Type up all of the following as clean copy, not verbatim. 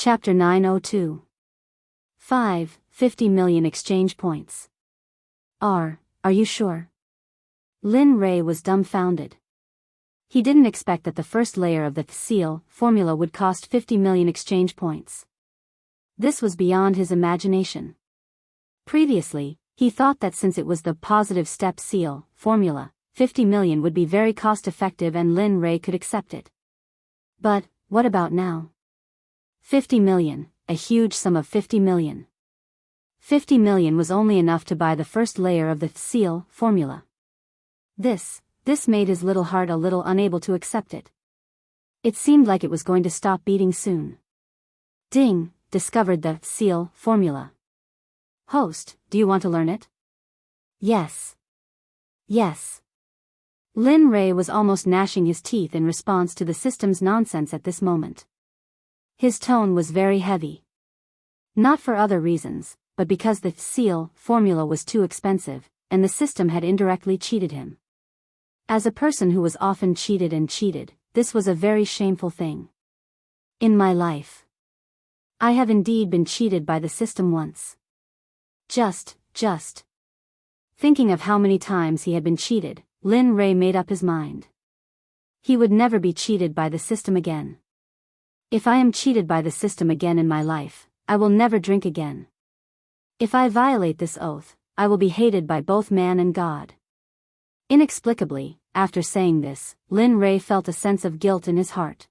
Chapter 902. 50 million exchange points. Are you sure? Lin Ray was dumbfounded. He didn't expect that the first layer of the seal formula would cost 50 million exchange points. This was beyond his imagination. Previously, he thought that since it was the positive step seal formula, 50 million would be very cost-effective and Lin Ray could accept it. But, what about now? 50 million, a huge sum of 50 million. 50 million was only enough to buy the first layer of the seal formula. This made his little heart a little unable to accept it. It seemed like it was going to stop beating soon. Ding, discovered the seal formula. Host, do you want to learn it? Yes. Yes. Lin Ray was almost gnashing his teeth in response to the system's nonsense at this moment. His tone was very heavy. Not for other reasons, but because the seal formula was too expensive, and the system had indirectly cheated him. As a person who was often cheated, this was a very shameful thing. In my life, I have indeed been cheated by the system once. Just. Thinking of how many times he had been cheated, Lin Ray made up his mind. He would never be cheated by the system again. If I am cheated by the system again in my life, I will never drink again. If I violate this oath, I will be hated by both man and God. Inexplicably, after saying this, Lin Ray felt a sense of guilt in his heart.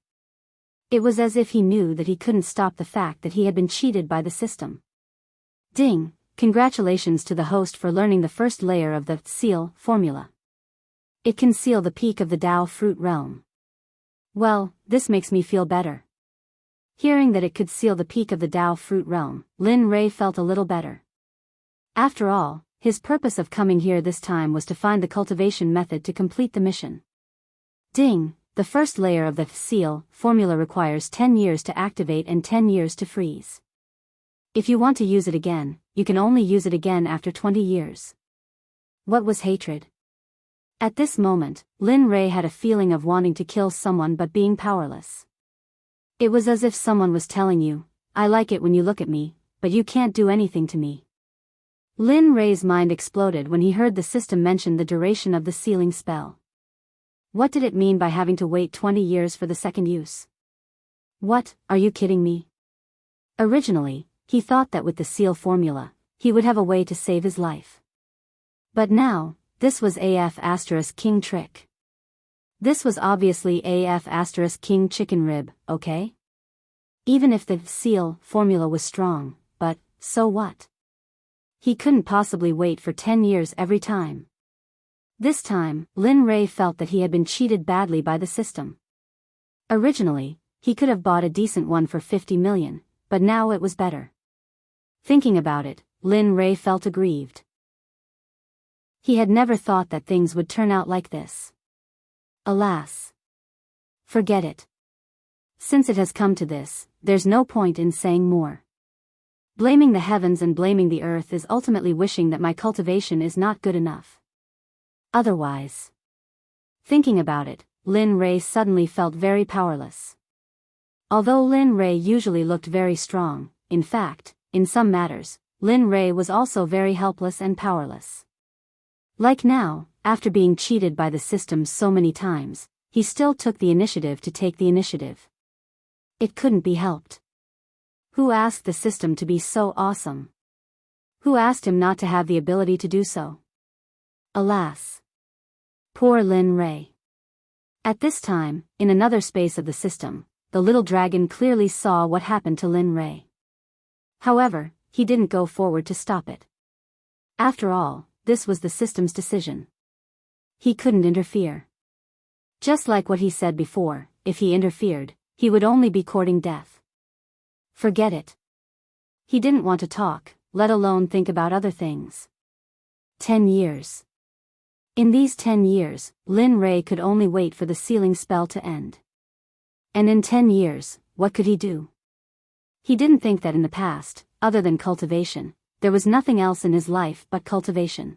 It was as if he knew that he couldn't stop the fact that he had been cheated by the system. Ding, congratulations to the host for learning the first layer of the seal formula. It can seal the peak of the Dao fruit realm. Well, this makes me feel better. Hearing that it could seal the peak of the Dao fruit realm, Lin Ray felt a little better. After all, his purpose of coming here this time was to find the cultivation method to complete the mission. Ding, the first layer of the seal formula requires 10 years to activate and 10 years to freeze. If you want to use it again, you can only use it again after 20 years. What was hatred? At this moment, Lin Ray had a feeling of wanting to kill someone but being powerless. It was as if someone was telling you, I like it when you look at me, but you can't do anything to me. Lin Ray's mind exploded when he heard the system mention the duration of the sealing spell. What did it mean by having to wait 20 years for the second use? What, are you kidding me? Originally, he thought that with the seal formula, he would have a way to save his life. But now, this was AF*King trick. This was obviously AF*King chicken rib, okay? Even if the seal formula was strong, but, so what? He couldn't possibly wait for 10 years every time. This time, Lin Ray felt that he had been cheated badly by the system. Originally, he could have bought a decent one for 50 million, but now it was better. Thinking about it, Lin Ray felt aggrieved. He had never thought that things would turn out like this. Alas. Forget it. Since it has come to this, there's no point in saying more. Blaming the heavens and blaming the earth is ultimately wishing that my cultivation is not good enough. Otherwise. Thinking about it, Lin Ray suddenly felt very powerless. Although Lin Ray usually looked very strong, in fact, in some matters, Lin Ray was also very helpless and powerless. Like now, after being cheated by the system so many times, he still took the initiative to take the initiative. It couldn't be helped. Who asked the system to be so awesome? Who asked him not to have the ability to do so? Alas. Poor Lin Ray. At this time, in another space of the system, the little dragon clearly saw what happened to Lin Ray. However, he didn't go forward to stop it. After all, this was the system's decision. He couldn't interfere. Just like what he said before, if he interfered, he would only be courting death. Forget it. He didn't want to talk, let alone think about other things. 10 years. In these 10 years, Lin Ray could only wait for the sealing spell to end. And in 10 years, what could he do? He didn't think that in the past, other than cultivation, there was nothing else in his life but cultivation.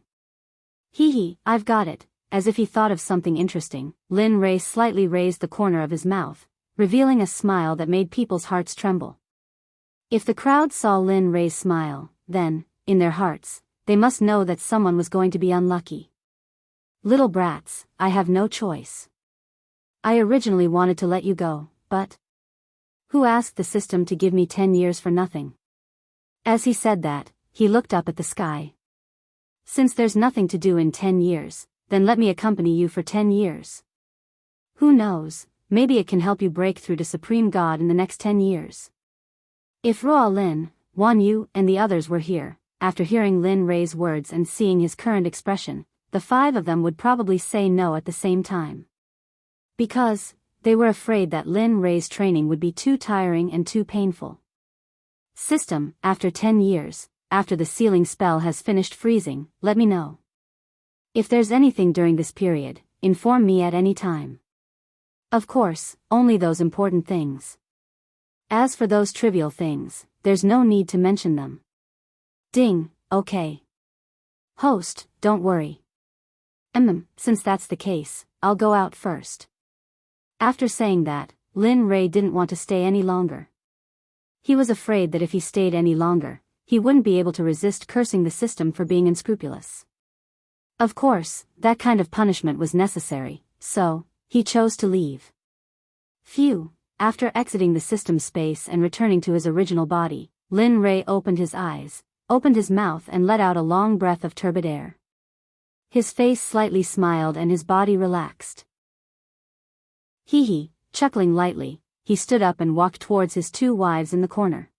I've got it. As if he thought of something interesting, Lin Ray slightly raised the corner of his mouth, revealing a smile that made people's hearts tremble. If the crowd saw Lin Ray's smile, then, in their hearts, they must know that someone was going to be unlucky. Little brats, I have no choice. I originally wanted to let you go, but who asked the system to give me 10 years for nothing? As he said that, he looked up at the sky. Since there's nothing to do in 10 years, then let me accompany you for 10 years. Who knows, maybe it can help you break through to Supreme God in the next 10 years. If Ruo Lin, Wan Yu and the others were here, after hearing Lin Ray's words and seeing his current expression, the 5 of them would probably say no at the same time. Because they were afraid that Lin Ray's training would be too tiring and too painful. System, after 10 years, after the sealing spell has finished freezing, let me know. If there's anything during this period, inform me at any time. Of course, only those important things. As for those trivial things, there's no need to mention them. Ding, okay. Host, don't worry. Since that's the case, I'll go out first. After saying that, Lin Ray didn't want to stay any longer. He was afraid that if he stayed any longer, he wouldn't be able to resist cursing the system for being unscrupulous. Of course, that kind of punishment was necessary, so he chose to leave. Phew, after exiting the system space and returning to his original body, Lin Ray opened his eyes, opened his mouth and let out a long breath of turbid air. His face slightly smiled and his body relaxed. Hee hee, chuckling lightly, he stood up and walked towards his 2 wives in the corner.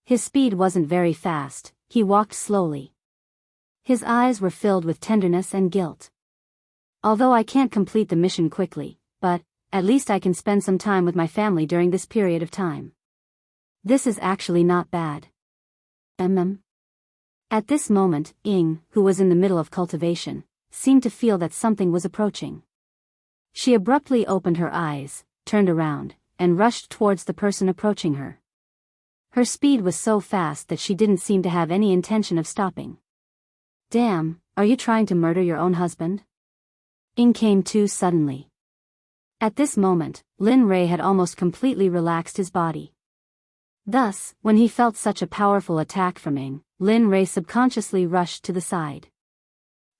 His speed wasn't very fast, he walked slowly. His eyes were filled with tenderness and guilt. Although I can't complete the mission quickly, but at least I can spend some time with my family during this period of time. This is actually not bad. At this moment, Ying, who was in the middle of cultivation, seemed to feel that something was approaching. She abruptly opened her eyes, turned around, and rushed towards the person approaching her. Her speed was so fast that she didn't seem to have any intention of stopping. Damn, are you trying to murder your own husband? Ying came to suddenly. At this moment, Lin Ray had almost completely relaxed his body. Thus, when he felt such a powerful attack from Ying, Lin Ray subconsciously rushed to the side.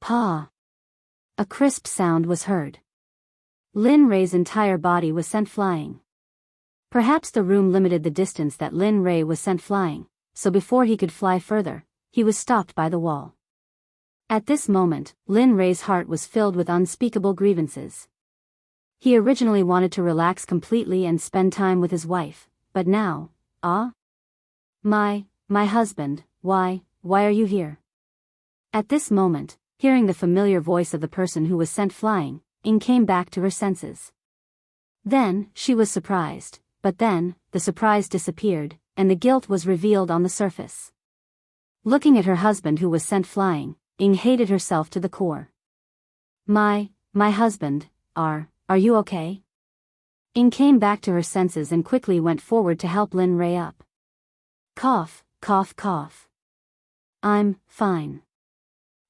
Pa! A crisp sound was heard. Lin Ray's entire body was sent flying. Perhaps the room limited the distance that Lin Ray was sent flying, so before he could fly further, he was stopped by the wall. At this moment, Lin Ray's heart was filled with unspeakable grievances. He originally wanted to relax completely and spend time with his wife, but now, my husband, why are you here? At this moment, hearing the familiar voice of the person who was sent flying, Ying came back to her senses. Then, she was surprised, but then, the surprise disappeared, and the guilt was revealed on the surface. Looking at her husband who was sent flying, Ying hated herself to the core. My husband, are you okay? Ying came back to her senses and quickly went forward to help Lin Ray up. Cough, cough, cough. I'm fine.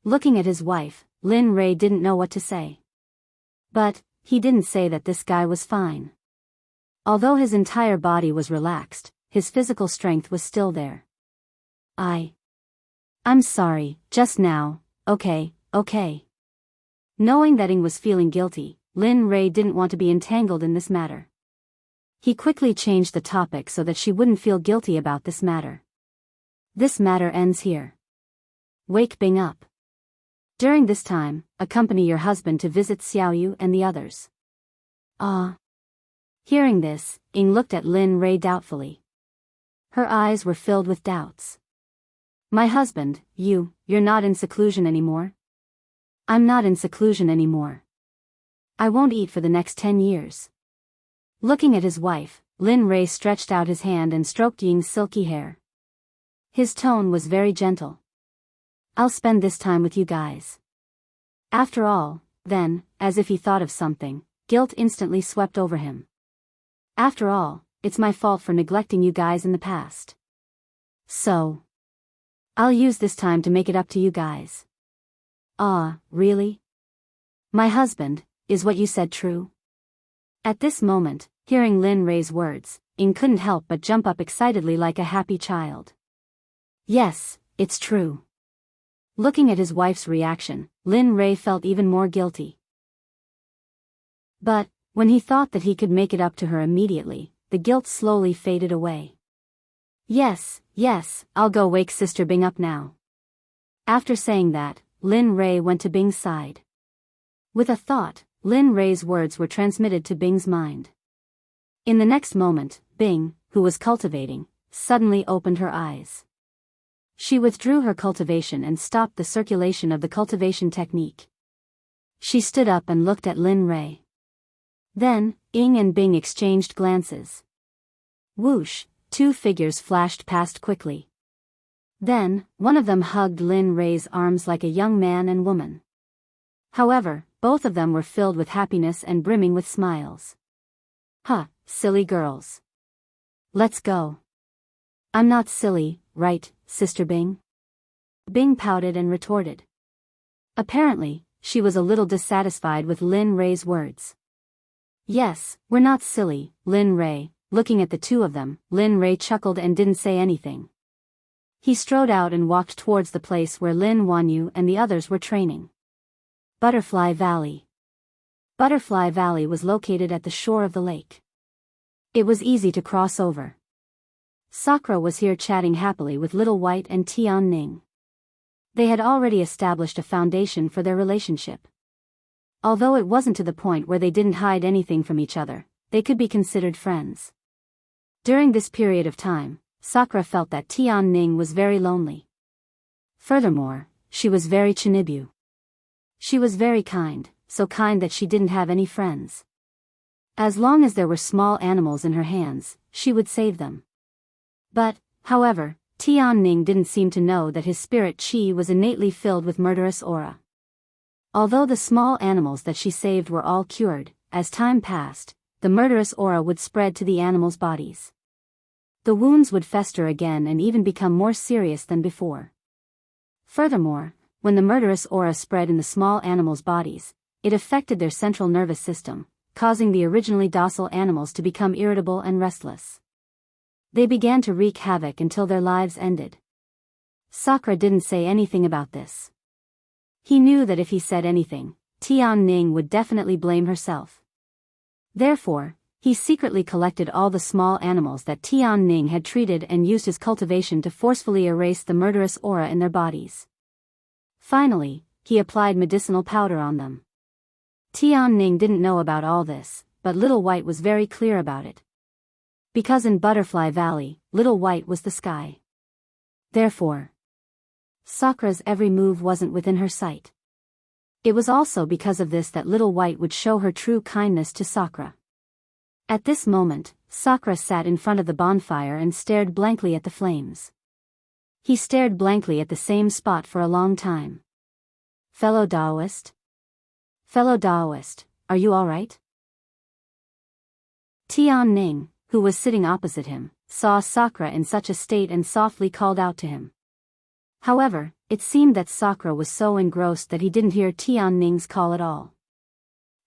Looking at his wife, Lin Ray didn't know what to say. But he didn't say that this guy was fine. Although his entire body was relaxed, his physical strength was still there. I'm sorry, just now, okay. Knowing that Ying was feeling guilty, Lin Ray didn't want to be entangled in this matter. He quickly changed the topic so that she wouldn't feel guilty about this matter. This matter ends here. Wake Bing up. During this time, accompany your husband to visit Xiaoyu and the others. Hearing this, Ying looked at Lin Ray doubtfully. Her eyes were filled with doubts. My husband, you're not in seclusion anymore? I'm not in seclusion anymore. I won't eat for the next 10 years. Looking at his wife, Lin Ray stretched out his hand and stroked Ying's silky hair. His tone was very gentle. I'll spend this time with you guys. After all, then, as if he thought of something, guilt instantly swept over him. After all, it's my fault for neglecting you guys in the past. So, I'll use this time to make it up to you guys. Really? My husband, is what you said true? At this moment, hearing Lin Ray's words, Ying couldn't help but jump up excitedly like a happy child. Yes, it's true. Looking at his wife's reaction, Lin Rei felt even more guilty. But, when he thought that he could make it up to her immediately, the guilt slowly faded away. Yes, I'll go wake Sister Bing up now. After saying that, Lin Rei went to Bing's side. With a thought, Lin Rei's words were transmitted to Bing's mind. In the next moment, Bing, who was cultivating, suddenly opened her eyes. She withdrew her cultivation and stopped the circulation of the cultivation technique. She stood up and looked at Lin Rei. Then, Ying and Bing exchanged glances. Whoosh, two figures flashed past quickly. Then, one of them hugged Lin Rei's arms like a young man and woman. However, both of them were filled with happiness and brimming with smiles. Huh, silly girls. Let's go. I'm not silly, right, Sister Bing? Bing pouted and retorted. Apparently, she was a little dissatisfied with Lin Rei's words. Yes, we're not silly, Lin Rei. Looking at the two of them, Lin Rei chuckled and didn't say anything. He strode out and walked towards the place where Lin Wanyu and the others were training. Butterfly Valley. Butterfly Valley was located at the shore of the lake. It was easy to cross over. Sakura was here chatting happily with Little White and Tian Ning. They had already established a foundation for their relationship. Although it wasn't to the point where they didn't hide anything from each other, they could be considered friends. During this period of time, Sakura felt that Tian Ning was very lonely. Furthermore, she was very chinibu. She was very kind, so kind that she didn't have any friends. As long as there were small animals in her hands, she would save them. But, however, Tian Ning didn't seem to know that his spirit chi was innately filled with murderous aura. Although the small animals that she saved were all cured, as time passed, the murderous aura would spread to the animals' bodies. The wounds would fester again and even become more serious than before. Furthermore, when the murderous aura spread in the small animals' bodies, it affected their central nervous system, causing the originally docile animals to become irritable and restless. They began to wreak havoc until their lives ended. Sakura didn't say anything about this. He knew that if he said anything, Tian Ning would definitely blame herself. Therefore, he secretly collected all the small animals that Tian Ning had treated and used his cultivation to forcefully erase the murderous aura in their bodies. Finally, he applied medicinal powder on them. Tian Ning didn't know about all this, but Little White was very clear about it. Because in Butterfly Valley, Little White was the sky. Therefore, Sakura's every move wasn't within her sight. It was also because of this that Little White would show her true kindness to Sakura. At this moment, Sakura sat in front of the bonfire and stared blankly at the flames. He stared blankly at the same spot for a long time. Fellow Taoist? Fellow Taoist, are you all right? Tian Ning, who was sitting opposite him, saw Sakura in such a state and softly called out to him. However, it seemed that Sakura was so engrossed that he didn't hear Tian Ning's call at all.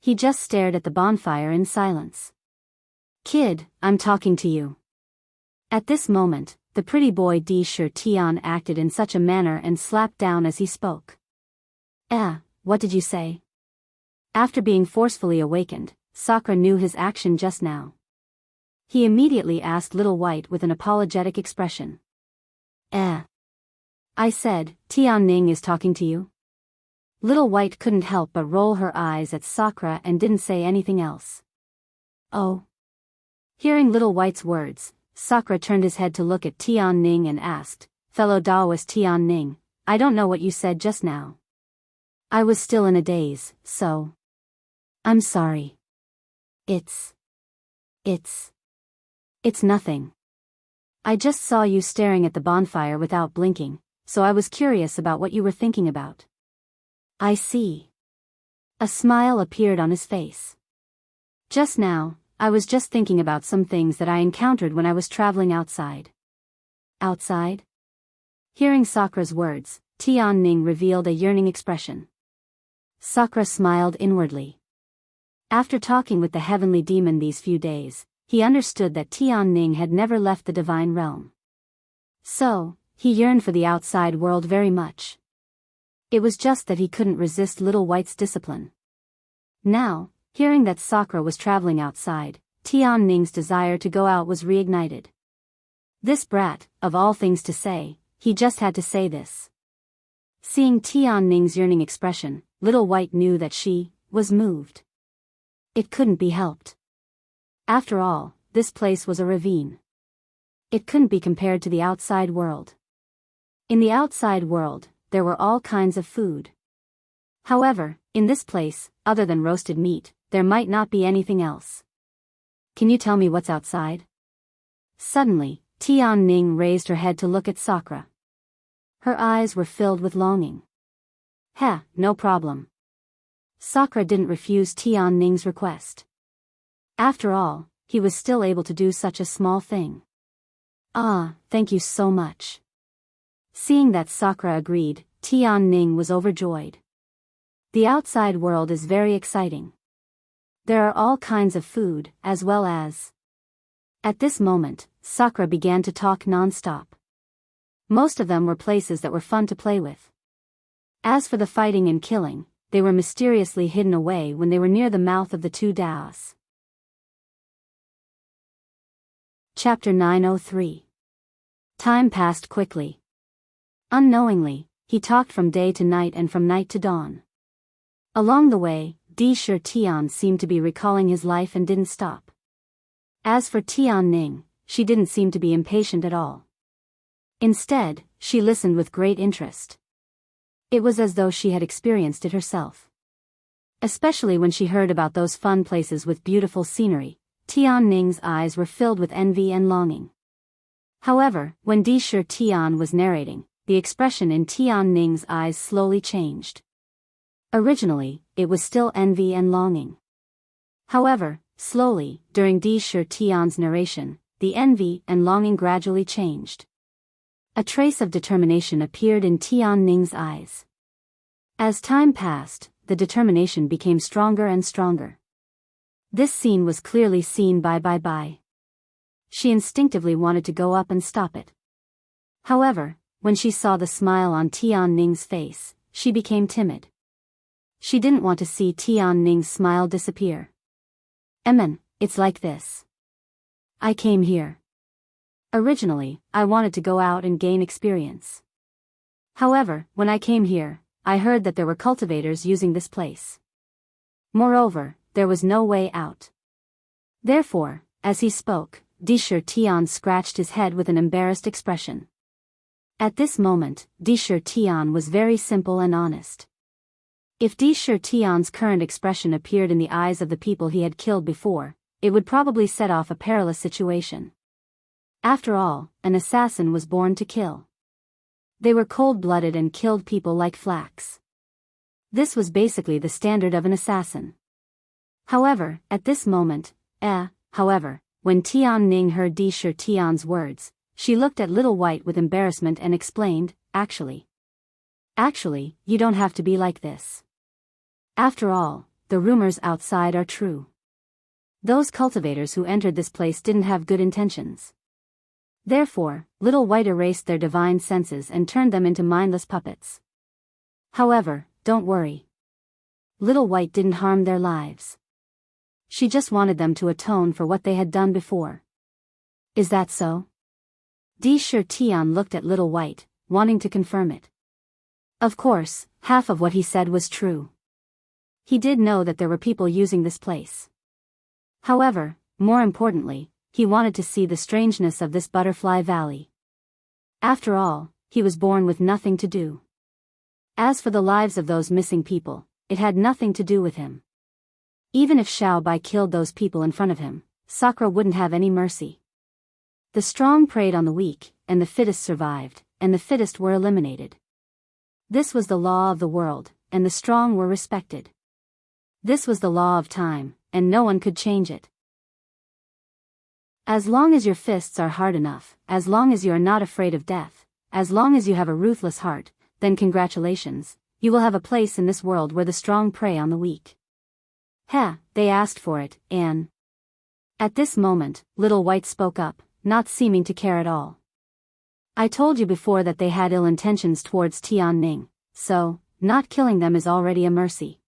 He just stared at the bonfire in silence. Kid, I'm talking to you. At this moment, the pretty boy Di Shi Tian acted in such a manner and slapped down as he spoke. What did you say? After being forcefully awakened, Sakura knew his action just now. He immediately asked Little White with an apologetic expression. I said, Tian Ning is talking to you? Little White couldn't help but roll her eyes at Sakura and didn't say anything else. Oh. Hearing Little White's words, Sakura turned his head to look at Tian Ning and asked, Fellow Taoist Tian Ning, I don't know what you said just now. I was still in a daze, so. I'm sorry. It's nothing. I just saw you staring at the bonfire without blinking, so I was curious about what you were thinking about. I see. A smile appeared on his face. Just now, I was just thinking about some things that I encountered when I was traveling outside. Outside? Hearing Sakura's words, Tian Ning revealed a yearning expression. Sakura smiled inwardly. After talking with the heavenly demon these few days, he understood that Tianning had never left the divine realm. So, he yearned for the outside world very much. It was just that he couldn't resist Little White's discipline. Now, hearing that Sakura was traveling outside, Tianning's desire to go out was reignited. This brat, of all things to say, he just had to say this. Seeing Tianning's yearning expression, Little White knew that she was moved. It couldn't be helped. After all, this place was a ravine. It couldn't be compared to the outside world. In the outside world, there were all kinds of food. However, in this place, other than roasted meat, there might not be anything else. Can you tell me what's outside? Suddenly, Tianning raised her head to look at Sakura. Her eyes were filled with longing. No problem. Sakura didn't refuse Tianning's request. After all, he was still able to do such a small thing. Ah, thank you so much. Seeing that Sakura agreed, Tianning was overjoyed. The outside world is very exciting. There are all kinds of food, as well as... At this moment, Sakura began to talk non-stop. Most of them were places that were fun to play with. As for the fighting and killing, they were mysteriously hidden away when they were near the mouth of the two Daos. Chapter 903. Time passed quickly. Unknowingly, he talked from day to night and from night to dawn. Along the way, Di Shi Tian seemed to be recalling his life and didn't stop. As for Tianning, she didn't seem to be impatient at all. Instead, she listened with great interest. It was as though she had experienced it herself. Especially when she heard about those fun places with beautiful scenery, Tianning's eyes were filled with envy and longing. However, when Di Shi Tian was narrating, the expression in Tianning's eyes slowly changed. Originally, it was still envy and longing. However, slowly, during Di Shi Tian's narration, the envy and longing gradually changed. A trace of determination appeared in Tianning's eyes. As time passed, the determination became stronger and stronger. This scene was clearly seen by Bai. She instinctively wanted to go up and stop it. However, when she saw the smile on Tianning's face, she became timid. She didn't want to see Tianning's smile disappear. It's like this. I came here. Originally, I wanted to go out and gain experience. However, when I came here, I heard that there were cultivators using this place. Moreover, there was no way out. Therefore, as he spoke, Di Shi Tian scratched his head with an embarrassed expression. At this moment, Di Shi Tian was very simple and honest. If Di Shi Tian's current expression appeared in the eyes of the people he had killed before, it would probably set off a perilous situation. After all, an assassin was born to kill. They were cold-blooded and killed people like flax. This was basically the standard of an assassin. However, at this moment, when Tianning heard Di Shi Tian's words, she looked at Little White with embarrassment and explained, Actually, you don't have to be like this. After all, the rumors outside are true. Those cultivators who entered this place didn't have good intentions. Therefore, Little White erased their divine senses and turned them into mindless puppets. However, don't worry. Little White didn't harm their lives. She just wanted them to atone for what they had done before. Is that so? Di Shi Tian looked at Little White, wanting to confirm it. Of course, half of what he said was true. He did know that there were people using this place. However, more importantly, he wanted to see the strangeness of this butterfly valley. After all, he was born with nothing to do. As for the lives of those missing people, it had nothing to do with him. Even if Xiao Bai killed those people in front of him, Sakura wouldn't have any mercy. The strong preyed on the weak, and the fittest survived, and the fittest were eliminated. This was the law of the world, and the strong were respected. This was the law of time, and no one could change it. As long as your fists are hard enough, as long as you are not afraid of death, as long as you have a ruthless heart, then congratulations, you will have a place in this world where the strong prey on the weak. They asked for it, and At this moment, Little White spoke up, not seeming to care at all. I told you before that they had ill intentions towards Tianning, so, not killing them is already a mercy.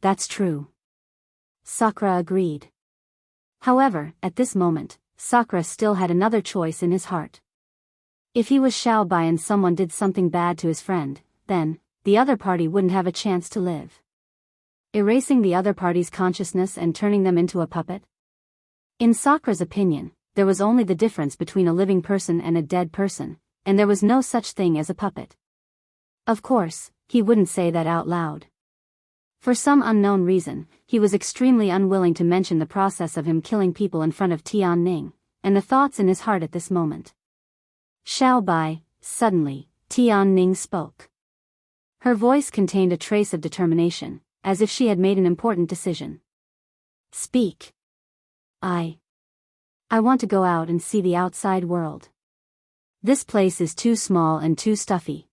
That's true. Sakura agreed. However, at this moment, Sakura still had another choice in his heart. If he was Xiaobai and someone did something bad to his friend, then, the other party wouldn't have a chance to live. Erasing the other party's consciousness and turning them into a puppet? In Sakura's opinion, there was only the difference between a living person and a dead person, and there was no such thing as a puppet. Of course, he wouldn't say that out loud. For some unknown reason, he was extremely unwilling to mention the process of him killing people in front of Tianning, and the thoughts in his heart at this moment. Xiaobai, suddenly, Tianning spoke. Her voice contained a trace of determination, as if she had made an important decision. Speak. I want to go out and see the outside world. This place is too small and too stuffy.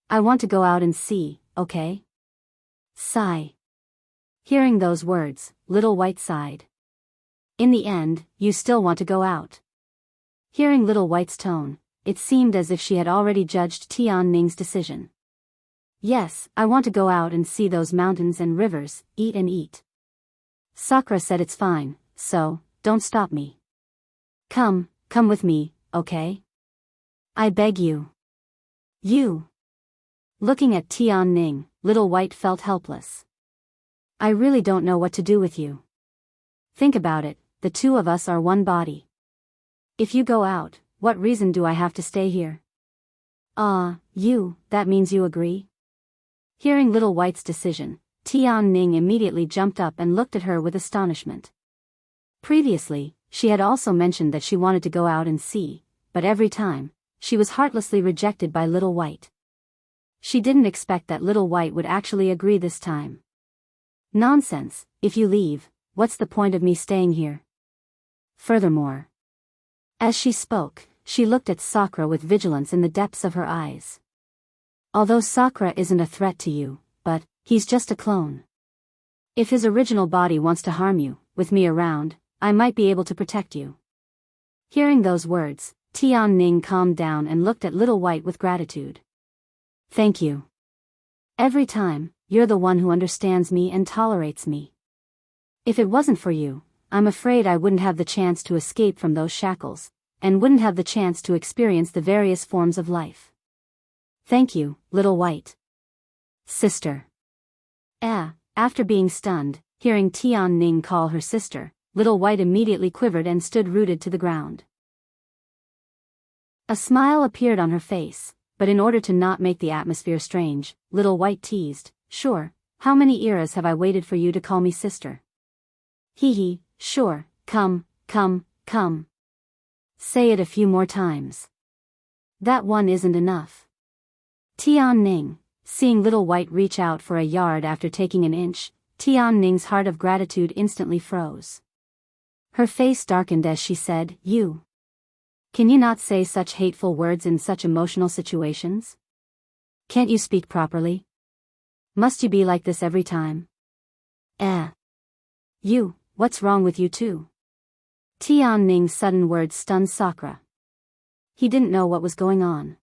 I want to go out and see, okay? Sigh. Hearing those words, Little White sighed. In the end, you still want to go out. Hearing Little White's tone, it seemed as if she had already judged Tianning's decision. Yes, I want to go out and see those mountains and rivers, eat and eat. Sakura said it's fine, so, don't stop me. Come with me, okay? I beg you. You. Looking at Tianning, Little White felt helpless. I really don't know what to do with you. Think about it, the two of us are one body. If you go out, what reason do I have to stay here? That means you agree? Hearing Little White's decision, Tianning immediately jumped up and looked at her with astonishment. Previously, she had also mentioned that she wanted to go out and see, but every time, she was heartlessly rejected by Little White. She didn't expect that Little White would actually agree this time. Nonsense, if you leave, what's the point of me staying here? Furthermore. As she spoke, she looked at Sakura with vigilance in the depths of her eyes. Although Sakura isn't a threat to you, but, he's just a clone. If his original body wants to harm you, with me around, I might be able to protect you. Hearing those words, Tianning calmed down and looked at Little White with gratitude. Thank you. Every time, you're the one who understands me and tolerates me. If it wasn't for you, I'm afraid I wouldn't have the chance to escape from those shackles, and wouldn't have the chance to experience the various forms of life. Thank you, Little White. Sister. After being stunned, hearing Tianning call her sister, Little White immediately quivered and stood rooted to the ground. A smile appeared on her face, but in order to not make the atmosphere strange, Little White teased, Sure, how many eras have I waited for you to call me sister? Hee, sure, come. Say it a few more times. That one isn't enough. Tianning, seeing Little White reach out for a yard after taking an inch, Tianning's heart of gratitude instantly froze. Her face darkened as she said, You. Can you not say such hateful words in such emotional situations? Can't you speak properly? Must you be like this every time? You, what's wrong with you too? Tianning's sudden words stunned Sakura. He didn't know what was going on.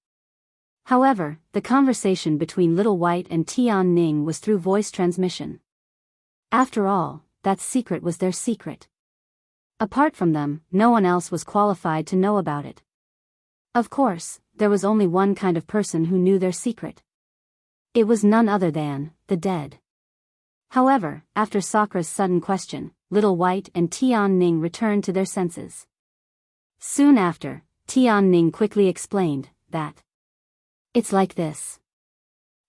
However, the conversation between Little White and Tianning was through voice transmission. After all, that secret was their secret. Apart from them, no one else was qualified to know about it. Of course, there was only one kind of person who knew their secret. It was none other than the dead. However, after Sakura's sudden question, Little White and Tianning returned to their senses. Soon after, Tianning quickly explained that it's like this.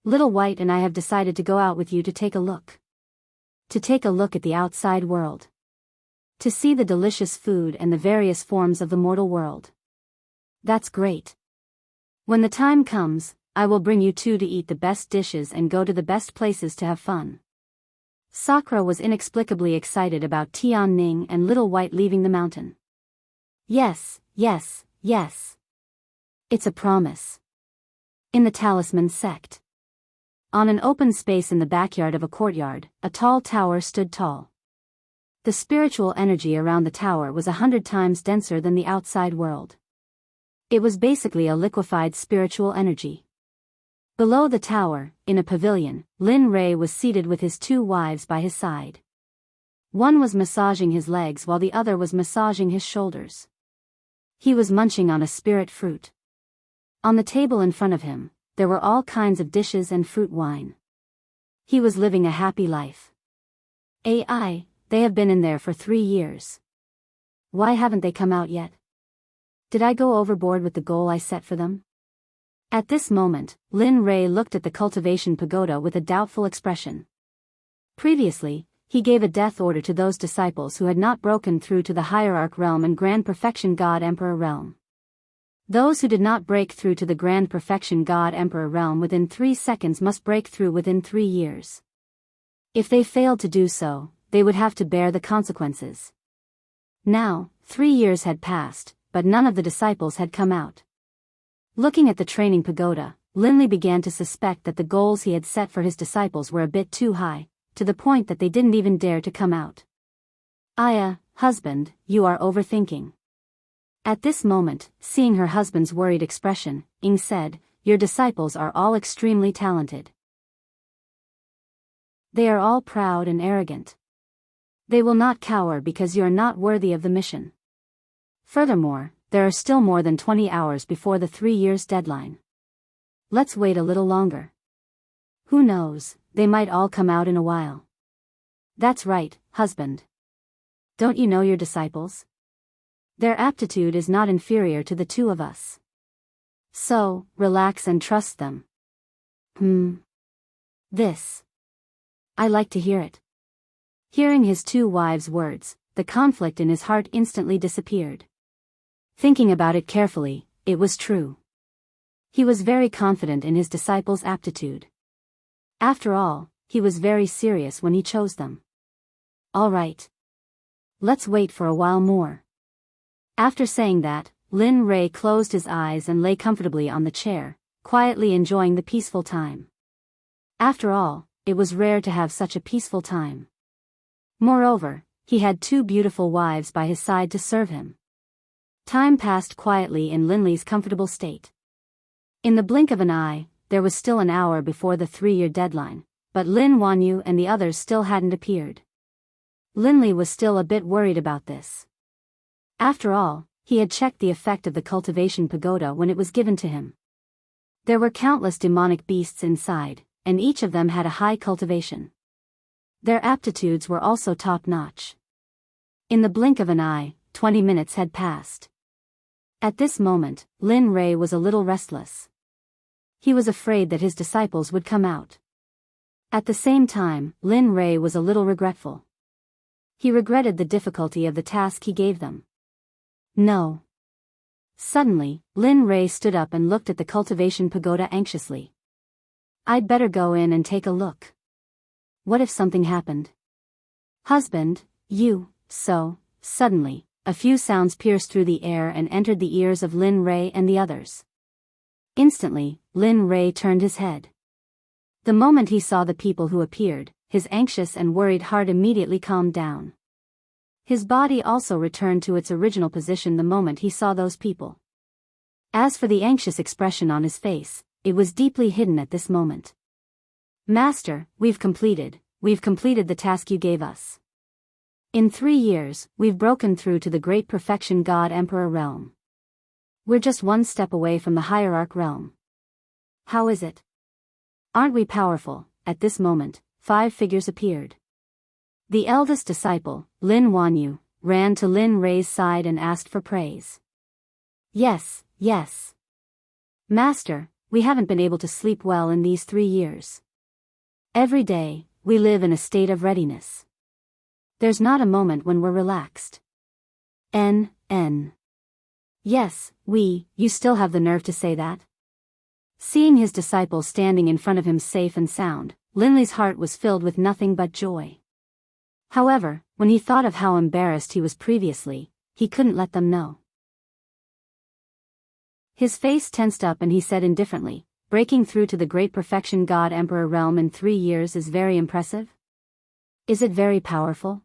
Little White and I have decided to go out with you to take a look. To take a look at the outside world. To see the delicious food and the various forms of the mortal world. That's great. When the time comes, I will bring you two to eat the best dishes and go to the best places to have fun. Sakura was inexplicably excited about Tianning and Little White leaving the mountain. Yes. It's a promise. In the Talisman Sect. On an open space in the backyard of a courtyard, a tall tower stood tall. The spiritual energy around the tower was 100 times denser than the outside world. It was basically a liquefied spiritual energy. Below the tower, in a pavilion, Lin Rei was seated with his 2 wives by his side. One was massaging his legs while the other was massaging his shoulders. He was munching on a spirit fruit. On the table in front of him, there were all kinds of dishes and fruit wine. He was living a happy life. They have been in there for 3 years. Why haven't they come out yet? Did I go overboard with the goal I set for them? At this moment, Lin Rei looked at the cultivation pagoda with a doubtful expression. Previously, he gave a death order to those disciples who had not broken through to the hierarch realm and grand perfection God Emperor realm. Those who did not break through to the grand perfection God Emperor realm within 3 seconds must break through within 3 years. If they failed to do so, they would have to bear the consequences. Now, 3 years had passed, but none of the disciples had come out. Looking at the training pagoda, Linley began to suspect that the goals he had set for his disciples were a bit too high, to the point that they didn't even dare to come out. Husband, you are overthinking. At this moment, seeing her husband's worried expression, Ying said, your disciples are all extremely talented. They are all proud and arrogant. They will not cower because you are not worthy of the mission. Furthermore, there are still more than 20 hours before the 3 years deadline. Let's wait a little longer. Who knows, they might all come out in a while. That's right, husband. Don't you know your disciples? Their aptitude is not inferior to the 2 of us. So, relax and trust them. This. I like to hear it. Hearing his 2 wives' words, the conflict in his heart instantly disappeared. Thinking about it carefully, it was true. He was very confident in his disciples' aptitude. After all, he was very serious when he chose them. All right. Let's wait for a while more. After saying that, Lin Rei closed his eyes and lay comfortably on the chair, quietly enjoying the peaceful time. After all, it was rare to have such a peaceful time. Moreover, he had 2 beautiful wives by his side to serve him. Time passed quietly in Linley's comfortable state. In the blink of an eye, there was still an hour before the 3-year deadline, but Lin Wanyu and the others still hadn't appeared. Linley was still a bit worried about this. After all, he had checked the effect of the cultivation pagoda when it was given to him. There were countless demonic beasts inside, and each of them had a high cultivation. Their aptitudes were also top-notch. In the blink of an eye, 20 minutes had passed. At this moment, Lin Rei was a little restless. He was afraid that his disciples would come out. At the same time, Lin Rei was a little regretful. He regretted the difficulty of the task he gave them. No. Suddenly, Lin Rei stood up and looked at the cultivation pagoda anxiously. I'd better go in and take a look. What if something happened? Husband, suddenly, a few sounds pierced through the air and entered the ears of Lin Rei and the others. Instantly, Lin Rei turned his head. The moment he saw the people who appeared, his anxious and worried heart immediately calmed down. His body also returned to its original position the moment he saw those people. As for the anxious expression on his face, it was deeply hidden at this moment. Master, we've completed the task you gave us. In 3 years, we've broken through to the great perfection God Emperor realm. We're just 1 step away from the hierarch realm. How is it? Aren't we powerful? At this moment, 5 figures appeared. The eldest disciple, Lin Wanyu, ran to Lin Rei's side and asked for praise. Yes. Master, we haven't been able to sleep well in these 3 years. Every day, we live in a state of readiness. There's not a moment when we're relaxed. Yes, you still have the nerve to say that? Seeing his disciple standing in front of him safe and sound, Linley's heart was filled with nothing but joy. However, when he thought of how embarrassed he was previously, he couldn't let them know. His face tensed up and he said indifferently, breaking through to the great perfection God Emperor realm in 3 years is very impressive? Is it very powerful?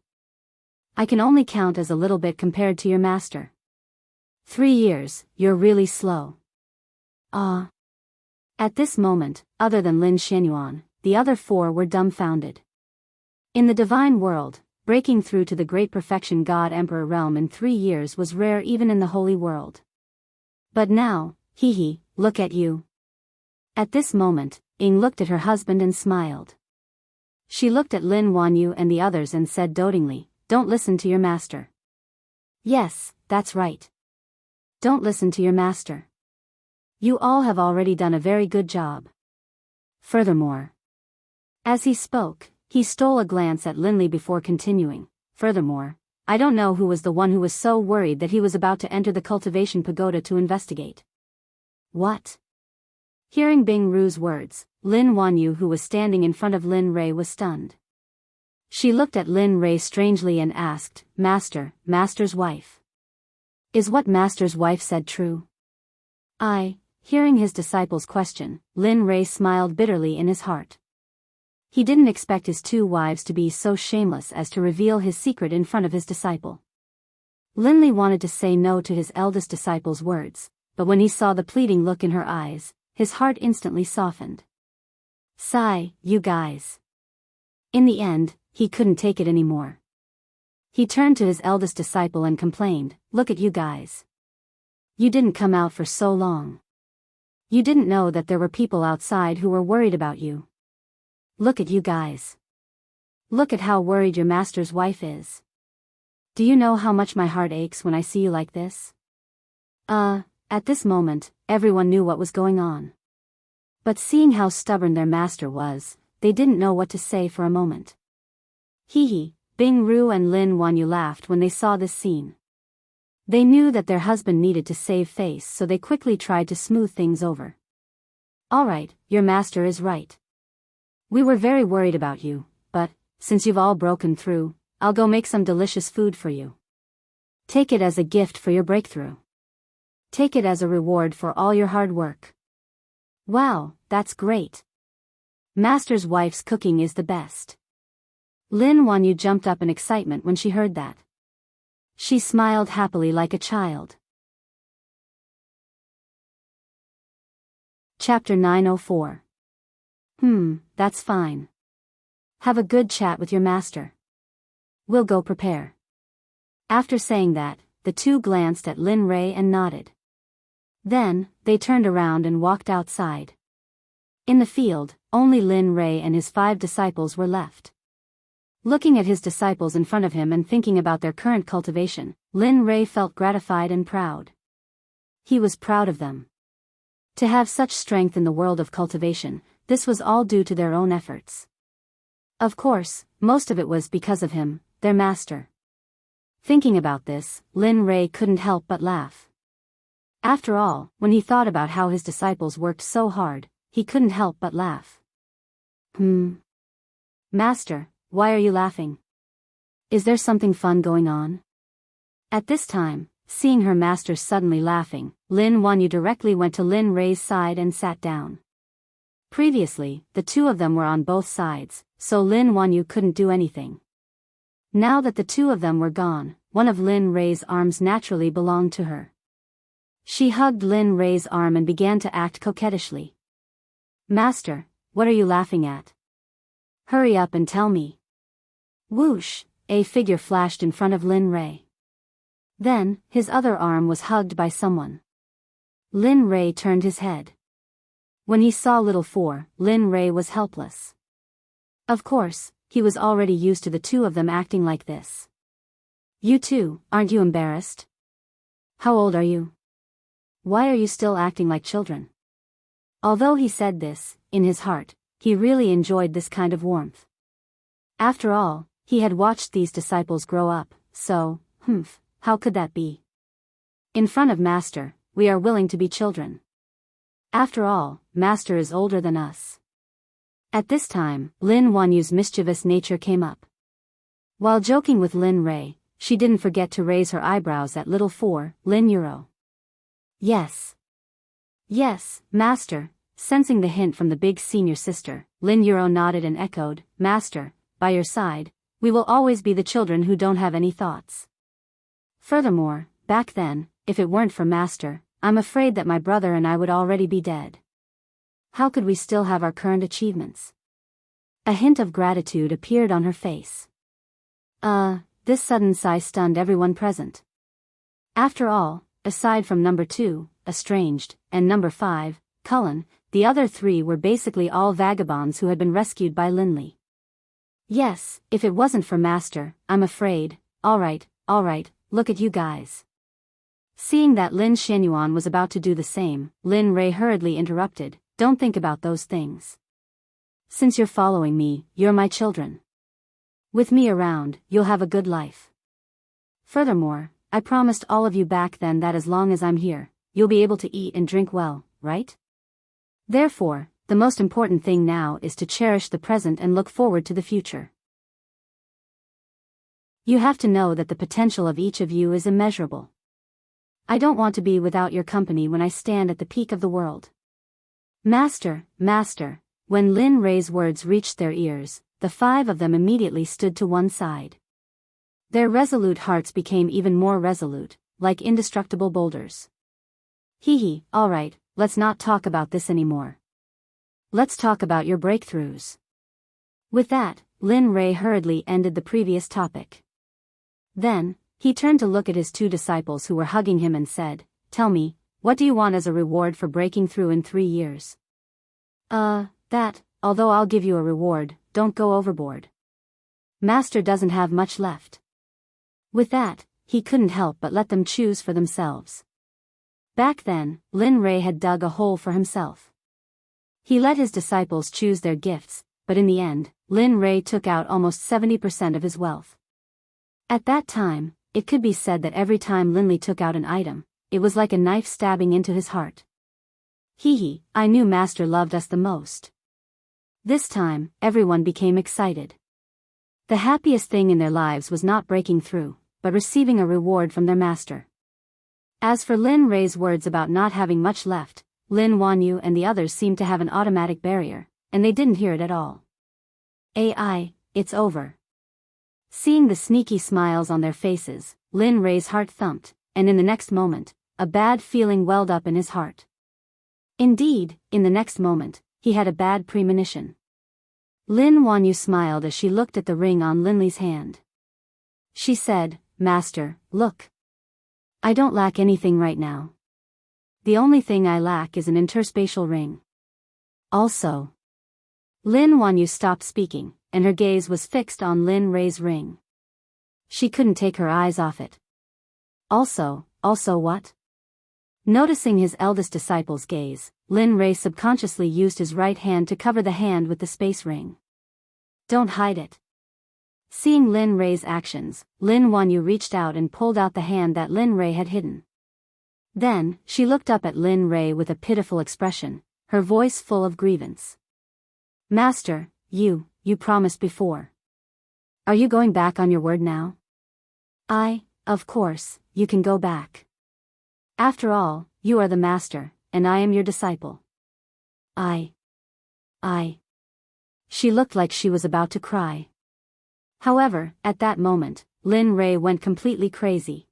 I can only count as a little bit compared to your master. 3 years, you're really slow. Ah. At this moment, other than Lin Xianyuan, the other 4 were dumbfounded. In the divine world, breaking through to the great perfection God Emperor realm in 3 years was rare even in the holy world. But now, look at you. At this moment, Ying looked at her husband and smiled. She looked at Lin Wanyu and the others and said dotingly, "Don't listen to your master." Yes, that's right. Don't listen to your master. You all have already done a very good job. Furthermore. As he spoke, he stole a glance at Linley before continuing. Furthermore, I don't know who was the one who was so worried that he was about to enter the cultivation pagoda to investigate. What? Hearing Bing Ru's words, Lin Wanyu, who was standing in front of Lin Rei, was stunned. She looked at Lin Rei strangely and asked, Master's wife. Is what Master's wife said true? Hearing his disciple's question, Lin Rei smiled bitterly in his heart. He didn't expect his 2 wives to be so shameless as to reveal his secret in front of his disciple. Linley wanted to say no to his eldest disciple's words, but when he saw the pleading look in her eyes, his heart instantly softened. Sigh, you guys. In the end, he couldn't take it anymore. He turned to his eldest disciple and complained, "Look at you guys. You didn't come out for so long. You didn't know that there were people outside who were worried about you. Look at you guys. Look at how worried your master's wife is. Do you know how much my heart aches when I see you like this?" At this moment, everyone knew what was going on. But seeing how stubborn their master was, they didn't know what to say for a moment. Bing Ru and Lin Wanyu laughed when they saw this scene. They knew that their husband needed to save face, so they quickly tried to smooth things over. Alright, your master is right. We were very worried about you, but, since you've all broken through, I'll go make some delicious food for you. Take it as a gift for your breakthrough. Take it as a reward for all your hard work. Wow, that's great. Master's wife's cooking is the best. Lin Wanyu jumped up in excitement when she heard that. She smiled happily like a child. Chapter 904. That's fine. Have a good chat with your master. We'll go prepare. After saying that, the 2 glanced at Lin Rei and nodded. Then, they turned around and walked outside. In the field, only Lin Rei and his 5 disciples were left. Looking at his disciples in front of him and thinking about their current cultivation, Lin Rei felt gratified and proud. He was proud of them. To have such strength in the world of cultivation, this was all due to their own efforts. Of course, most of it was because of him, their master. Thinking about this, Lin Rei couldn't help but laugh. After all, when he thought about how his disciples worked so hard, he couldn't help but laugh. Master, why are you laughing? Is there something fun going on? At this time, seeing her master suddenly laughing, Lin Wanyu directly went to Lin Rei's side and sat down. Previously, the 2 of them were on both sides, so Lin Wanyu couldn't do anything. Now that the 2 of them were gone, one of Lin Rei's arms naturally belonged to her. She hugged Lin Rei's arm and began to act coquettishly. Master, what are you laughing at? Hurry up and tell me. Whoosh, a figure flashed in front of Lin Rei. Then, his other arm was hugged by someone. Lin Rei turned his head. When he saw little 4, Lin Rei was helpless. Of course, he was already used to the 2 of them acting like this. You 2, aren't you embarrassed? How old are you? Why are you still acting like children? Although he said this, in his heart, he really enjoyed this kind of warmth. After all, he had watched these disciples grow up, so, how could that be? In front of Master, we are willing to be children. After all, Master is older than us. At this time, Lin Wanyu's mischievous nature came up. While joking with Lin Rei, she didn't forget to raise her eyebrows at little 4, Lin Euro. Yes. Yes, Master. Sensing the hint from the big senior sister, Lin Euro nodded and echoed, Master, by your side, We will always be the children who don't have any thoughts. Furthermore, back then, if it weren't for Master, I'm afraid that my brother and I would already be dead. How could we still have our current achievements? A hint of gratitude appeared on her face. This sudden sigh stunned everyone present. After all, aside from number 2, Estranged, and number 5, Cullen, the other 3 were basically all vagabonds who had been rescued by Linley. Yes, if it wasn't for Master, I'm afraid. Alright, look at you guys. Seeing that Lin Xianyuan was about to do the same, Lin Rei hurriedly interrupted, don't think about those things. Since you're following me, you're my children. With me around, you'll have a good life. Furthermore, I promised all of you back then that as long as I'm here, you'll be able to eat and drink well, right? Therefore, the most important thing now is to cherish the present and look forward to the future. You have to know that the potential of each of you is immeasurable. I don't want to be without your company when I stand at the peak of the world. Master, Master. When Lin Rei's words reached their ears, the 5 of them immediately stood to one side. Their resolute hearts became even more resolute, like indestructible boulders. Hee, alright, let's not talk about this anymore. Let's talk about your breakthroughs. With that, Lin Rei hurriedly ended the previous topic. Then, he turned to look at his 2 disciples who were hugging him and said, tell me, what do you want as a reward for breaking through in 3 years? That, although I'll give you a reward, don't go overboard. Master doesn't have much left. With that, he couldn't help but let them choose for themselves. Back then, Lin Rei had dug a hole for himself. He let his disciples choose their gifts, but in the end, Lin Rei took out almost 70% of his wealth. At that time, it could be said that every time Linley took out an item, it was like a knife stabbing into his heart. Hee, I knew Master loved us the most. This time, everyone became excited. The happiest thing in their lives was not breaking through, but receiving a reward from their master. As for Lin Rei's words about not having much left, Lin Wanyu and the others seemed to have an automatic barrier, and they didn't hear it at all. It's over. Seeing the sneaky smiles on their faces, Lin Rei's heart thumped, and in the next moment, a bad feeling welled up in his heart. Indeed, in the next moment, he had a bad premonition. Lin Wanyu smiled as she looked at the ring on Linley's hand. She said, Master, look. I don't lack anything right now. The only thing I lack is an interspatial ring. Also. Lin Wanyu stopped speaking, and her gaze was fixed on Lin Rei's ring. She couldn't take her eyes off it. Also what? Noticing his eldest disciple's gaze, Lin Rei subconsciously used his right hand to cover the hand with the space ring. Don't hide it. Seeing Lin Rei's actions, Lin Wanyu reached out and pulled out the hand that Lin Rei had hidden. Then, she looked up at Lin Rei with a pitiful expression, her voice full of grievance. Master, you promised before. Are you going back on your word now? Of course, you can go back. After all, you are the master, and I am your disciple. She looked like she was about to cry. However, at that moment, Lin Rei went completely crazy.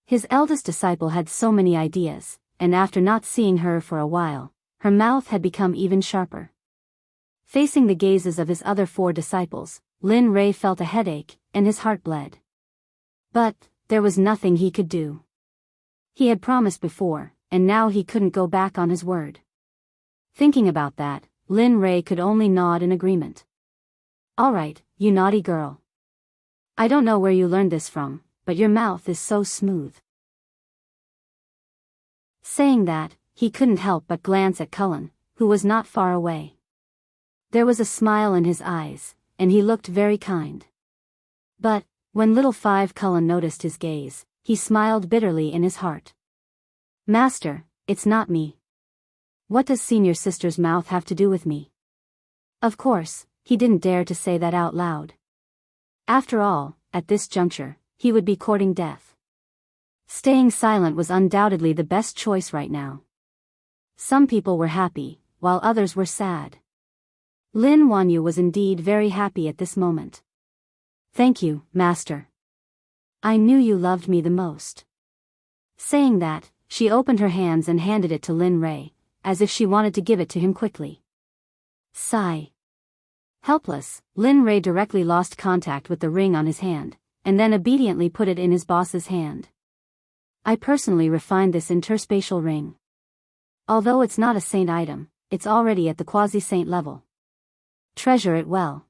His eldest disciple had so many ideas, and after not seeing her for a while, her mouth had become even sharper. Facing the gazes of his other 4 disciples, Lin Rei felt a headache, and his heart bled. But, there was nothing he could do. He had promised before, and now he couldn't go back on his word. Thinking about that, Lin Rei could only nod in agreement. Alright, you naughty girl. I don't know where you learned this from, but your mouth is so smooth. Saying that, he couldn't help but glance at Cullen, who was not far away. There was a smile in his eyes, and he looked very kind. But, when little 5 Cullen noticed his gaze, he smiled bitterly in his heart. Master, it's not me. What does senior sister's mouth have to do with me? Of course, he didn't dare to say that out loud. After all, at this juncture, he would be courting death. Staying silent was undoubtedly the best choice right now. Some people were happy, while others were sad. Lin Wanyu was indeed very happy at this moment. Thank you, Master. I knew you loved me the most. Saying that, she opened her hands and handed it to Lin Rei, as if she wanted to give it to him quickly. Sigh. Helpless, Lin Rei directly lost contact with the ring on his hand, and then obediently put it in his boss's hand. I personally refined this interspatial ring. Although it's not a saint item, it's already at the quasi-saint level. Treasure it well.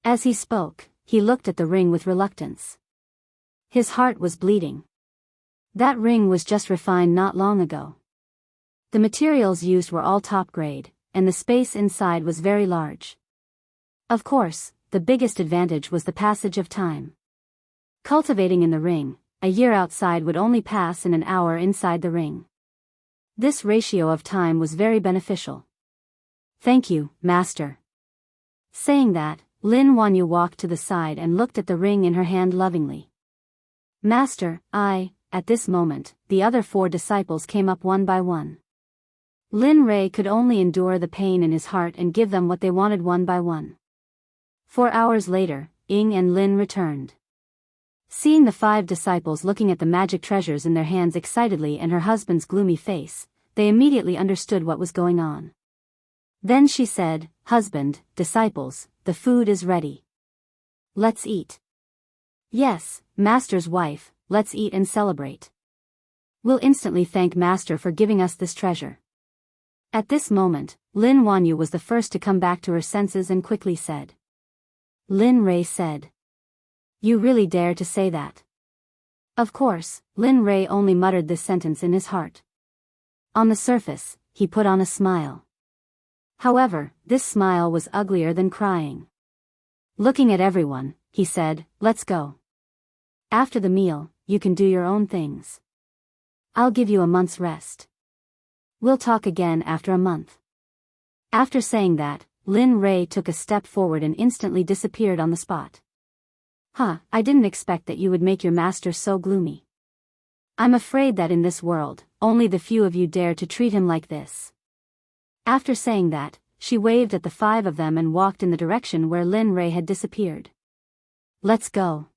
As he spoke, he looked at the ring with reluctance. His heart was bleeding. That ring was just refined not long ago. The materials used were all top grade, and the space inside was very large. Of course, the biggest advantage was the passage of time. Cultivating in the ring, a year outside would only pass in an hour inside the ring. This ratio of time was very beneficial. Thank you, Master. Saying that, Lin Wanyu walked to the side and looked at the ring in her hand lovingly. Master, at this moment, the other 4 disciples came up one by one. Lin Rei could only endure the pain in his heart and give them what they wanted one by one. 4 hours later, Ying and Lin returned. Seeing the 5 disciples looking at the magic treasures in their hands excitedly and her husband's gloomy face, they immediately understood what was going on. Then she said, Husband, disciples, the food is ready. Let's eat. Yes, Master's wife, let's eat and celebrate. We'll instantly thank Master for giving us this treasure. At this moment, Lin Wanyu was the first to come back to her senses and quickly said. Lin Rei said. You really dare to say that? Of course, Lin Rei only muttered this sentence in his heart. On the surface, he put on a smile. However, this smile was uglier than crying. Looking at everyone, he said, Let's go. After the meal, you can do your own things. I'll give you a month's rest. We'll talk again after a month. After saying that, Lin Rei took a step forward and instantly disappeared on the spot. I didn't expect that you would make your master so gloomy. I'm afraid that in this world, only the few of you dare to treat him like this. After saying that, she waved at the 5 of them and walked in the direction where Lin Rei had disappeared. Let's go.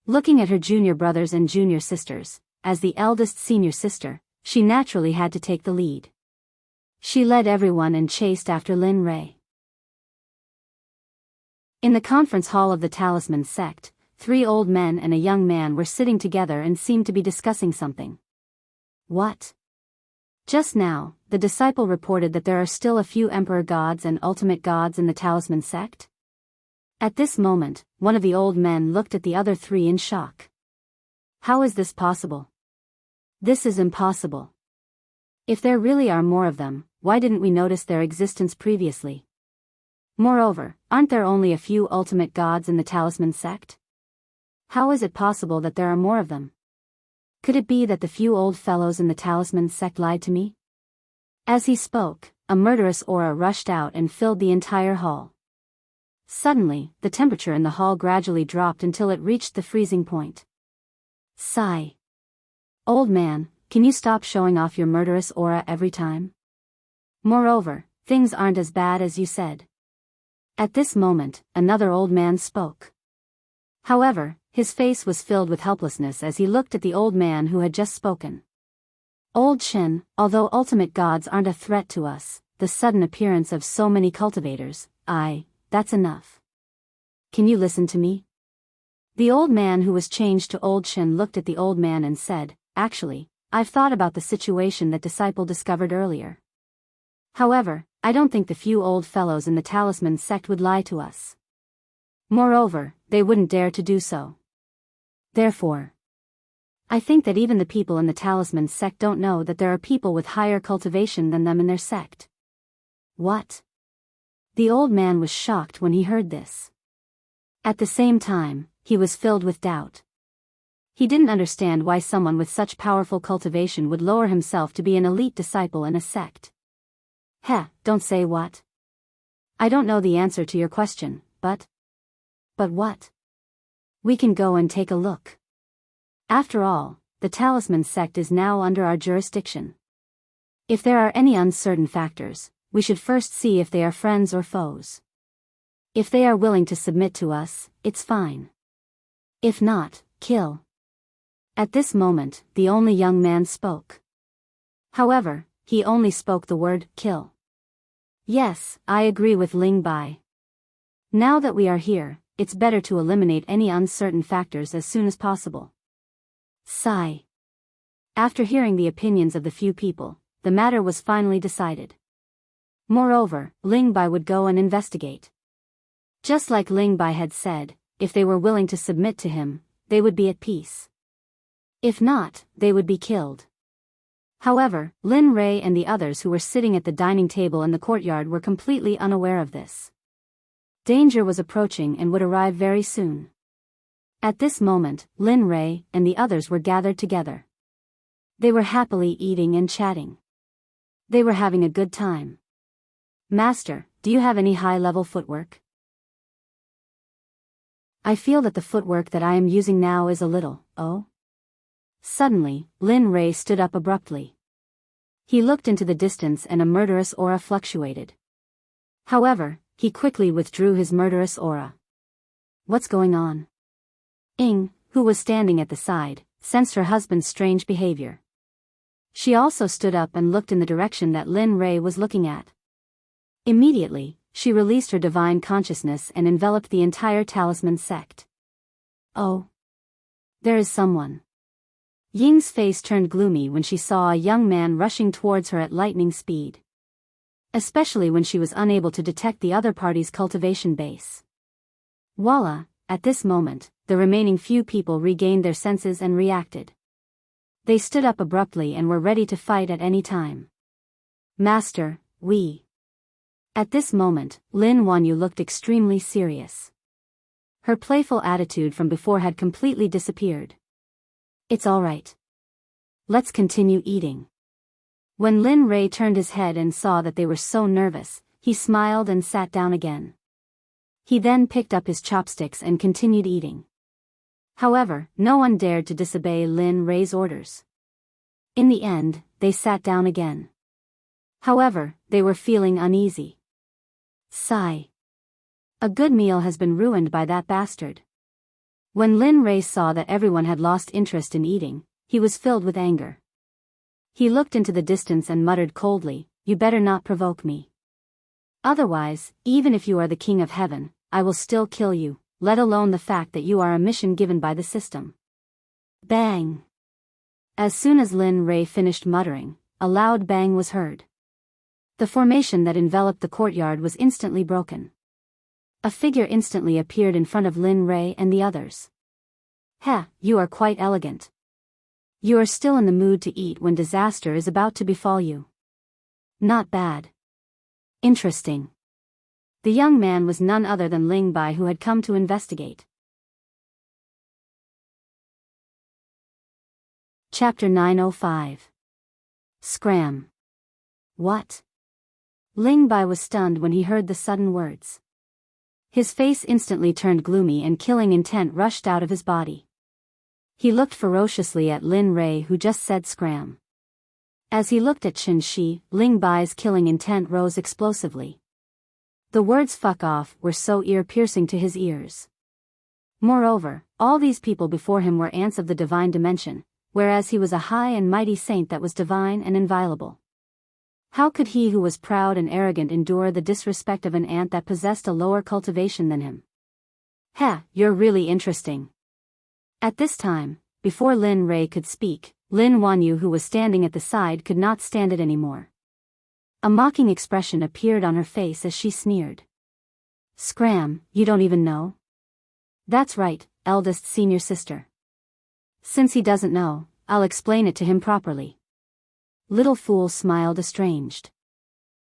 Looking at her junior brothers and junior sisters, as the eldest senior sister, she naturally had to take the lead. She led everyone and chased after Lin Rei. In the conference hall of the Talisman Sect, 3 old men and a young man were sitting together and seemed to be discussing something. What? Just now, the disciple reported that there are still a few emperor gods and ultimate gods in the Talisman Sect? At this moment, one of the old men looked at the other 3 in shock. How is this possible? This is impossible. If there really are more of them, why didn't we notice their existence previously? Moreover, aren't there only a few ultimate gods in the Talisman Sect? How is it possible that there are more of them? Could it be that the few old fellows in the Talisman Sect lied to me? As he spoke, a murderous aura rushed out and filled the entire hall. Suddenly, the temperature in the hall gradually dropped until it reached the freezing point. Sigh. Old man, can you stop showing off your murderous aura every time? Moreover, things aren't as bad as you said. At this moment, another old man spoke. However, his face was filled with helplessness as he looked at the old man who had just spoken. Old Chen, although ultimate gods aren't a threat to us, the sudden appearance of so many cultivators, that's enough. Can you listen to me? The old man who was changed to Old Chen looked at the old man and said, Actually, I've thought about the situation that disciple discovered earlier. However, I don't think the few old fellows in the Talisman Sect would lie to us. Moreover, they wouldn't dare to do so. Therefore, I think that even the people in the Talisman Sect don't know that there are people with higher cultivation than them in their sect. What? The old man was shocked when he heard this. At the same time, he was filled with doubt. He didn't understand why someone with such powerful cultivation would lower himself to be an elite disciple in a sect. Don't say what? I don't know the answer to your question, but what? We can go and take a look. After all, the Talisman Sect is now under our jurisdiction. If there are any uncertain factors, we should first see if they are friends or foes. If they are willing to submit to us, it's fine. If not, kill. At this moment, the only young man spoke. However, he only spoke the word, kill. Yes, I agree with Ling Bai. Now that we are here, it's better to eliminate any uncertain factors as soon as possible. Sigh. After hearing the opinions of the few people, the matter was finally decided. Moreover, Ling Bai would go and investigate. Just like Ling Bai had said, if they were willing to submit to him, they would be at peace. If not, they would be killed. However, Lin Rei and the others who were sitting at the dining table in the courtyard were completely unaware of this. Danger was approaching and would arrive very soon. At this moment, Lin Rei and the others were gathered together. They were happily eating and chatting. They were having a good time. Master, do you have any high-level footwork? I feel that the footwork that I am using now is a little, oh? Suddenly, Lin Rei stood up abruptly. He looked into the distance and a murderous aura fluctuated. However, he quickly withdrew his murderous aura. What's going on? Ying, who was standing at the side, sensed her husband's strange behavior. She also stood up and looked in the direction that Lin Rei was looking at. Immediately, she released her divine consciousness and enveloped the entire talisman sect. Oh. There is someone. Ying's face turned gloomy when she saw a young man rushing towards her at lightning speed. Especially when she was unable to detect the other party's cultivation base. Voila, at this moment, the remaining few people regained their senses and reacted. They stood up abruptly and were ready to fight at any time. Master, we. At this moment, Lin Wanyu looked extremely serious. Her playful attitude from before had completely disappeared. It's all right. Let's continue eating. When Lin Rei turned his head and saw that they were so nervous, he smiled and sat down again. He then picked up his chopsticks and continued eating. However, no one dared to disobey Lin Rei's orders. In the end, they sat down again. However, they were feeling uneasy. Sigh. A good meal has been ruined by that bastard. When Lin Rei saw that everyone had lost interest in eating, he was filled with anger. He looked into the distance and muttered coldly, "You better not provoke me. Otherwise, even if you are the king of heaven, I will still kill you, let alone the fact that you are a mission given by the system." Bang! As soon as Lin Rei finished muttering, a loud bang was heard. The formation that enveloped the courtyard was instantly broken. A figure instantly appeared in front of Lin Rei and the others. "Heh, you are quite elegant. You are still in the mood to eat when disaster is about to befall you. Not bad. Interesting." The young man was none other than Ling Bai, who had come to investigate. Chapter 905. Scram. What? Ling Bai was stunned when he heard the sudden words. His face instantly turned gloomy and killing intent rushed out of his body. He looked ferociously at Lin Rei, who just said scram. As he looked at Chen Shi, Ling Bai's killing intent rose explosively. The words "fuck off" were so ear-piercing to his ears. Moreover, all these people before him were ants of the divine dimension, whereas he was a high and mighty saint that was divine and inviolable. How could he who was proud and arrogant endure the disrespect of an ant that possessed a lower cultivation than him? "Heh, you're really interesting." At this time, before Lin Rei could speak, Lin Wanyu, who was standing at the side, could not stand it anymore. A mocking expression appeared on her face as she sneered. "Scram, you don't even know?" "That's right, eldest senior sister. Since he doesn't know, I'll explain it to him properly." Little Fool smiled estranged.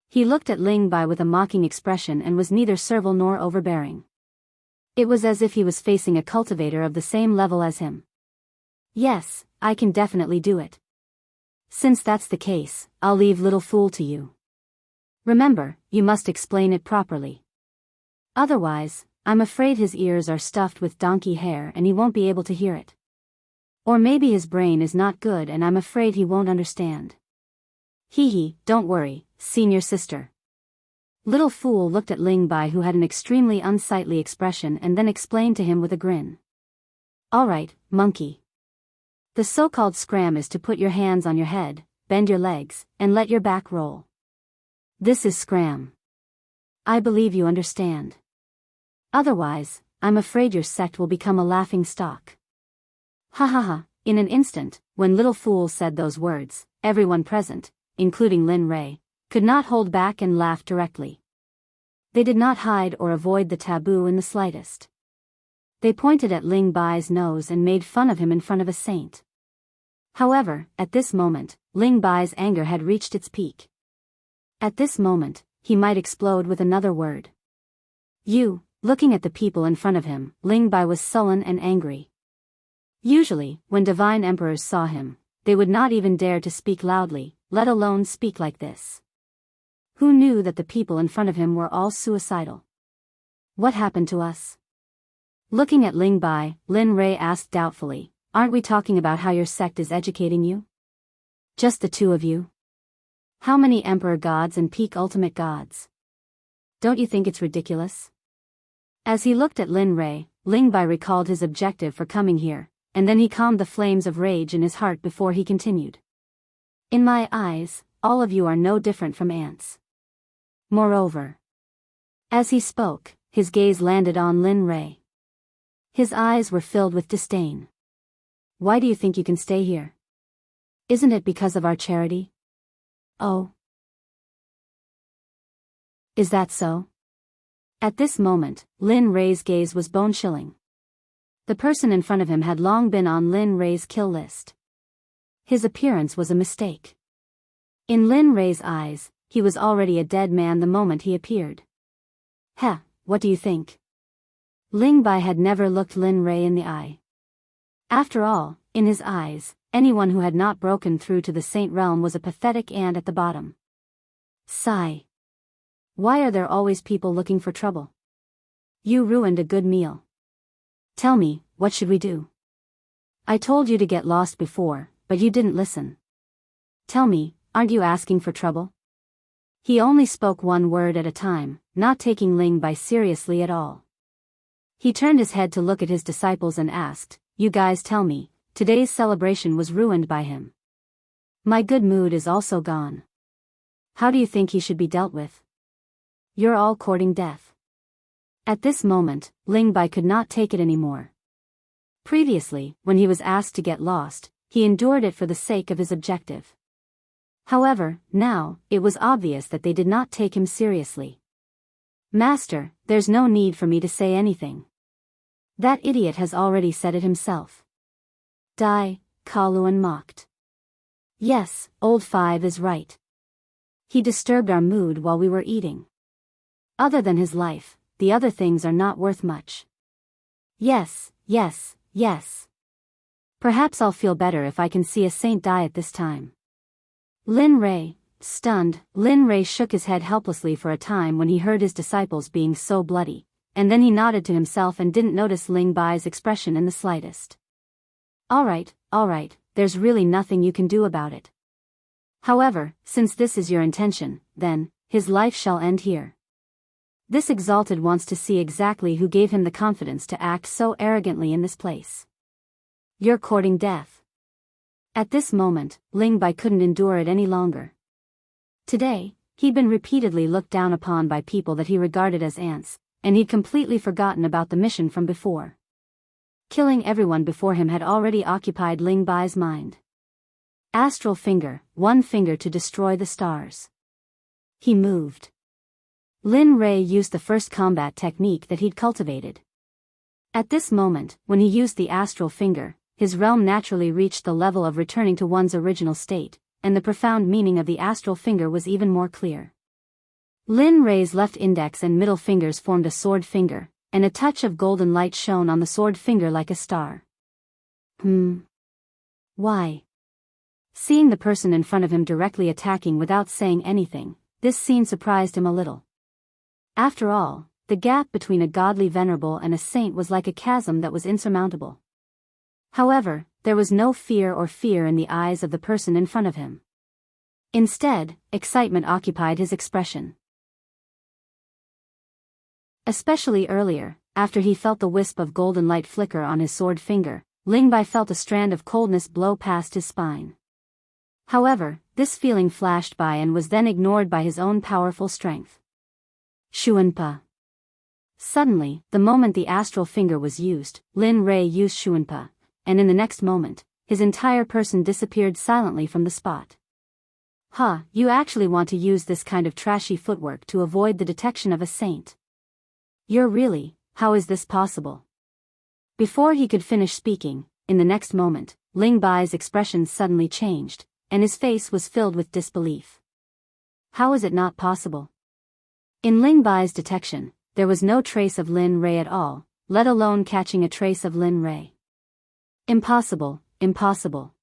He looked at Ling Bai with a mocking expression and was neither servile nor overbearing. It was as if he was facing a cultivator of the same level as him. "Yes, I can definitely do it. Since that's the case, I'll leave Little Fool to you. Remember, you must explain it properly. Otherwise, I'm afraid his ears are stuffed with donkey hair and he won't be able to hear it. Or maybe his brain is not good and I'm afraid he won't understand." "Hee hee, don't worry, senior sister. Little Fool looked at Ling Bai, who had an extremely unsightly expression, and then explained to him with a grin. Alright, monkey. The so-called scram is to put your hands on your head, bend your legs, and let your back roll. This is scram. I believe you understand. Otherwise, I'm afraid your sect will become a laughing stock. Ha ha ha. In an instant, when Little Fool said those words, everyone present, including Lin Rei, could not hold back and laughed directly. They did not hide or avoid the taboo in the slightest. They pointed at Ling Bai's nose and made fun of him in front of a saint. However, at this moment, Ling Bai's anger had reached its peak. At this moment, he might explode with another word. Looking at the people in front of him, Ling Bai was sullen and angry. Usually, when divine emperors saw him, they would not even dare to speak loudly, let alone speak like this. Who knew that the people in front of him were all suicidal? What happened to us? Looking at Ling Bai, Lin Rei asked doubtfully, aren't we talking about how your sect is educating you? Just the two of you? How many emperor gods and peak ultimate gods? Don't you think it's ridiculous? As he looked at Lin Rei, Ling Bai recalled his objective for coming here, and then he calmed the flames of rage in his heart before he continued. In my eyes, all of you are no different from ants. Moreover. As he spoke, his gaze landed on Lin Rei. His eyes were filled with disdain. Why do you think you can stay here? Isn't it because of our charity? Oh. Is that so? At this moment, Lin Rei's gaze was bone-chilling. The person in front of him had long been on Lin Rei's kill list. His appearance was a mistake. In Lin Rei's eyes, he was already a dead man the moment he appeared. Heh, what do you think? Ling Bai had never looked Lin Rei in the eye. After all, in his eyes, anyone who had not broken through to the saint realm was a pathetic ant at the bottom. Sigh. Why are there always people looking for trouble? You ruined a good meal. Tell me, what should we do? I told you to get lost before, but you didn't listen. Tell me, aren't you asking for trouble? He only spoke one word at a time, not taking Ling Bai seriously at all. He turned his head to look at his disciples and asked, you guys tell me, today's celebration was ruined by him. My good mood is also gone. How do you think he should be dealt with? You're all courting death. At this moment, Ling Bai could not take it anymore. Previously, when he was asked to get lost, he endured it for the sake of his objective. However, now, it was obvious that they did not take him seriously. Master, there's no need for me to say anything. That idiot has already said it himself. Dai, Kaluan mocked. Yes, old Five is right. He disturbed our mood while we were eating. Other than his life, the other things are not worth much. Yes. Perhaps I'll feel better if I can see a saint die at this time. Lin Rei, stunned, Lin Rei shook his head helplessly for a time when he heard his disciples being so bloody, and then he nodded to himself and didn't notice Ling Bai's expression in the slightest. Alright, there's really nothing you can do about it. However, since this is your intention, then, his life shall end here. This exalted wants to see exactly who gave him the confidence to act so arrogantly in this place. You're courting death. At this moment, Ling Bai couldn't endure it any longer. Today, he'd been repeatedly looked down upon by people that he regarded as ants, and he'd completely forgotten about the mission from before. Killing everyone before him had already occupied Ling Bai's mind. Astral finger, one finger to destroy the stars. He moved. Lin Rei used the first combat technique that he'd cultivated. At this moment, when he used the astral finger, his realm naturally reached the level of returning to one's original state, and the profound meaning of the astral finger was even more clear. Lin Rei's left index and middle fingers formed a sword finger, and a touch of golden light shone on the sword finger like a star. Why? Seeing the person in front of him directly attacking without saying anything, this scene surprised him a little. After all, the gap between a godly venerable and a saint was like a chasm that was insurmountable. However, there was no fear in the eyes of the person in front of him. Instead, excitement occupied his expression. Especially earlier, after he felt the wisp of golden light flicker on his sword finger, Ling Bai felt a strand of coldness blow past his spine. However, this feeling flashed by and was then ignored by his own powerful strength. Xuanpa. Suddenly, the moment the astral finger was used, Lin Rei used Xuanpa, and in the next moment, his entire person disappeared silently from the spot. Huh, you actually want to use this kind of trashy footwork to avoid the detection of a saint. You're really, how is this possible? Before he could finish speaking, in the next moment, Ling Bai's expression suddenly changed, and his face was filled with disbelief. How is it not possible? In Ling Bai's detection, there was no trace of Lin Rei at all, let alone catching a trace of Lin Rei. Impossible, impossible.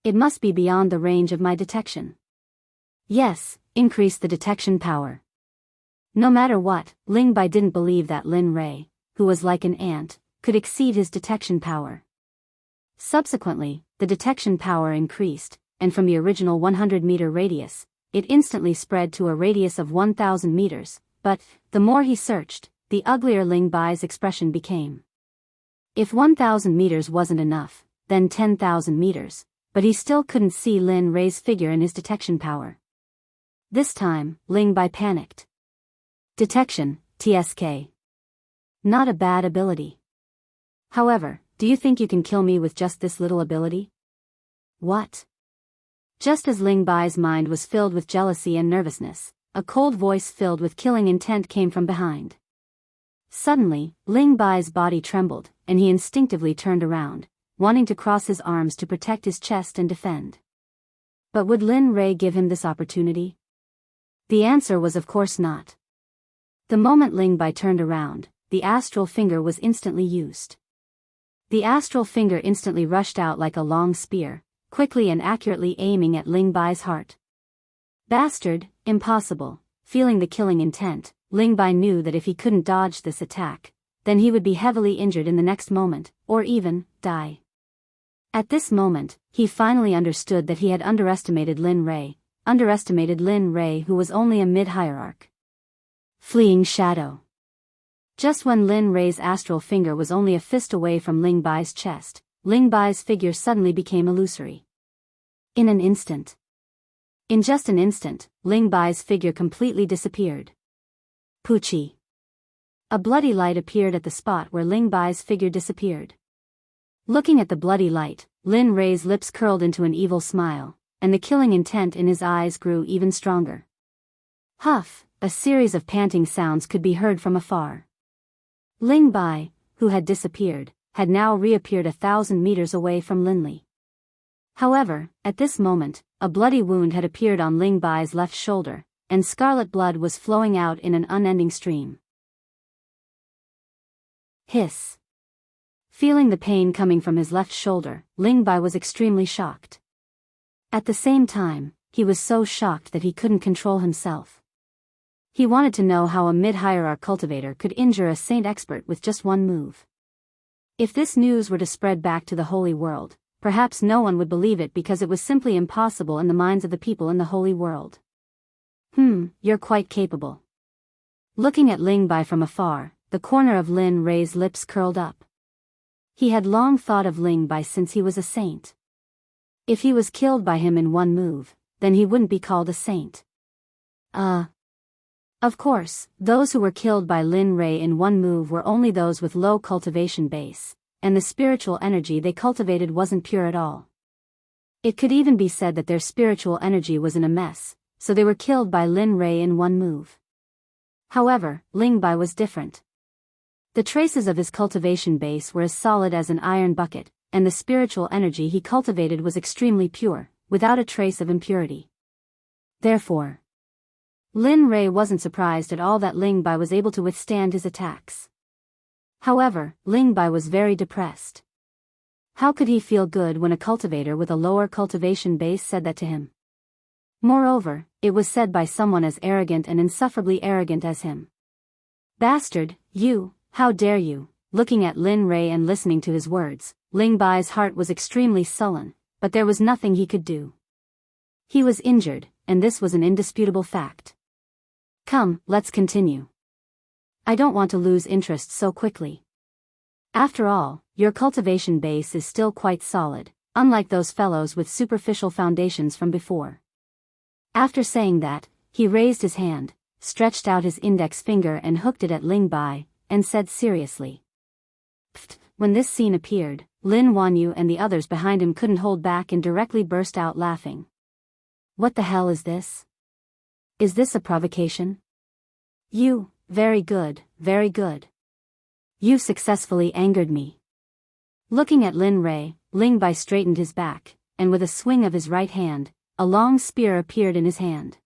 It must be beyond the range of my detection. Yes, increase the detection power. No matter what, Ling Bai didn't believe that Lin Rei, who was like an ant, could exceed his detection power. Subsequently, the detection power increased, and from the original 100-meter radius, it instantly spread to a radius of 1,000 meters, but, the more he searched, the uglier Ling Bai's expression became. If 1,000 meters wasn't enough, then 10,000 meters, but he still couldn't see Lin Rei's figure in his detection power. This time, Ling Bai panicked. Detection, TSK. Not a bad ability. However, do you think you can kill me with just this little ability? What? Just as Ling Bai's mind was filled with jealousy and nervousness, a cold voice filled with killing intent came from behind. Suddenly, Ling Bai's body trembled, and he instinctively turned around, wanting to cross his arms to protect his chest and defend. But would Lin Rei give him this opportunity? The answer was of course not. The moment Ling Bai turned around, the astral finger was instantly used. The astral finger instantly rushed out like a long spear, quickly and accurately aiming at Ling Bai's heart. Bastard, impossible. Feeling the killing intent, Ling Bai knew that if he couldn't dodge this attack, then he would be heavily injured in the next moment, or even, die. At this moment, he finally understood that he had underestimated Lin Rei who was only a mid-hierarch. Fleeing shadow. Just when Lin Rei's astral finger was only a fist away from Ling Bai's chest, Ling Bai's figure suddenly became illusory. In an instant. In just an instant, Ling Bai's figure completely disappeared. Puchi. A bloody light appeared at the spot where Ling Bai's figure disappeared. Looking at the bloody light, Lin Rei's lips curled into an evil smile, and the killing intent in his eyes grew even stronger. Huff, a series of panting sounds could be heard from afar. Ling Bai, who had disappeared, had now reappeared 1,000 meters away from Linley. However, at this moment, a bloody wound had appeared on Ling Bai's left shoulder, and scarlet blood was flowing out in an unending stream. Hiss. Feeling the pain coming from his left shoulder, Ling Bai was extremely shocked. At the same time, he was so shocked that he couldn't control himself. He wanted to know how a mid-hierarch cultivator could injure a saint expert with just one move. If this news were to spread back to the holy world, perhaps no one would believe it because it was simply impossible in the minds of the people in the holy world. You're quite capable. Looking at Ling Bai from afar, the corner of Lin Rei's lips curled up. He had long thought of Ling Bai since he was a saint. If he was killed by him in one move, then he wouldn't be called a saint. Of course, those who were killed by Lin Rei in one move were only those with low cultivation base, and the spiritual energy they cultivated wasn't pure at all. It could even be said that their spiritual energy was in a mess, so they were killed by Lin Rei in one move. However, Ling Bai was different. The traces of his cultivation base were as solid as an iron bucket, and the spiritual energy he cultivated was extremely pure, without a trace of impurity. Therefore, Lin Rei wasn't surprised at all that Ling Bai was able to withstand his attacks. However, Ling Bai was very depressed. How could he feel good when a cultivator with a lower cultivation base said that to him? Moreover, it was said by someone as arrogant and insufferably arrogant as him. Bastard, you, how dare you? Looking at Lin Rei and listening to his words, Ling Bai's heart was extremely sullen, but there was nothing he could do. He was injured, and this was an indisputable fact. Come, let's continue. I don't want to lose interest so quickly. After all, your cultivation base is still quite solid, unlike those fellows with superficial foundations from before. After saying that, he raised his hand, stretched out his index finger and hooked it at Ling Bai, and said seriously. Pfft. When this scene appeared, Lin Wanyu and the others behind him couldn't hold back and directly burst out laughing. What the hell is this? Is this a provocation? You, very good, very good. You successfully angered me. Looking at Lin Rei, Ling Bai straightened his back, and with a swing of his right hand, a long spear appeared in his hand.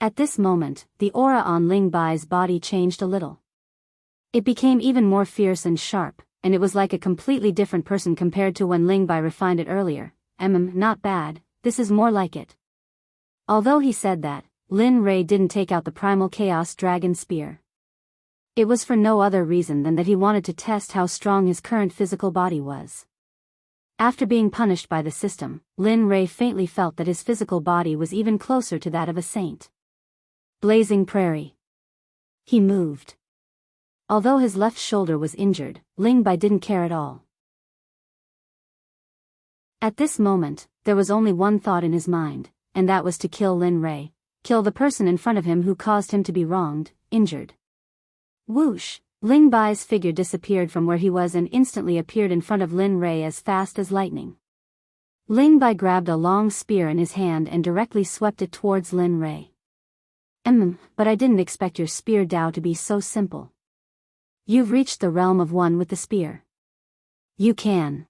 At this moment, the aura on Ling Bai's body changed a little. It became even more fierce and sharp, and it was like a completely different person compared to when Ling Bai refined it earlier. Not bad, this is more like it. Although he said that, Lin Rei didn't take out the primal chaos dragon spear. It was for no other reason than that he wanted to test how strong his current physical body was. After being punished by the system, Lin Rei faintly felt that his physical body was even closer to that of a saint. Blazing Prairie. He moved. Although his left shoulder was injured, Ling Bai didn't care at all. At this moment, there was only one thought in his mind, and that was to kill Lin Rei, kill the person in front of him who caused him to be wronged, injured. Whoosh! Ling Bai's figure disappeared from where he was and instantly appeared in front of Lin Rei as fast as lightning. Ling Bai grabbed a long spear in his hand and directly swept it towards Lin Rei. But I didn't expect your spear Dao to be so simple. You've reached the realm of one with the spear. You can.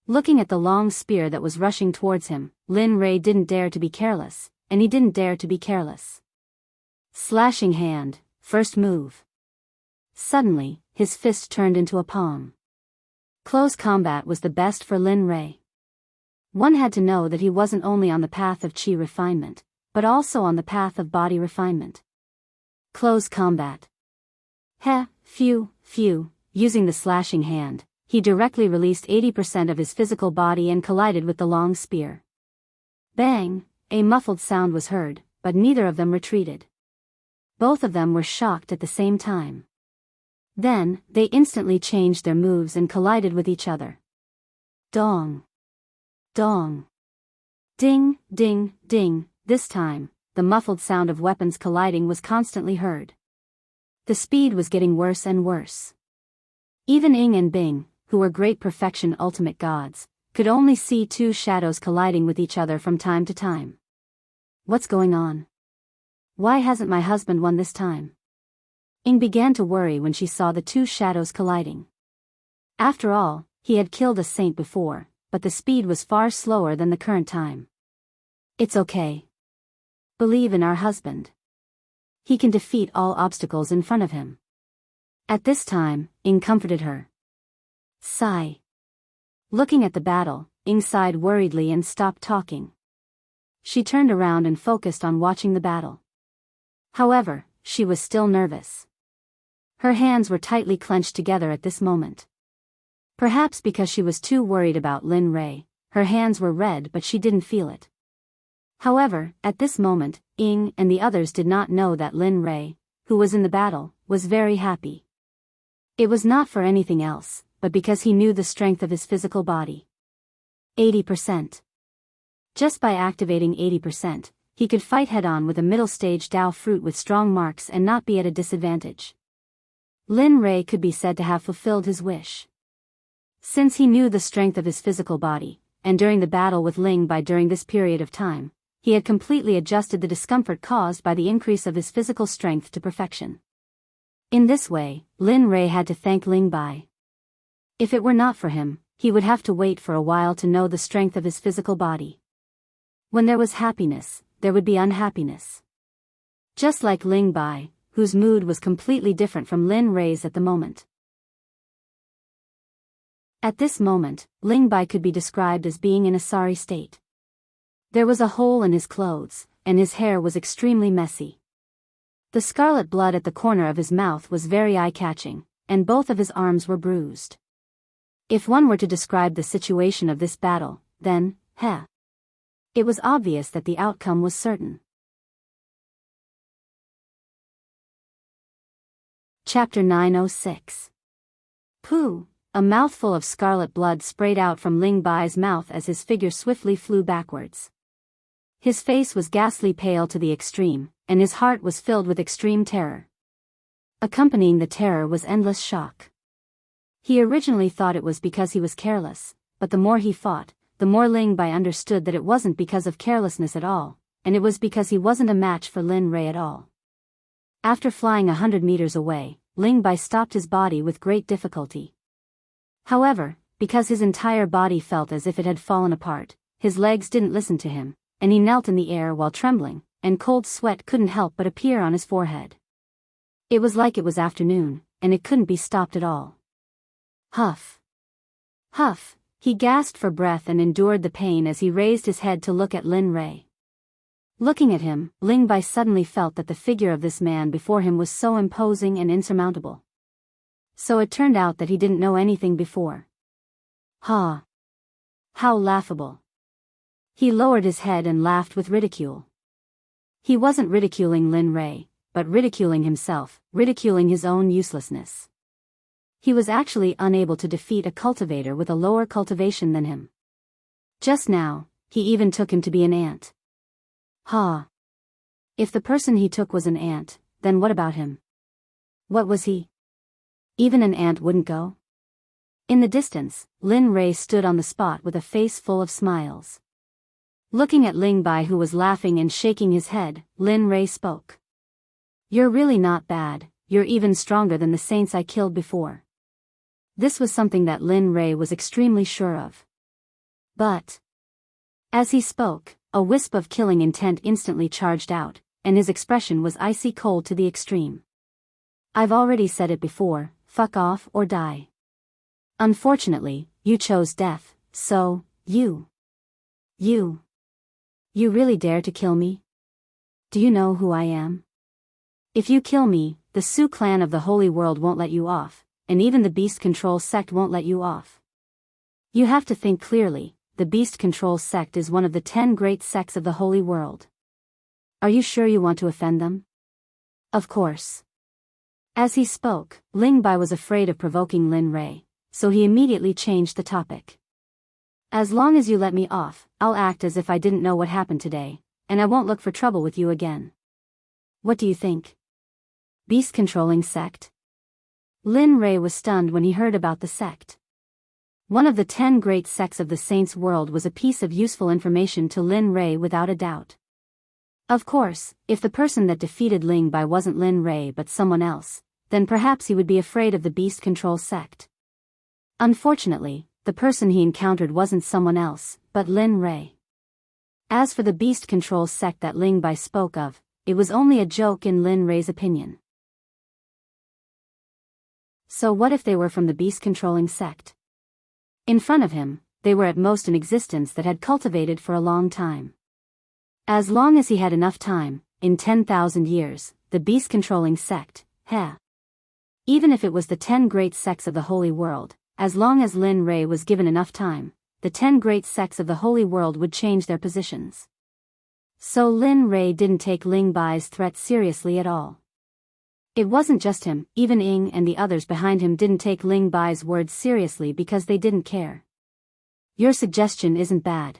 Looking at the long spear that was rushing towards him, Lin Rei didn't dare to be careless, and he didn't dare to be careless. Slashing hand, first move. Suddenly, his fist turned into a palm. Close combat was the best for Lin Rei. One had to know that he wasn't only on the path of chi refinement, but also on the path of body refinement. Close combat. Phew. Using the slashing hand, he directly released 80% of his physical body and collided with the long spear. Bang! A muffled sound was heard, but neither of them retreated. Both of them were shocked at the same time. Then, they instantly changed their moves and collided with each other. Dong! Dong! Ding, ding, ding. This time, the muffled sound of weapons colliding was constantly heard. The speed was getting worse and worse. Even Ying and Bing, who were great perfection ultimate gods, could only see two shadows colliding with each other from time to time. What's going on? Why hasn't my husband won this time? Ying began to worry when she saw the two shadows colliding. After all, he had killed a saint before, but the speed was far slower than the current time. It's okay. Believe in our husband. He can defeat all obstacles in front of him. At this time, Ying comforted her. Sigh. Looking at the battle, Ying sighed worriedly and stopped talking. She turned around and focused on watching the battle. However, she was still nervous. Her hands were tightly clenched together at this moment. Perhaps because she was too worried about Lin Rei, her hands were red but she didn't feel it. However, at this moment, Ying and the others did not know that Lin Rei, who was in the battle, was very happy. It was not for anything else, but because he knew the strength of his physical body. 80%. Just by activating 80%, he could fight head-on with a middle-stage Dao fruit with strong marks and not be at a disadvantage. Lin Rei could be said to have fulfilled his wish. Since he knew the strength of his physical body, and during the battle with Ling Bai during this period of time, he had completely adjusted the discomfort caused by the increase of his physical strength to perfection. In this way, Lin Rei had to thank Ling Bai. If it were not for him, he would have to wait for a while to know the strength of his physical body. When there was happiness, there would be unhappiness. Just like Ling Bai, whose mood was completely different from Lin Rei's at the moment. At this moment, Ling Bai could be described as being in a sorry state. There was a hole in his clothes, and his hair was extremely messy. The scarlet blood at the corner of his mouth was very eye-catching, and both of his arms were bruised. If one were to describe the situation of this battle, then, it was obvious that the outcome was certain. Chapter 906. Pooh! A mouthful of scarlet blood sprayed out from Ling Bai's mouth as his figure swiftly flew backwards. His face was ghastly pale to the extreme, and his heart was filled with extreme terror. Accompanying the terror was endless shock. He originally thought it was because he was careless, but the more he fought, the more Ling Bai understood that it wasn't because of carelessness at all, and it was because he wasn't a match for Lin Rei at all. After flying 100 meters away, Ling Bai stopped his body with great difficulty. However, because his entire body felt as if it had fallen apart, his legs didn't listen to him, and he knelt in the air while trembling, and cold sweat couldn't help but appear on his forehead. It was like it was afternoon, and it couldn't be stopped at all. Huff! Huff! He gasped for breath and endured the pain as he raised his head to look at Lin Rei. Looking at him, Ling Bai suddenly felt that the figure of this man before him was so imposing and insurmountable. So it turned out that he didn't know anything before. Ha! How laughable! He lowered his head and laughed with ridicule. He wasn't ridiculing Lin Rei, but ridiculing himself, ridiculing his own uselessness. He was actually unable to defeat a cultivator with a lower cultivation than him. Just now, he even took him to be an ant. Ha! If the person he took was an ant, then what about him? What was he? Even an ant wouldn't go? In the distance, Lin Rei stood on the spot with a face full of smiles. Looking at Ling Bai, who was laughing and shaking his head, Lin Rei spoke. "You're really not bad, you're even stronger than the saints I killed before." This was something that Lin Rei was extremely sure of. But as he spoke, a wisp of killing intent instantly charged out, and his expression was icy cold to the extreme. "I've already said it before, fuck off or die. Unfortunately, you chose death, so, you really dare to kill me? Do you know who I am? If you kill me, the Su clan of the Holy World won't let you off, and even the Beast Control Sect won't let you off. You have to think clearly. The Beast Control Sect is one of the 10 great sects of the Holy World. Are you sure you want to offend them?" "Of course." As he spoke, Ling Bai was afraid of provoking Lin Rei, so he immediately changed the topic. "As long as you let me off, I'll act as if I didn't know what happened today, and I won't look for trouble with you again. What do you think? Beast Controlling Sect?" Lin Rei was stunned when he heard about the sect. One of the 10 great sects of the Saints' world was a piece of useful information to Lin Rei without a doubt. Of course, if the person that defeated Ling Bai wasn't Lin Rei but someone else, then perhaps he would be afraid of the Beast Control Sect. Unfortunately, the person he encountered wasn't someone else, but Lin Rei. As for the Beast Control Sect that Ling Bai spoke of, it was only a joke in Lin Rei's opinion. So what if they were from the Beast Controlling Sect? In front of him, they were at most an existence that had cultivated for a long time. As long as he had enough time, in 10,000 years, the beast-controlling sect, even if it was the 10 great sects of the Holy World, as long as Lin Rei was given enough time, the 10 great sects of the Holy World would change their positions. So Lin Rei didn't take Ling Bai's threat seriously at all. It wasn't just him, even Ying and the others behind him didn't take Ling Bai's words seriously because they didn't care. "Your suggestion isn't bad."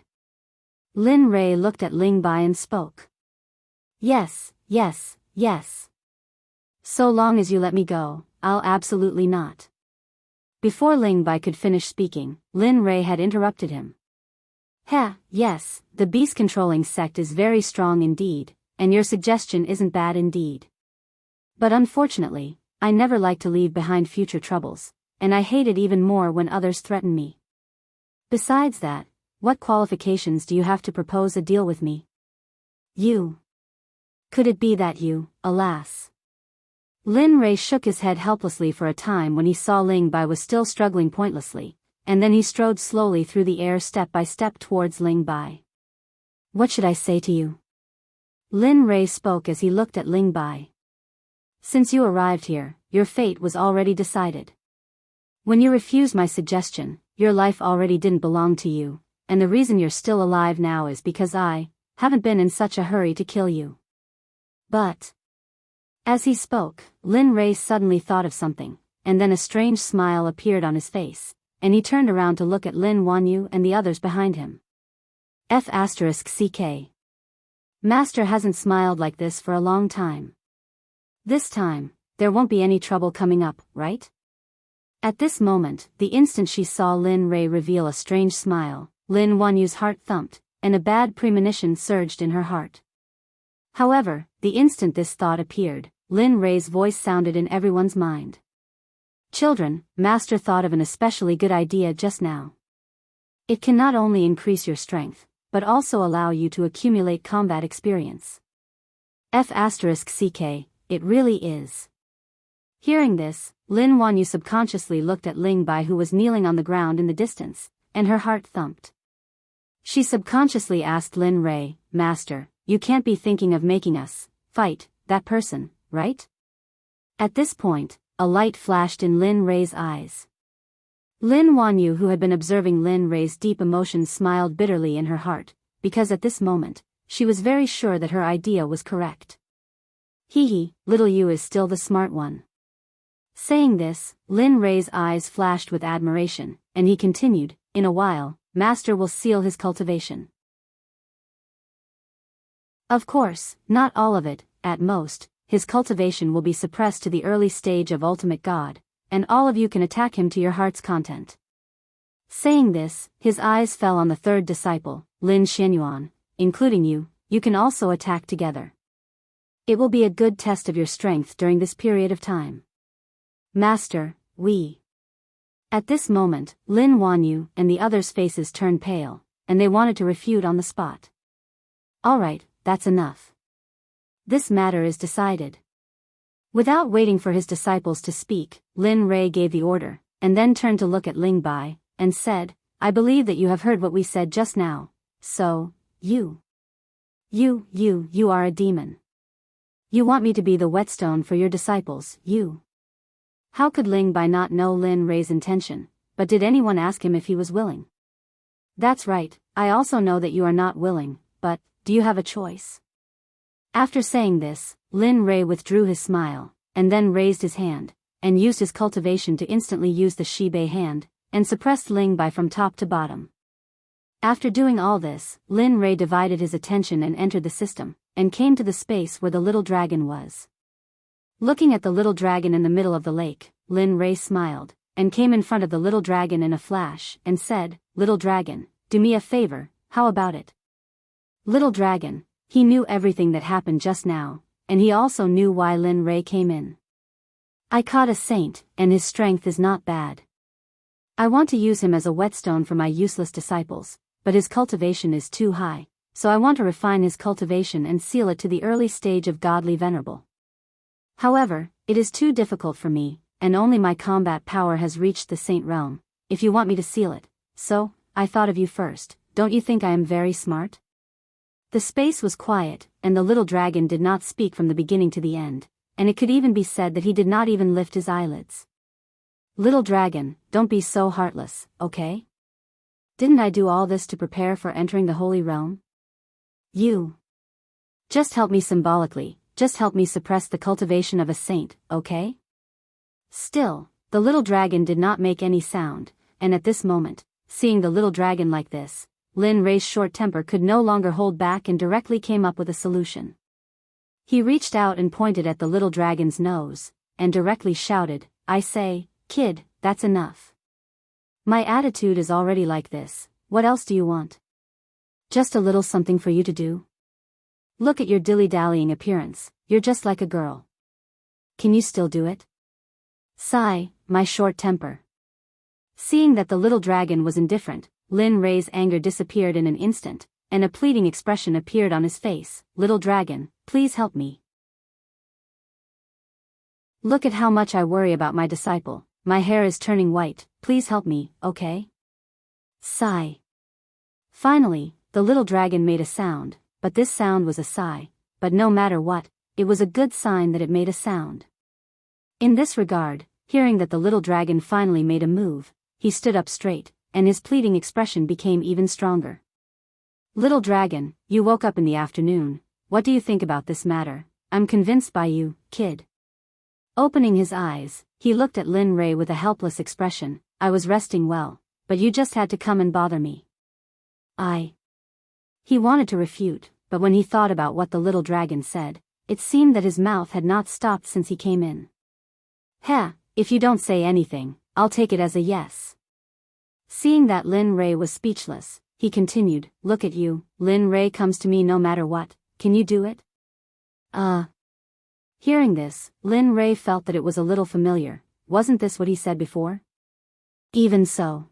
Lin Rei looked at Ling Bai and spoke. Yes. So long as you let me go, I'll absolutely not." Before Ling Bai could finish speaking, Lin Rei had interrupted him. Yes, the beast-controlling sect is very strong indeed, and your suggestion isn't bad indeed. But unfortunately, I never like to leave behind future troubles, and I hate it even more when others threaten me. Besides that, what qualifications do you have to propose a deal with me? You. Could it be that you, alas? Lin Rei shook his head helplessly for a time when he saw Ling Bai was still struggling pointlessly, and then he strode slowly through the air step by step towards Ling Bai. "What should I say to you?" Lin Rei spoke as he looked at Ling Bai. "Since you arrived here, your fate was already decided. When you refused my suggestion, your life already didn't belong to you, and the reason you're still alive now is because I haven't been in such a hurry to kill you. But As he spoke, Lin Rei suddenly thought of something, and then a strange smile appeared on his face, and he turned around to look at Lin Wanyu and the others behind him. F***CK. Master hasn't smiled like this for a long time. This time, there won't be any trouble coming up, right? At this moment, the instant she saw Lin Rei reveal a strange smile, Lin Wanyu's heart thumped, and a bad premonition surged in her heart. However, the instant this thought appeared, Lin Rei's voice sounded in everyone's mind. Children, Master thought of an especially good idea just now. It can not only increase your strength, but also allow you to accumulate combat experience. F***CK, it really is. Hearing this, Lin Wanyu subconsciously looked at Ling Bai, who was kneeling on the ground in the distance, and her heart thumped. She subconsciously asked Lin Rei, Master, you can't be thinking of making us fight that person, right? At this point, a light flashed in Lin Rei's eyes. Lin Wanyu, who had been observing Lin Rei's deep emotions, smiled bitterly in her heart, because at this moment, she was very sure that her idea was correct. Hee, little you is still the smart one. Saying this, Lin Rei's eyes flashed with admiration, and he continued, in a while, Master will seal his cultivation. Of course, not all of it, at most, his cultivation will be suppressed to the early stage of ultimate God, and all of you can attack him to your heart's content. Saying this, his eyes fell on the third disciple, Lin Xianyuan, including you, you can also attack together. It will be a good test of your strength during this period of time. Master, we. At this moment, Lin Wanyu and the others' faces turned pale, and they wanted to refute on the spot. Alright, that's enough. This matter is decided. Without waiting for his disciples to speak, Lin Rei gave the order, and then turned to look at Ling Bai, and said, I believe that you have heard what we said just now, so, you are a demon. You want me to be the whetstone for your disciples, you. How could Ling Bai not know Lin Rei's intention, but did anyone ask him if he was willing? That's right, I also know that you are not willing, but, do you have a choice? After saying this, Lin Rei withdrew his smile, and then raised his hand, and used his cultivation to instantly use the Shibei hand, and suppressed Ling Bai from top to bottom. After doing all this, Lin Rei divided his attention and entered the system, and came to the space where the little dragon was. Looking at the little dragon in the middle of the lake, Lin Rei smiled, and came in front of the little dragon in a flash, and said, Little dragon, do me a favor, how about it? Little dragon, he knew everything that happened just now, and he also knew why Lin Rei came in. I caught a saint, and his strength is not bad. I want to use him as a whetstone for my useless disciples, but his cultivation is too high, so I want to refine his cultivation and seal it to the early stage of godly venerable. However, it is too difficult for me, and only my combat power has reached the saint realm, if you want me to seal it, so, I thought of you first, don't you think I am very smart? The space was quiet, and the little dragon did not speak from the beginning to the end, and it could even be said that he did not even lift his eyelids. Little dragon, don't be so heartless, okay? Didn't I do all this to prepare for entering the holy realm? You. Just help me symbolically, just help me suppress the cultivation of a saint, okay? Still, the little dragon did not make any sound, and at this moment, seeing the little dragon like this, Lin Rei's short temper could no longer hold back and directly came up with a solution. He reached out and pointed at the little dragon's nose, and directly shouted, I say, kid, that's enough. My attitude is already like this, what else do you want? Just a little something for you to do? Look at your dilly-dallying appearance, you're just like a girl. Can you still do it? Sigh, my short temper. Seeing that the little dragon was indifferent, Lin Rei's anger disappeared in an instant, and a pleading expression appeared on his face. Little dragon, please help me. Look at how much I worry about my disciple, my hair is turning white, please help me, okay? Sigh. Finally, the little dragon made a sound, but this sound was a sigh, but no matter what, it was a good sign that it made a sound. In this regard, hearing that the little dragon finally made a move, he stood up straight, and his pleading expression became even stronger. Little dragon, you woke up in the afternoon, what do you think about this matter? I'm convinced by you, kid. Opening his eyes, he looked at Lin Rei with a helpless expression. I was resting well, but you just had to come and bother me. He wanted to refute, but when he thought about what the little dragon said, it seemed that his mouth had not stopped since he came in. Heh, if you don't say anything, I'll take it as a yes. Seeing that Lin Rei was speechless, he continued, look at you, Lin Rei comes to me no matter what, can you do it? Hearing this, Lin Rei felt that it was a little familiar. Wasn't this what he said before? Even so,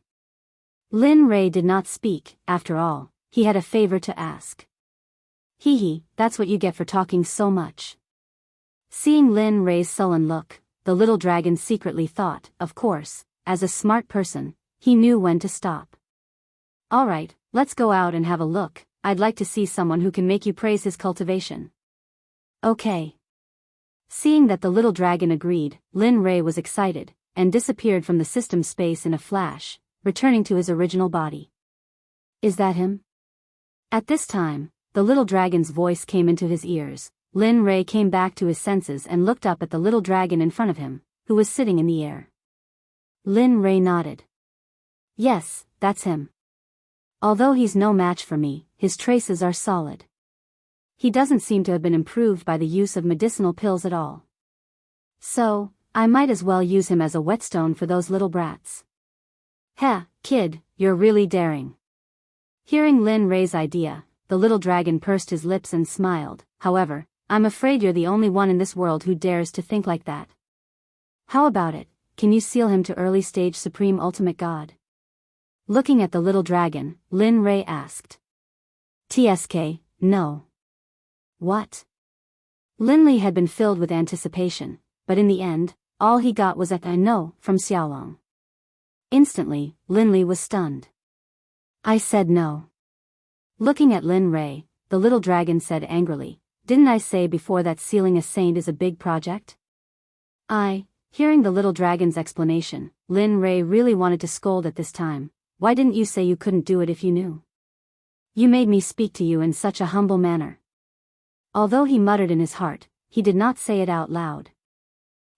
Lin Rei did not speak. After all, he had a favor to ask. Hee, that's what you get for talking so much. Seeing Lin Rei's sullen look, the little dragon secretly thought, of course, as a smart person, he knew when to stop. Alright, let's go out and have a look. I'd like to see someone who can make you praise his cultivation. Okay. Seeing that the little dragon agreed, Lin Rei was excited, and disappeared from the system space in a flash, returning to his original body. Is that him? At this time, the little dragon's voice came into his ears. Lin Rei came back to his senses and looked up at the little dragon in front of him, who was sitting in the air. Lin Rei nodded. Yes, that's him. Although he's no match for me, his traces are solid. He doesn't seem to have been improved by the use of medicinal pills at all. So, I might as well use him as a whetstone for those little brats. Heh, kid, you're really daring. Hearing Lin Rei's idea, the little dragon pursed his lips and smiled. However, I'm afraid you're the only one in this world who dares to think like that. How about it, can you seal him to early stage Supreme Ultimate God? Looking at the little dragon, Lin Rei asked. TSK, no. What? Lin Li had been filled with anticipation, but in the end, all he got was a no from Xiaolong. Instantly, Lin Li was stunned. I said no. Looking at Lin Rei, the little dragon said angrily, didn't I say before that sealing a saint is a big project? Hearing the little dragon's explanation, Lin Rei really wanted to scold at this time. Why didn't you say you couldn't do it if you knew? You made me speak to you in such a humble manner. Although he muttered in his heart, he did not say it out loud.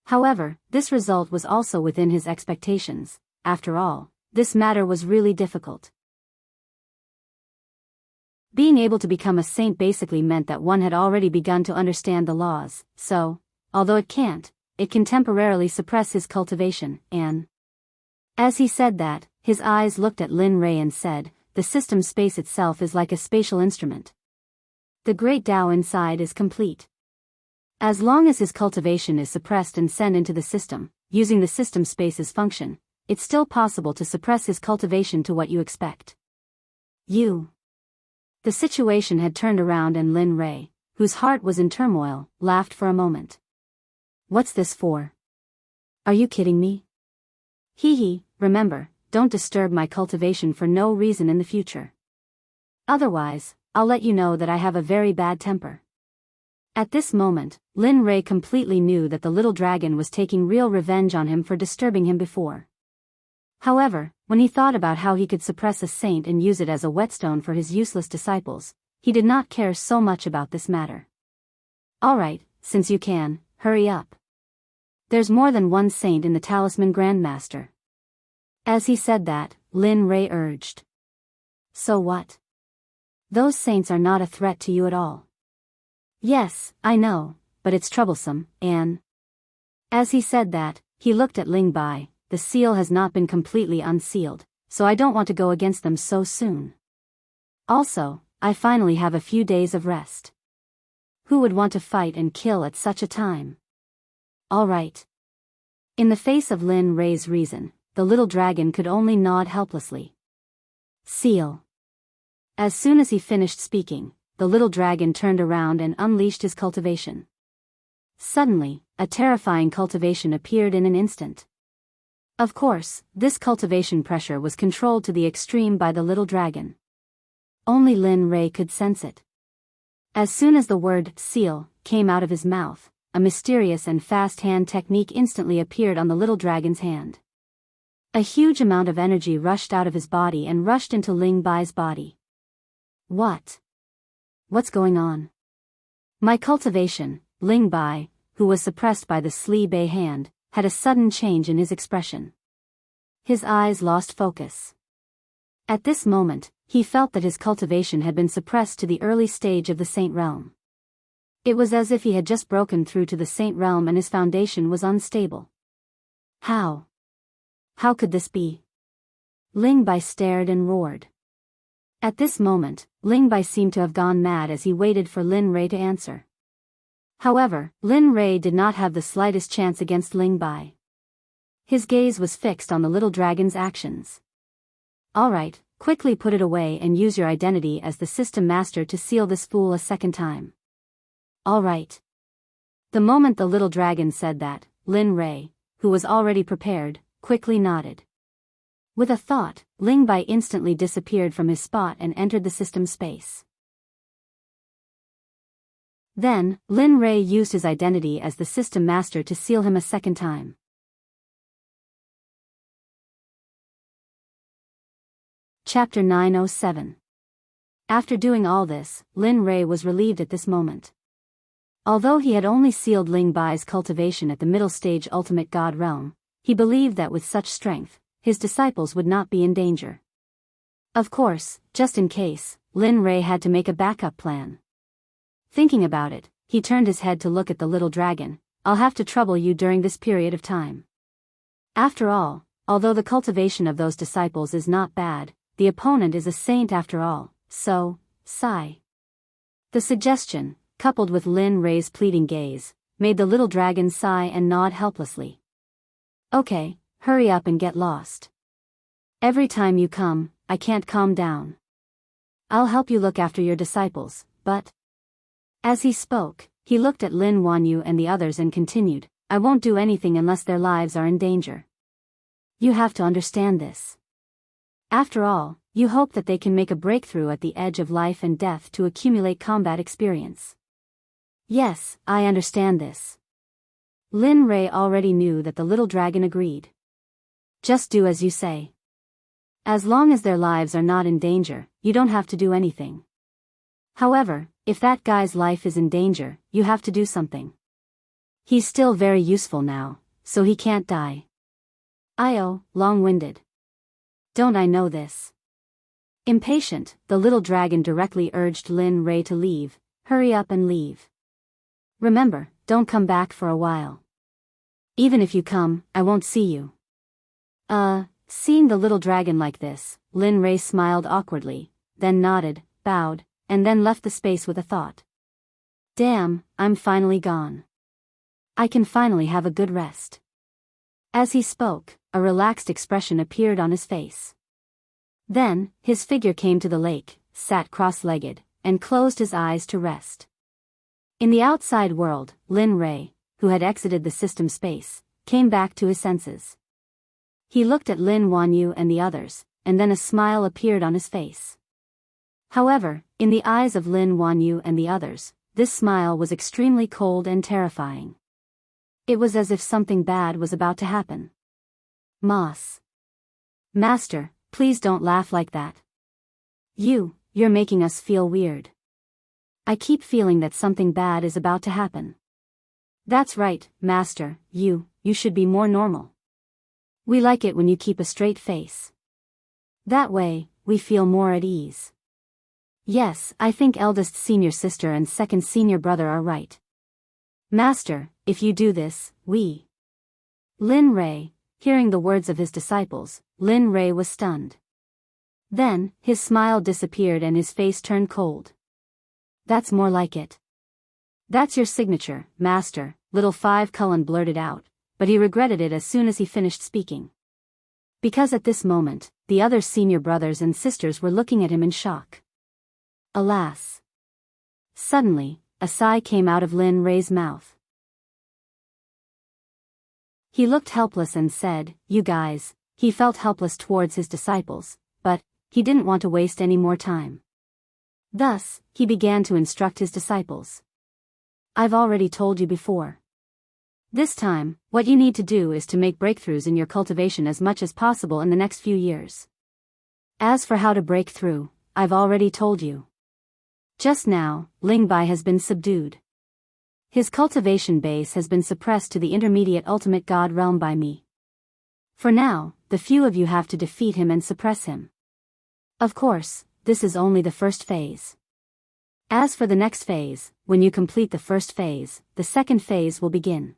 However, this result was also within his expectations. After all, this matter was really difficult. Being able to become a saint basically meant that one had already begun to understand the laws, so, although it can temporarily suppress his cultivation, and as he said that, his eyes looked at Lin Rei and said, the system space itself is like a spatial instrument. The great Tao inside is complete. As long as his cultivation is suppressed and sent into the system, using the system space's function, it's still possible to suppress his cultivation to what you expect. The situation had turned around and Lin Rei, whose heart was in turmoil, laughed for a moment. What's this for? Are you kidding me? Remember, don't disturb my cultivation for no reason in the future. Otherwise, I'll let you know that I have a very bad temper. At this moment, Lin Rei completely knew that the little dragon was taking real revenge on him for disturbing him before. However, when he thought about how he could suppress a saint and use it as a whetstone for his useless disciples, he did not care so much about this matter. Alright, since you can, hurry up. There's more than one saint in the Talisman Grandmaster. As he said that, Lin Rei urged. So what? Those saints are not a threat to you at all. Yes, I know, but it's troublesome, and as he said that, he looked at Ling Bai. The seal has not been completely unsealed, so I don't want to go against them so soon. Also, I finally have a few days of rest. Who would want to fight and kill at such a time? Alright. In the face of Lin Rei's reason, the little dragon could only nod helplessly. Seal. As soon as he finished speaking, the little dragon turned around and unleashed his cultivation. Suddenly, a terrifying cultivation appeared in an instant. Of course, this cultivation pressure was controlled to the extreme by the little dragon. Only Lin Rei could sense it. As soon as the word seal came out of his mouth, a mysterious and fast hand technique instantly appeared on the little dragon's hand. A huge amount of energy rushed out of his body and rushed into Ling Bai's body. What's going on? My cultivation, Ling Bai, who was suppressed by the Sli Bei hand, had a sudden change in his expression. His eyes lost focus. At this moment, he felt that his cultivation had been suppressed to the early stage of the Saint Realm. It was as if he had just broken through to the Saint Realm and his foundation was unstable. How? How could this be? Ling Bai stared and roared. At this moment, Ling Bai seemed to have gone mad as he waited for Lin Rei to answer. However, Lin Rei did not have the slightest chance against Ling Bai. His gaze was fixed on the little dragon's actions. All right, quickly put it away and use your identity as the system master to seal this fool a second time. All right. The moment the little dragon said that, Lin Rei, who was already prepared, quickly nodded. With a thought, Ling Bai instantly disappeared from his spot and entered the system space. Then, Lin Rei used his identity as the system master to seal him a second time. Chapter 907. After doing all this, Lin Rei was relieved at this moment. Although he had only sealed Ling Bai's cultivation at the middle stage ultimate god realm, he believed that with such strength, his disciples would not be in danger. Of course, just in case, Lin Rei had to make a backup plan. Thinking about it, he turned his head to look at the little dragon. I'll have to trouble you during this period of time. After all, although the cultivation of those disciples is not bad, the opponent is a saint after all, so, sigh. The suggestion, coupled with Lin Rei's pleading gaze, made the little dragon sigh and nod helplessly. Okay, hurry up and get lost. Every time you come, I can't calm down. I'll help you look after your disciples, but... As he spoke, he looked at Lin Wanyu and the others and continued, I won't do anything unless their lives are in danger. You have to understand this. After all, you hope that they can make a breakthrough at the edge of life and death to accumulate combat experience. Yes, I understand this. Lin Rei already knew that the little dragon agreed. Just do as you say. As long as their lives are not in danger, you don't have to do anything. However, if that guy's life is in danger, you have to do something. He's still very useful now, so he can't die. Long-winded. Don't I know this? Impatient, the little dragon directly urged Lin Rei to leave. Hurry up and leave. Remember, don't come back for a while. Even if you come, I won't see you. Seeing the little dragon like this, Lin Rei smiled awkwardly, then nodded, bowed, and then left the space with a thought. Damn, I'm finally gone. I can finally have a good rest. As he spoke, a relaxed expression appeared on his face. Then, his figure came to the lake, sat cross-legged, and closed his eyes to rest. In the outside world, Lin Rei, who had exited the system space, came back to his senses. He looked at Lin Wanyu and the others, and then a smile appeared on his face. However, in the eyes of Lin Wanyu and the others, this smile was extremely cold and terrifying. It was as if something bad was about to happen. Moss. Master, please don't laugh like that. You're making us feel weird. I keep feeling that something bad is about to happen. That's right, Master, you should be more normal. We like it when you keep a straight face. That way, we feel more at ease. Yes, I think eldest senior sister and second senior brother are right. Master, if you do this, we... Lin Rei, hearing the words of his disciples, Lin Rei was stunned. Then, his smile disappeared and his face turned cold. That's more like it. That's your signature, Master, little Five Cullen blurted out, but he regretted it as soon as he finished speaking. Because at this moment, the other senior brothers and sisters were looking at him in shock. Alas. Suddenly, a sigh came out of Lin Rei's mouth. He looked helpless and said, You guys, he felt helpless towards his disciples, but he didn't want to waste any more time. Thus, he began to instruct his disciples. I've already told you before. This time, what you need to do is to make breakthroughs in your cultivation as much as possible in the next few years. As for how to break through, I've already told you. Just now, Ling Bai has been subdued. His cultivation base has been suppressed to the intermediate ultimate god realm by me. For now, the few of you have to defeat him and suppress him. Of course, this is only the first phase. As for the next phase, when you complete the first phase, the second phase will begin.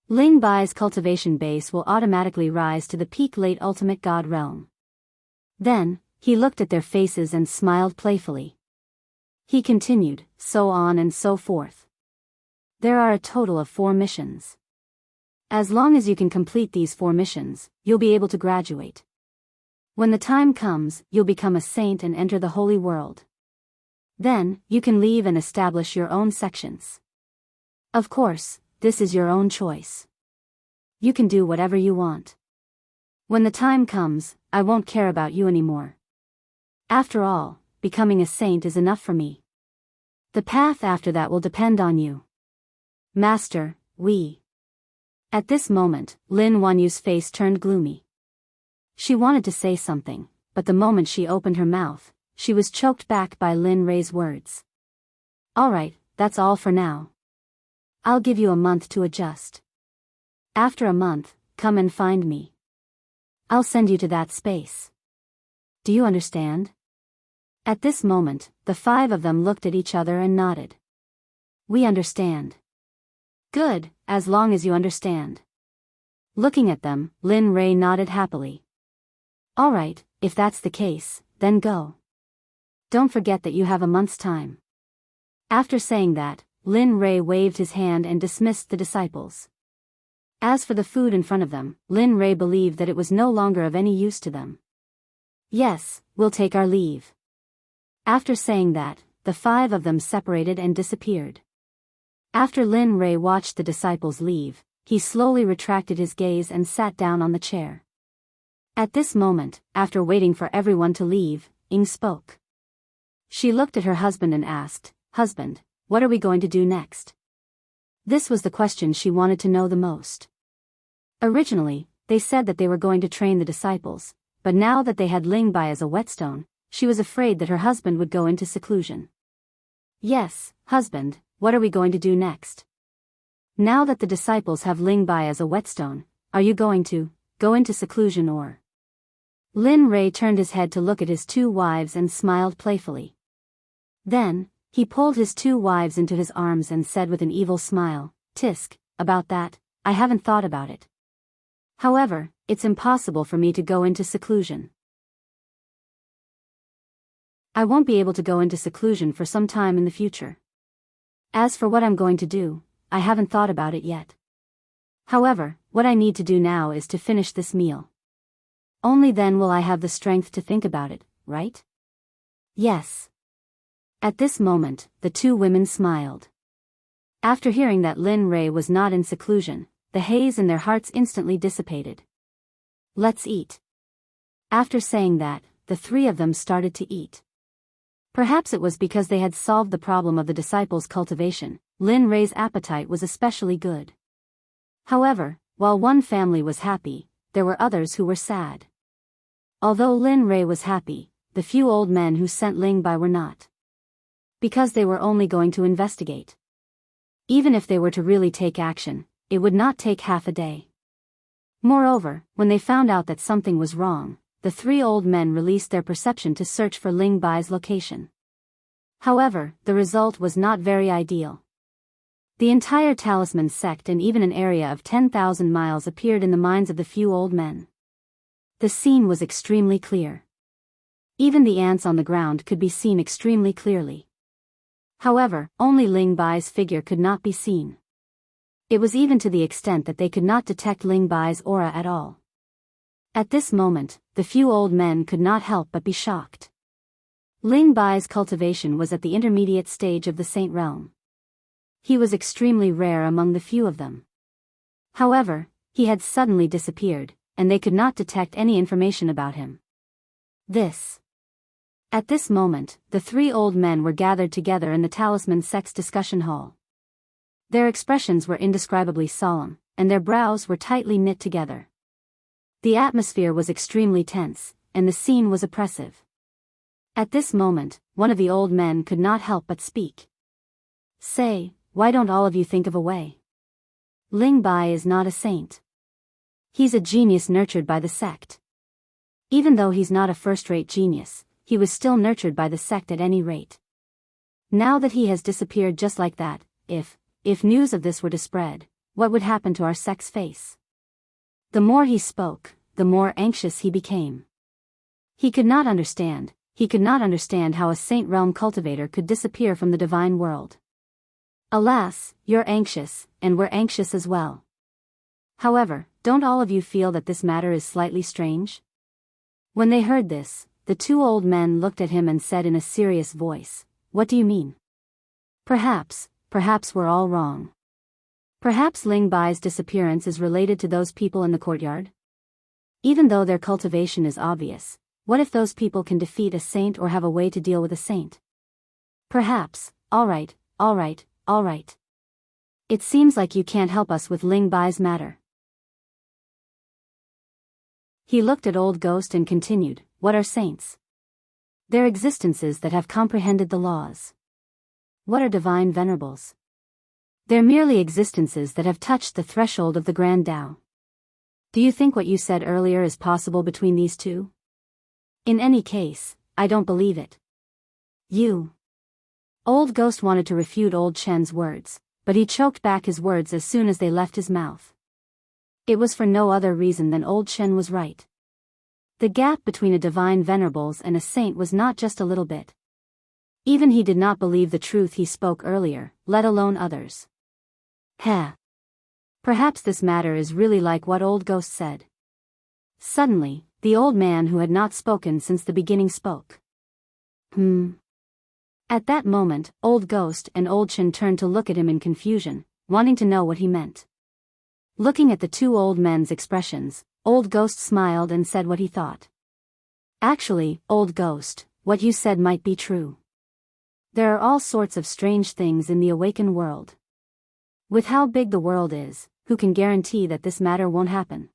Ling Bai's cultivation base will automatically rise to the peak late ultimate god realm. Then, he looked at their faces and smiled playfully. He continued, so on and so forth. There are a total of 4 missions. As long as you can complete these 4 missions, you'll be able to graduate. When the time comes, you'll become a saint and enter the holy world. Then, you can leave and establish your own sections. Of course, this is your own choice. You can do whatever you want. When the time comes, I won't care about you anymore. After all, becoming a saint is enough for me. The path after that will depend on you. Master, we. At this moment, Lin Wanyu's face turned gloomy. She wanted to say something, but the moment she opened her mouth, she was choked back by Lin Rei's words. Alright, that's all for now. I'll give you a month to adjust. After a month, come and find me. I'll send you to that space. Do you understand? At this moment, the 5 of them looked at each other and nodded. We understand. Good, as long as you understand. Looking at them, Lin Rei nodded happily. Alright, if that's the case, then go. Don't forget that you have a month's time. After saying that, Lin Rei waved his hand and dismissed the disciples. As for the food in front of them, Lin Rei believed that it was no longer of any use to them. Yes, we'll take our leave. After saying that, the 5 of them separated and disappeared. After Lin Rei watched the disciples leave, he slowly retracted his gaze and sat down on the chair. At this moment, after waiting for everyone to leave, Ying spoke. She looked at her husband and asked, Husband, what are we going to do next? This was the question she wanted to know the most. Originally, they said that they were going to train the disciples, but now that they had Ling Bai as a whetstone, she was afraid that her husband would go into seclusion. Yes, husband, what are we going to do next? Now that the disciples have Ling Bai as a whetstone, are you going to go into seclusion or? Lin Rei turned his head to look at his 2 wives and smiled playfully. Then, he pulled his 2 wives into his arms and said with an evil smile, Tisk, about that, I haven't thought about it. However, it's impossible for me to go into seclusion. I won't be able to go into seclusion for some time in the future. As for what I'm going to do, I haven't thought about it yet. However, what I need to do now is to finish this meal. Only then will I have the strength to think about it, right? Yes. At this moment, the 2 women smiled. After hearing that Lin Rei was not in seclusion, the haze in their hearts instantly dissipated. Let's eat. After saying that, the 3 of them started to eat. Perhaps it was because they had solved the problem of the disciples' cultivation, Lin Rei's appetite was especially good. However, while one family was happy, there were others who were sad. Although Lin Rei was happy, the few old men who sent Ling Bai were not. Because they were only going to investigate. Even if they were to really take action, it would not take half a day. Moreover, when they found out that something was wrong, the 3 old men released their perception to search for Ling Bai's location. However, the result was not very ideal. The entire talisman sect and even an area of 10,000 miles appeared in the minds of the few old men. The scene was extremely clear. Even the ants on the ground could be seen extremely clearly. However, only Ling Bai's figure could not be seen. It was even to the extent that they could not detect Ling Bai's aura at all. At this moment, the few old men could not help but be shocked. Ling Bai's cultivation was at the intermediate stage of the Saint Realm. He was extremely rare among the few of them. However, he had suddenly disappeared, and they could not detect any information about him. At this moment, the 3 old men were gathered together in the Talisman Sect's discussion hall. Their expressions were indescribably solemn, and their brows were tightly knit together. The atmosphere was extremely tense, and the scene was oppressive. At this moment, one of the old men could not help but speak. Say, why don't all of you think of a way? Ling Bai is not a saint. He's a genius nurtured by the sect. Even though he's not a first-rate genius, he was still nurtured by the sect at any rate. Now that he has disappeared just like that, if news of this were to spread, what would happen to our sect's face? The more he spoke, the more anxious he became. He could not understand how a saint realm cultivator could disappear from the divine world. Alas, you're anxious, and we're anxious as well. However, don't all of you feel that this matter is slightly strange? When they heard this, the two old men looked at him and said in a serious voice, "What do you mean?" Perhaps we're all wrong. Perhaps Ling Bai's disappearance is related to those people in the courtyard? Even though their cultivation is obvious, what if those people can defeat a saint or have a way to deal with a saint? Perhaps. All right. It seems like you can't help us with Ling Bai's matter. He looked at Old Ghost and continued, "What are saints? They're existences that have comprehended the laws. What are divine venerables? They're merely existences that have touched the threshold of the Grand Tao. Do you think what you said earlier is possible between these two? In any case, I don't believe it. You." Old Ghost wanted to refute Old Chen's words, but he choked back his words as soon as they left his mouth. It was for no other reason than Old Chen was right. The gap between a divine venerables and a saint was not just a little bit. Even he did not believe the truth he spoke earlier, let alone others. Perhaps this matter is really like what Old Ghost said. Suddenly, the old man who had not spoken since the beginning spoke. At that moment, Old Ghost and Old Chen turned to look at him in confusion, wanting to know what he meant. Looking at the two old men's expressions, Old Ghost smiled and said what he thought. "Actually, Old Ghost, what you said might be true. There are all sorts of strange things in the awakened world. With how big the world is, who can guarantee that this matter won't happen?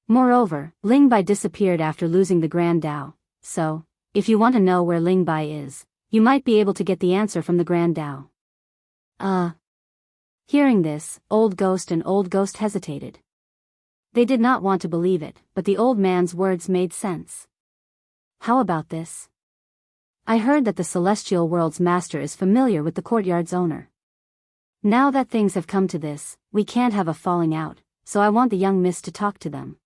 Moreover, Ling Bai disappeared after losing the Grand Tao, so, if you want to know where Ling Bai is, you might be able to get the answer from the Grand Tao." Hearing this, Old Ghost and Old Ghost hesitated. They did not want to believe it, but the old man's words made sense. "How about this? I heard that the celestial world's master is familiar with the courtyard's owner. Now that things have come to this, we can't have a falling out, so I want the young miss to talk to them.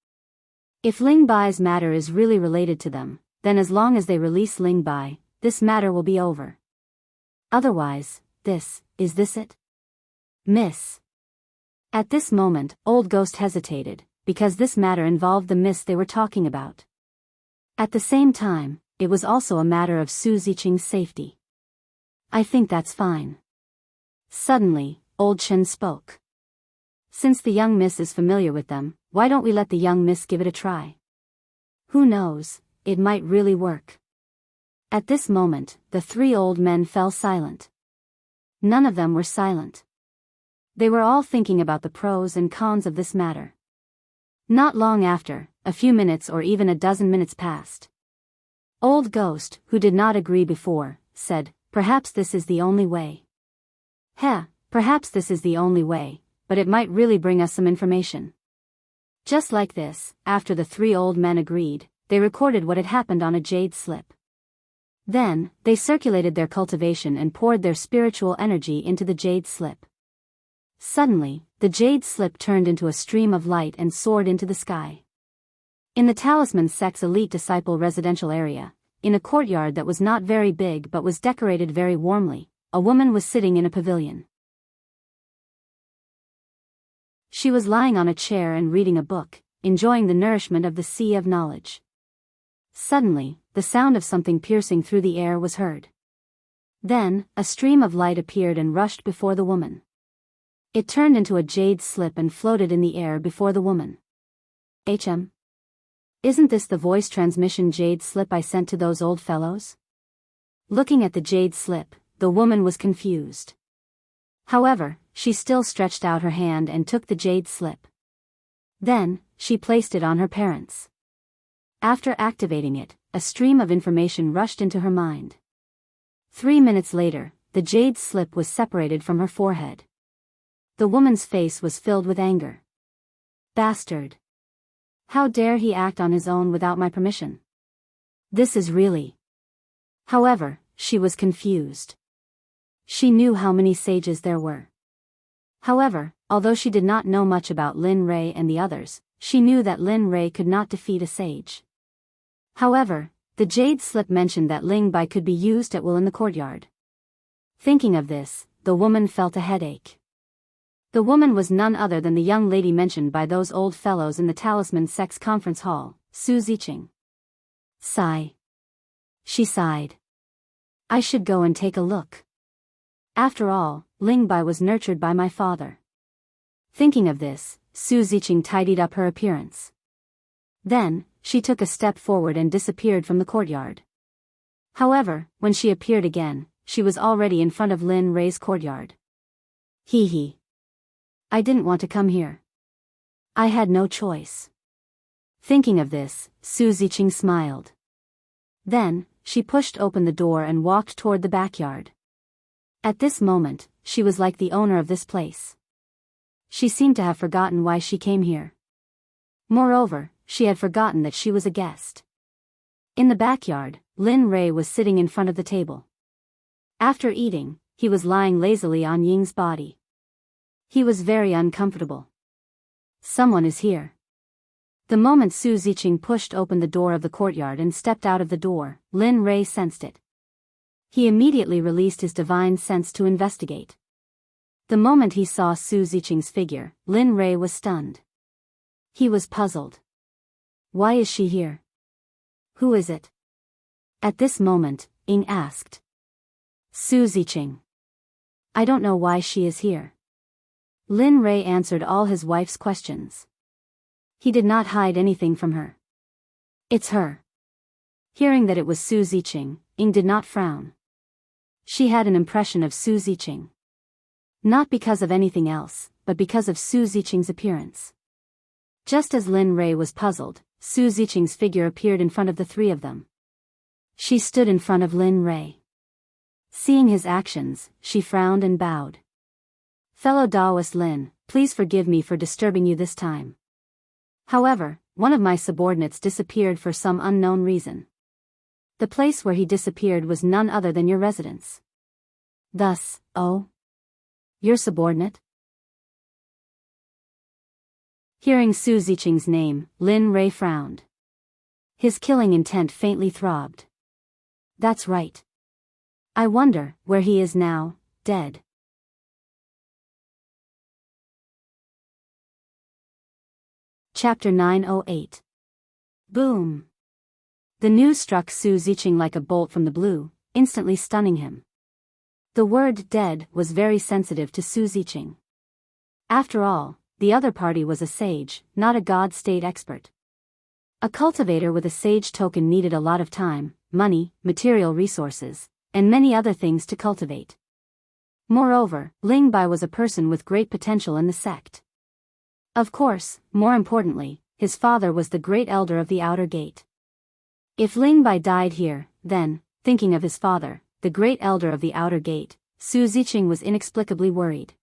If Ling Bai's matter is really related to them, then as long as they release Ling Bai, this matter will be over. Otherwise, is this it? Miss." At this moment, Old Ghost hesitated, because this matter involved the miss they were talking about. At the same time, it was also a matter of Su Ziqing's safety. "I think that's fine." Suddenly, Old Chen spoke. "Since the young miss is familiar with them, why don't we let the young miss give it a try? Who knows, it might really work." At this moment, the three old men fell silent. None of them were silent. They were all thinking about the pros and cons of this matter. Not long after, a few minutes or even a dozen minutes passed. Old Ghost, who did not agree before, said, "Perhaps this is the only way." Perhaps this is the only way, but it might really bring us some information. Just like this, after the three old men agreed, they recorded what had happened on a jade slip. Then, they circulated their cultivation and poured their spiritual energy into the jade slip. Suddenly, the jade slip turned into a stream of light and soared into the sky. In the Talisman Sect's elite disciple residential area, in a courtyard that was not very big but was decorated very warmly, a woman was sitting in a pavilion. She was lying on a chair and reading a book, enjoying the nourishment of the sea of knowledge. Suddenly, the sound of something piercing through the air was heard. Then, a stream of light appeared and rushed before the woman. It turned into a jade slip and floated in the air before the woman. Isn't this the voice transmission jade slip I sent to those old fellows? Looking at the jade slip, the woman was confused. However, she still stretched out her hand and took the jade slip. Then, she placed it on her parents. After activating it, a stream of information rushed into her mind. 3 minutes later, the jade slip was separated from her forehead. The woman's face was filled with anger. Bastard! How dare he act on his own without my permission? This is really... However, she was confused. She knew how many sages there were. However, although she did not know much about Lin Rei and the others, she knew that Lin Rei could not defeat a sage. However, the jade slip mentioned that Ling Bai could be used at will in the courtyard. Thinking of this, the woman felt a headache. The woman was none other than the young lady mentioned by those old fellows in the Talisman Sect's conference hall, Su Ziqing. Sigh. She sighed. I should go and take a look. After all, Ling Bai was nurtured by my father. Thinking of this, Su Ziqing tidied up her appearance. Then, she took a step forward and disappeared from the courtyard. However, when she appeared again, she was already in front of Lin Rei's courtyard. Hee hee. I didn't want to come here. I had no choice. Thinking of this, Su Ziqing smiled. Then, she pushed open the door and walked toward the backyard. At this moment, she was like the owner of this place. She seemed to have forgotten why she came here. Moreover, she had forgotten that she was a guest. In the backyard, Lin Rei was sitting in front of the table. After eating, he was lying lazily on Ying's body. He was very uncomfortable. Someone is here. The moment Su Ziqing pushed open the door of the courtyard and stepped out of the door, Lin Rei sensed it. He immediately released his divine sense to investigate. The moment he saw Su Ziqing's figure, Lin Rei was stunned. He was puzzled. Why is she here? Who is it? At this moment, Ying asked. Su Ziqing. I don't know why she is here. Lin Rei answered all his wife's questions. He did not hide anything from her. It's her. Hearing that it was Su Ziqing, Ying did not frown. She had an impression of Su Ziqing. Not because of anything else, but because of Su Ziqing's appearance. Just as Lin Rei was puzzled, Su Ziqing's figure appeared in front of the three of them. She stood in front of Lin Rei. Seeing his actions, she frowned and bowed. Fellow Taoist Lin, please forgive me for disturbing you this time. However, one of my subordinates disappeared for some unknown reason. The place where he disappeared was none other than your residence. Thus, oh? Your subordinate? Hearing Su Ziqing's name, Lin Rei frowned. His killing intent faintly throbbed. That's right. I wonder where he is now, dead. Chapter 908. Boom. The news struck Su Ziqing like a bolt from the blue, instantly stunning him. The word dead was very sensitive to Su Ziqing. After all, the other party was a sage, not a god state expert. A cultivator with a sage token needed a lot of time, money, material resources, and many other things to cultivate. Moreover, Ling Bai was a person with great potential in the sect. Of course, more importantly, his father was the great elder of the outer gate. If Ling Bai died here, then, thinking of his father, the great elder of the outer gate, Su Ziqing was inexplicably worried.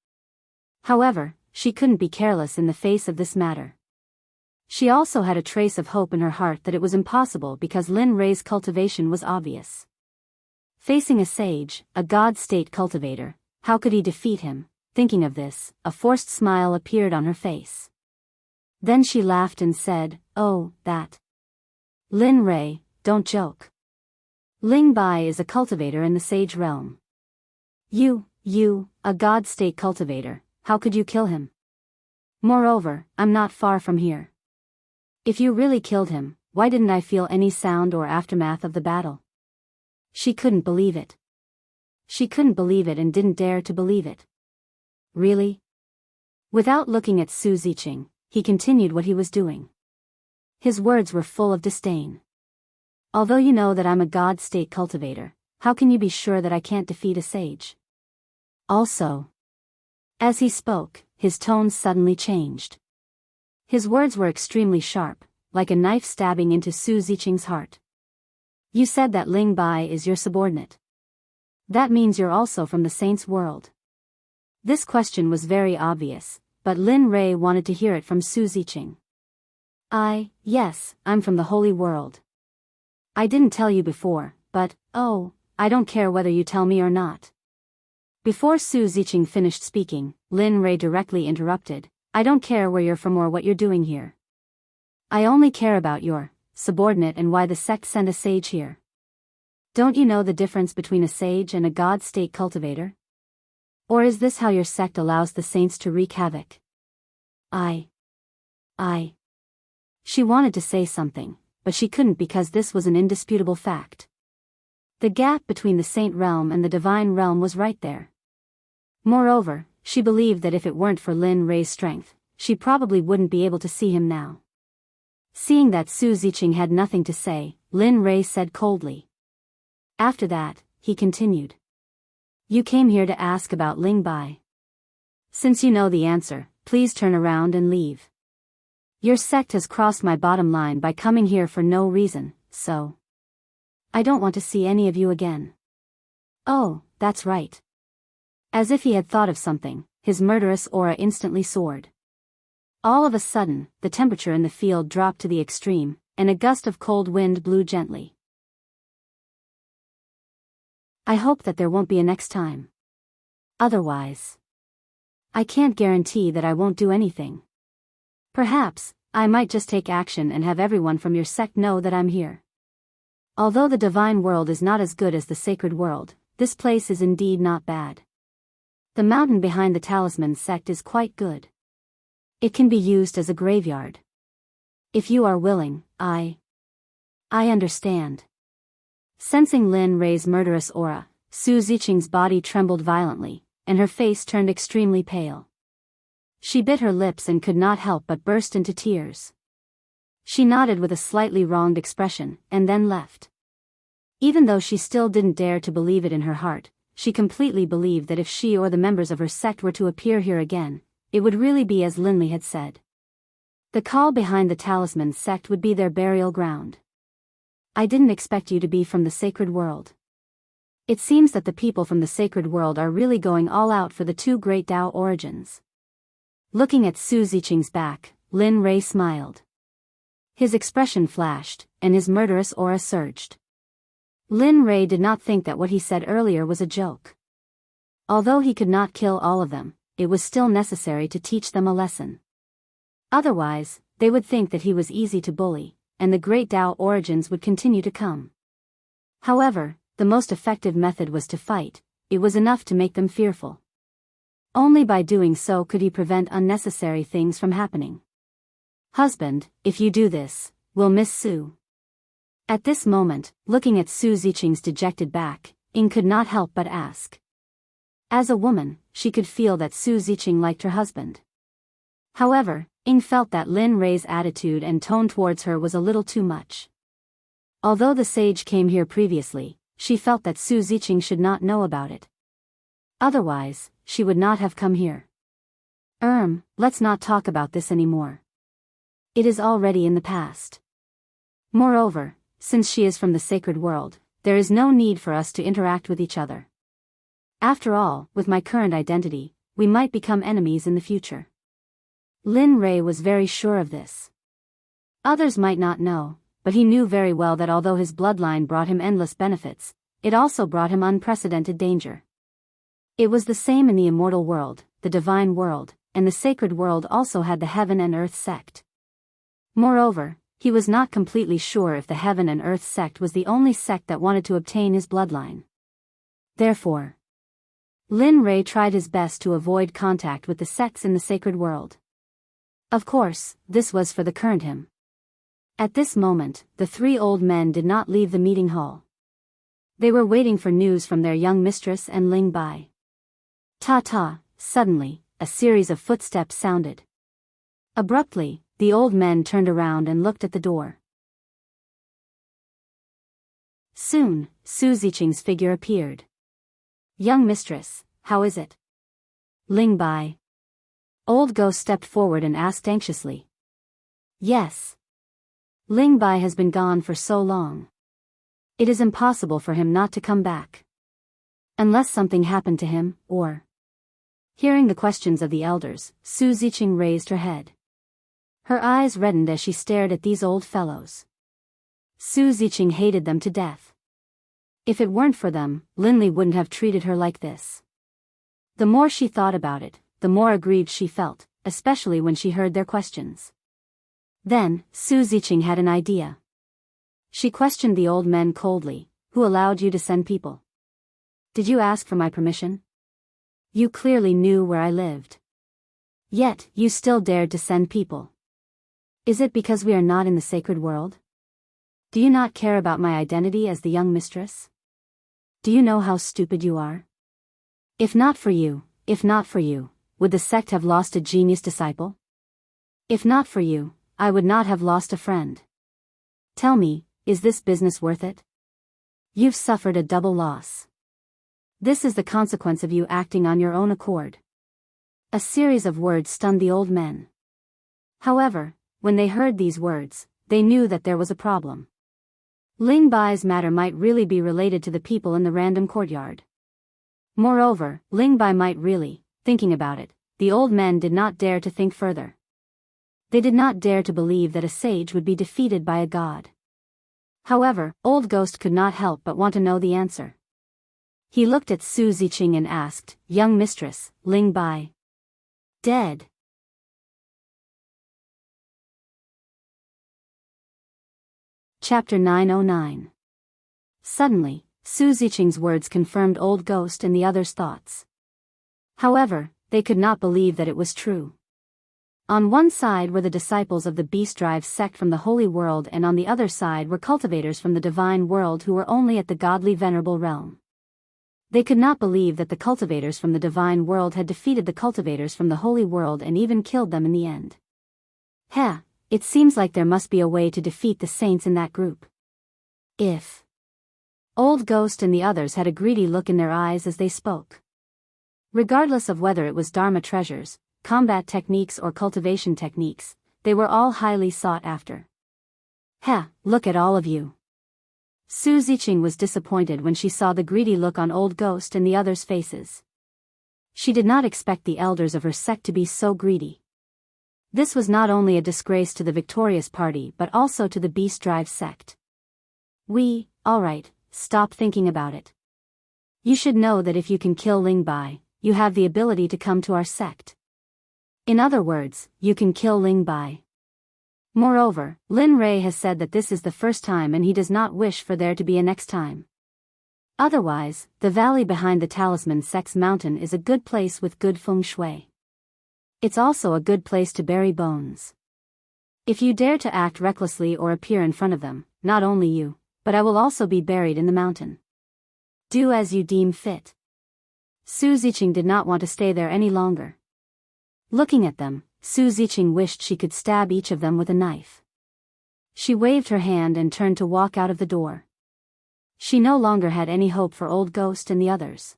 However, she couldn't be careless in the face of this matter. She also had a trace of hope in her heart that it was impossible because Lin Rei's cultivation was obvious. Facing a sage, a god state cultivator, how could he defeat him? Thinking of this, a forced smile appeared on her face. Then she laughed and said, "Oh, that. Lin Rei, don't joke. Ling Bai is a cultivator in the sage realm. You, a god state cultivator, how could you kill him? Moreover, I'm not far from here. If you really killed him, why didn't I feel any sound or aftermath of the battle?" She couldn't believe it. She couldn't believe it and didn't dare to believe it. Really? Without looking at Su Ziqing, he continued what he was doing. His words were full of disdain. Although you know that I'm a god state cultivator, how can you be sure that I can't defeat a sage? Also. As he spoke, his tone suddenly changed. His words were extremely sharp, like a knife stabbing into Su Ziqing's heart. You said that Ling Bai is your subordinate. That means you're also from the saints' world. This question was very obvious, but Lin Rei wanted to hear it from Su Ziqing. Yes, I'm from the holy world. I didn't tell you before, but, oh, I don't care whether you tell me or not. Before Su Ziqing finished speaking, Lin Rei directly interrupted. I don't care where you're from or what you're doing here. I only care about your subordinate and why the sect sent a sage here. Don't you know the difference between a sage and a god-state cultivator? Or is this how your sect allows the saints to wreak havoc? She wanted to say something, but she couldn't because this was an indisputable fact. The gap between the saint realm and the divine realm was right there. Moreover, she believed that if it weren't for Lin Rei's strength, she probably wouldn't be able to see him now. Seeing that Su Ziqing had nothing to say, Lin Rei said coldly. After that, he continued. You came here to ask about Ling Bai. Since you know the answer, please turn around and leave. Your sect has crossed my bottom line by coming here for no reason, so I don't want to see any of you again. Oh, that's right. As if he had thought of something, his murderous aura instantly soared. All of a sudden, the temperature in the field dropped to the extreme, and a gust of cold wind blew gently. I hope that there won't be a next time. Otherwise, I can't guarantee that I won't do anything. Perhaps, I might just take action and have everyone from your sect know that I'm here. Although the divine world is not as good as the sacred world, this place is indeed not bad. The mountain behind the talisman sect is quite good. It can be used as a graveyard. If you are willing, I understand. Sensing Lin Rei's murderous aura, Su Ziqing's body trembled violently, and her face turned extremely pale. She bit her lips and could not help but burst into tears. She nodded with a slightly wronged expression, and then left. Even though she still didn't dare to believe it in her heart, she completely believed that if she or the members of her sect were to appear here again, it would really be as Linley had said. The call behind the talisman sect would be their burial ground. I didn't expect you to be from the sacred world. It seems that the people from the sacred world are really going all out for the two great Tao origins. Looking at Su Ziqing's back, Lin Rei smiled. His expression flashed, and his murderous aura surged. Lin Rei did not think that what he said earlier was a joke. Although he could not kill all of them, it was still necessary to teach them a lesson. Otherwise, they would think that he was easy to bully, and the great Tao origins would continue to come. However, the most effective method was to fight. It was enough to make them fearful. Only by doing so could he prevent unnecessary things from happening. Husband, if you do this, we'll miss Su. At this moment, looking at Su Ziqing's dejected back, Ying could not help but ask. As a woman, she could feel that Su Ziqing liked her husband. However, Ying felt that Lin Rei's attitude and tone towards her was a little too much. Although the sage came here previously, she felt that Su Ziqing should not know about it. Otherwise, she would not have come here. Let's not talk about this anymore. It is already in the past. Moreover, since she is from the sacred world, there is no need for us to interact with each other. After all, with my current identity, we might become enemies in the future. Lin Rei was very sure of this. Others might not know, but he knew very well that although his bloodline brought him endless benefits, it also brought him unprecedented danger. It was the same in the immortal world, the divine world, and the sacred world also had the heaven and earth sect. Moreover, he was not completely sure if the heaven and earth sect was the only sect that wanted to obtain his bloodline. Therefore, Lin Rei tried his best to avoid contact with the sects in the sacred world. Of course, this was for the current him. At this moment, the three old men did not leave the meeting hall. They were waiting for news from their young mistress and Ling Bai. Ta-ta, suddenly, a series of footsteps sounded. Abruptly, the old men turned around and looked at the door. Soon, Su Ziqing's figure appeared. Young mistress, how is it? Ling Bai. Old Go stepped forward and asked anxiously. Yes. Ling Bai has been gone for so long. It is impossible for him not to come back. Unless something happened to him, or... Hearing the questions of the elders, Su Ziqing raised her head. Her eyes reddened as she stared at these old fellows. Su Ziqing hated them to death. If it weren't for them, Linley wouldn't have treated her like this. The more she thought about it, the more aggrieved she felt, especially when she heard their questions. Then, Su Ziqing had an idea. She questioned the old men coldly. Who allowed you to send people? Did you ask for my permission? You clearly knew where I lived. Yet, you still dared to send people. Is it because we are not in the sacred world? Do you not care about my identity as the young mistress? Do you know how stupid you are? If not for you, would the sect have lost a genius disciple? If not for you, I would not have lost a friend. Tell me, is this business worth it? You've suffered a double loss. This is the consequence of you acting on your own accord. A series of words stunned the old men. However, when they heard these words, they knew that there was a problem. Ling Bai's matter might really be related to the people in the random courtyard. Moreover, Ling Bai might really, thinking about it, the old men did not dare to think further. They did not dare to believe that a sage would be defeated by a god. However, Old Ghost could not help but want to know the answer. He looked at Su Ziqing and asked, Young mistress, Ling Bai. Dead. Chapter 909. Suddenly, Su Ziqing's words confirmed Old Ghost and the others' thoughts. However, they could not believe that it was true. On one side were the disciples of the Beast Drive sect from the Holy World, and on the other side were cultivators from the Divine World who were only at the godly venerable realm. They could not believe that the cultivators from the Divine World had defeated the cultivators from the Holy World and even killed them in the end. It seems like there must be a way to defeat the saints in that group. If Old Ghost and the others had a greedy look in their eyes as they spoke. Regardless of whether it was Dharma treasures, combat techniques or cultivation techniques, they were all highly sought after. Look at all of you. Su Ziqing was disappointed when she saw the greedy look on Old Ghost and the others' faces. She did not expect the elders of her sect to be so greedy. This was not only a disgrace to the victorious party but also to the Beast Drive sect. Alright, stop thinking about it. You should know that if you can kill Ling Bai, you have the ability to come to our sect. In other words, you can kill Ling Bai. Moreover, Lin Rei has said that this is the first time and he does not wish for there to be a next time. Otherwise, the valley behind the Talisman Sect's mountain is a good place with good feng shui. It's also a good place to bury bones. If you dare to act recklessly or appear in front of them, not only you, but I will also be buried in the mountain. Do as you deem fit. Su Ziqing did not want to stay there any longer. Looking at them, Su Ziqing wished she could stab each of them with a knife. She waved her hand and turned to walk out of the door. She no longer had any hope for Old Ghost and the others.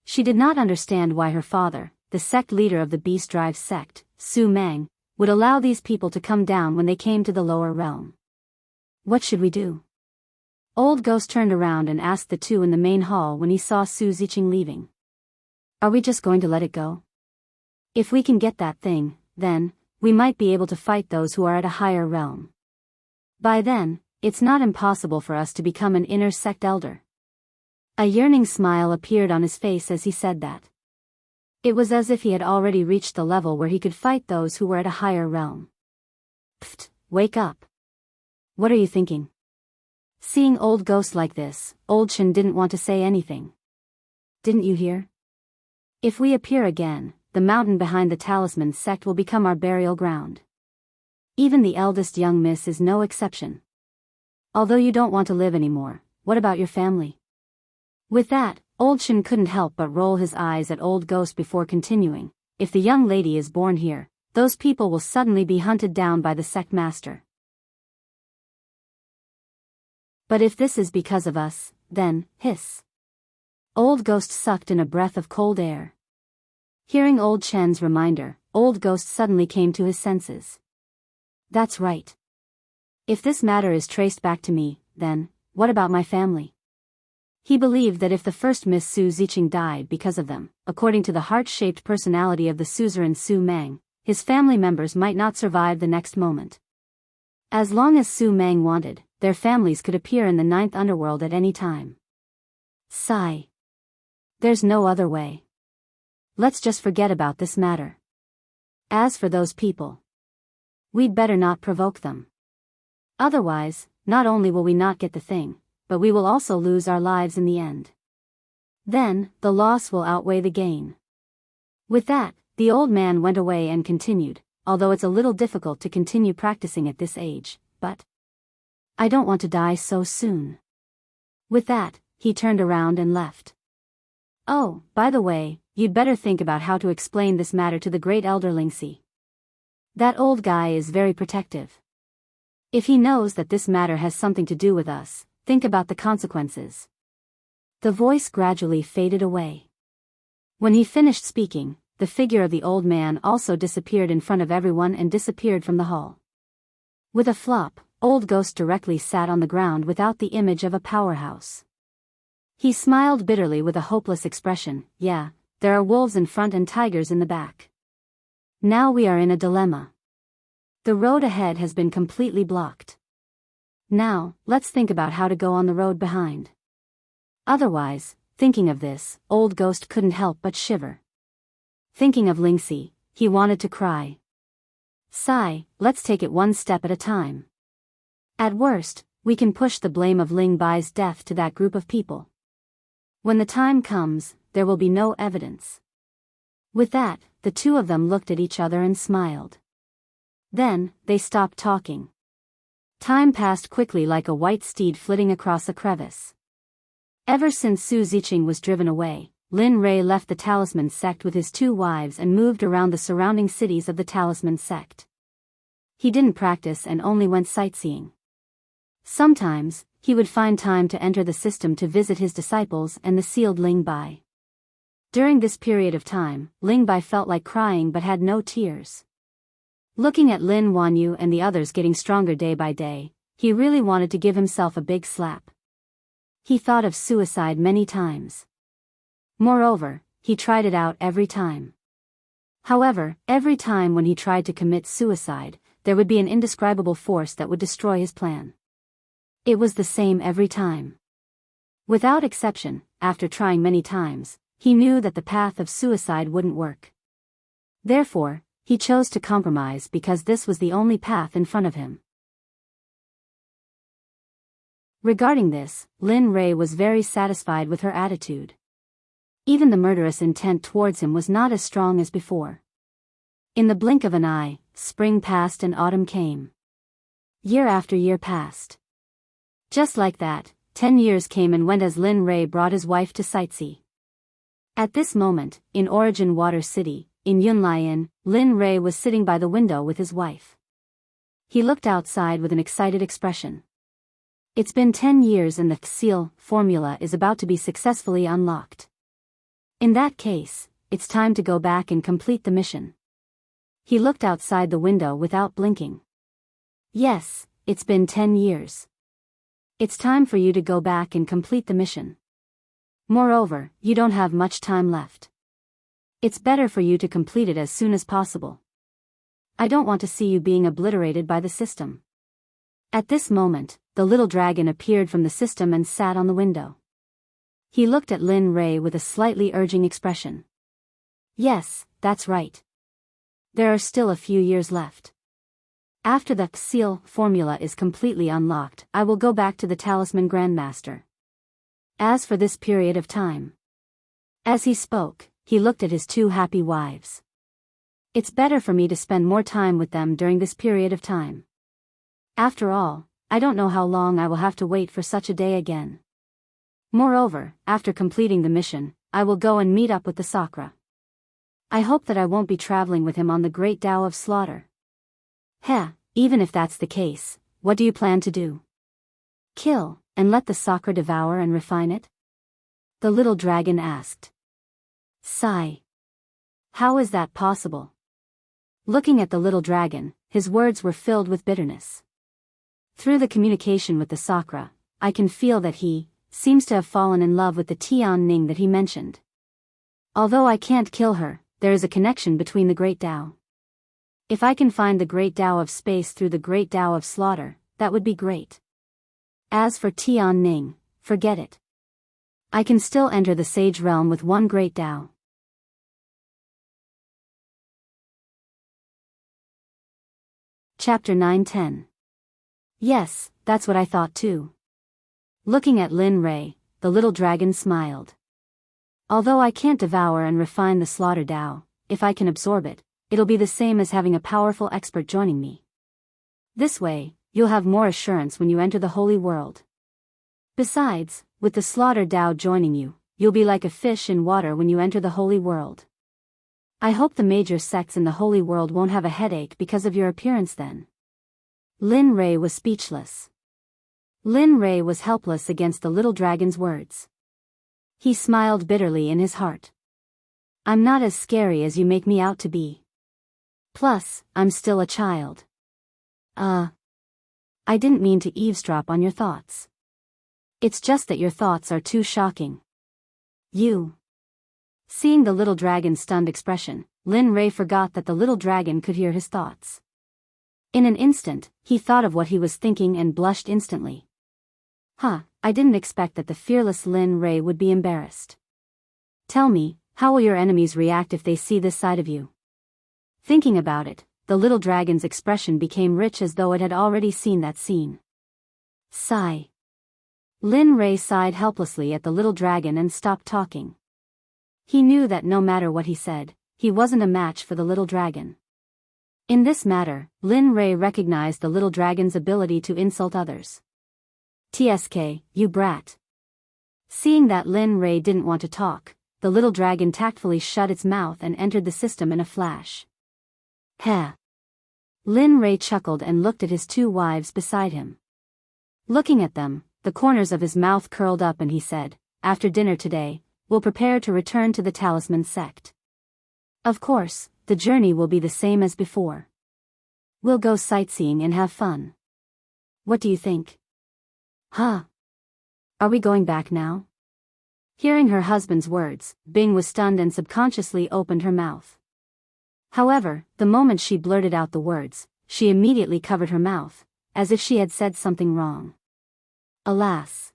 She did not understand why her father, the sect leader of the Beast Drive sect, Su Mang, would allow these people to come down when they came to the lower realm. What should we do? Old Ghost turned around and asked the two in the main hall when he saw Su Ziqing leaving. Are we just going to let it go? If we can get that thing, then, we might be able to fight those who are at a higher realm. By then, it's not impossible for us to become an inner sect elder. A yearning smile appeared on his face as he said that. It was as if he had already reached the level where he could fight those who were at a higher realm. Pfft, wake up. What are you thinking? Seeing Old Ghost like this, Old Chen didn't want to say anything. Didn't you hear? If we appear again, the mountain behind the Talisman sect will become our burial ground. Even the eldest young miss is no exception. Although you don't want to live anymore, what about your family? With that, Old Chen couldn't help but roll his eyes at Old Ghost before continuing. If the young lady is born here, those people will suddenly be hunted down by the sect master. But if this is because of us, then, hiss. Old Ghost sucked in a breath of cold air. Hearing Old Chen's reminder, Old Ghost suddenly came to his senses. That's right. If this matter is traced back to me, then, what about my family? He believed that if the first Miss Su Ziqing died because of them, according to the heart-shaped personality of the suzerain Su Meng, his family members might not survive the next moment. As long as Su Meng wanted, their families could appear in the ninth underworld at any time. Sigh. There's no other way. Let's just forget about this matter. As for those people, we'd better not provoke them. Otherwise, not only will we not get the thing, but we will also lose our lives in the end. Then, the loss will outweigh the gain. With that, the old man went away and continued, although it's a little difficult to continue practicing at this age, but I don't want to die so soon. With that, he turned around and left. Oh, by the way, you'd better think about how to explain this matter to the great elder Lingxi. That old guy is very protective. If he knows that this matter has something to do with us, think about the consequences. The voice gradually faded away. When he finished speaking, the figure of the old man also disappeared in front of everyone and disappeared from the hall. With a flop, Old Ghost directly sat on the ground without the image of a powerhouse. He smiled bitterly with a hopeless expression. Yeah, there are wolves in front and tigers in the back. Now we are in a dilemma. The road ahead has been completely blocked. Now, let's think about how to go on the road behind. Otherwise, thinking of this, Old Ghost couldn't help but shiver. Thinking of Lingxi, he wanted to cry. Sigh, let's take it one step at a time. At worst, we can push the blame of Ling Bai's death to that group of people. When the time comes, there will be no evidence. With that, the two of them looked at each other and smiled. Then, they stopped talking. Time passed quickly like a white steed flitting across a crevice. Ever since Su Ziqing was driven away, Lin Rei left the Talisman Sect with his two wives and moved around the surrounding cities of the Talisman Sect. He didn't practice and only went sightseeing. Sometimes, he would find time to enter the system to visit his disciples and the sealed Ling Bai. During this period of time, Ling Bai felt like crying but had no tears. Looking at Lin Wanyu and the others getting stronger day by day, he really wanted to give himself a big slap. He thought of suicide many times. Moreover, he tried it out every time. However, every time when he tried to commit suicide, there would be an indescribable force that would destroy his plan. It was the same every time. Without exception, after trying many times, he knew that the path of suicide wouldn't work. Therefore, he chose to compromise because this was the only path in front of him. Regarding this, Lin Rei was very satisfied with her attitude. Even the murderous intent towards him was not as strong as before. In the blink of an eye, spring passed and autumn came. Year after year passed. Just like that, 10 years came and went as Lin Rei brought his wife to sightsee. At this moment, in Origin Water City, in Yunlaian, Lin Rei was sitting by the window with his wife. He looked outside with an excited expression. It's been 10 years and the seal formula is about to be successfully unlocked. In that case, it's time to go back and complete the mission. He looked outside the window without blinking. Yes, it's been 10 years. It's time for you to go back and complete the mission. Moreover, you don't have much time left. It's better for you to complete it as soon as possible. I don't want to see you being obliterated by the system. At this moment, the little dragon appeared from the system and sat on the window. He looked at Lin Rei with a slightly urging expression. Yes, that's right. There are still a few years left. After the seal formula is completely unlocked, I will go back to the Talisman Grandmaster. As for this period of time. As he spoke, he looked at his two happy wives. It's better for me to spend more time with them during this period of time. After all, I don't know how long I will have to wait for such a day again. Moreover, after completing the mission, I will go and meet up with the Sakra. I hope that I won't be traveling with him on the Great Tao of Slaughter. Even if that's the case, what do you plan to do? Kill, and let the Sakra devour and refine it? The little dragon asked. Sigh. How is that possible? Looking at the little dragon, his words were filled with bitterness. Through the communication with the Sakra, I can feel that he seems to have fallen in love with the Tian Ning that he mentioned. Although I can't kill her, there is a connection between the Great Tao. If I can find the Great Tao of space through the Great Tao of slaughter, that would be great. As for Tian Ning, forget it. I can still enter the Sage Realm with one Great Tao. Chapter 9-10. Yes, that's what I thought too. Looking at Lin Rei, the little dragon smiled. Although I can't devour and refine the slaughter Tao, if I can absorb it, it'll be the same as having a powerful expert joining me. This way, you'll have more assurance when you enter the holy world. Besides, with the slaughter Tao joining you, you'll be like a fish in water when you enter the holy world. I hope the major sects in the holy world won't have a headache because of your appearance then. Lin Rei was speechless. Lin Rei was helpless against the little dragon's words. He smiled bitterly in his heart. I'm not as scary as you make me out to be. Plus, I'm still a child. I didn't mean to eavesdrop on your thoughts. It's just that your thoughts are too shocking. You. Seeing the little dragon's stunned expression, Lin Rei forgot that the little dragon could hear his thoughts. In an instant, he thought of what he was thinking and blushed instantly. I didn't expect that the fearless Lin Rei would be embarrassed. Tell me, how will your enemies react if they see this side of you? Thinking about it, the little dragon's expression became rich as though it had already seen that scene. Sigh. Lin Rei sighed helplessly at the little dragon and stopped talking. He knew that no matter what he said, he wasn't a match for the little dragon. In this matter, Lin Rei recognized the little dragon's ability to insult others. TSK, you brat. Seeing that Lin Rei didn't want to talk, the little dragon tactfully shut its mouth and entered the system in a flash. Heh. Lin Rei chuckled and looked at his two wives beside him. Looking at them, the corners of his mouth curled up and he said, after dinner today, we'll prepare to return to the Talisman Sect. Of course, the journey will be the same as before. We'll go sightseeing and have fun. What do you think? Are we going back now? Hearing her husband's words, Bing was stunned and subconsciously opened her mouth. However, the moment she blurted out the words, she immediately covered her mouth, as if she had said something wrong. Alas.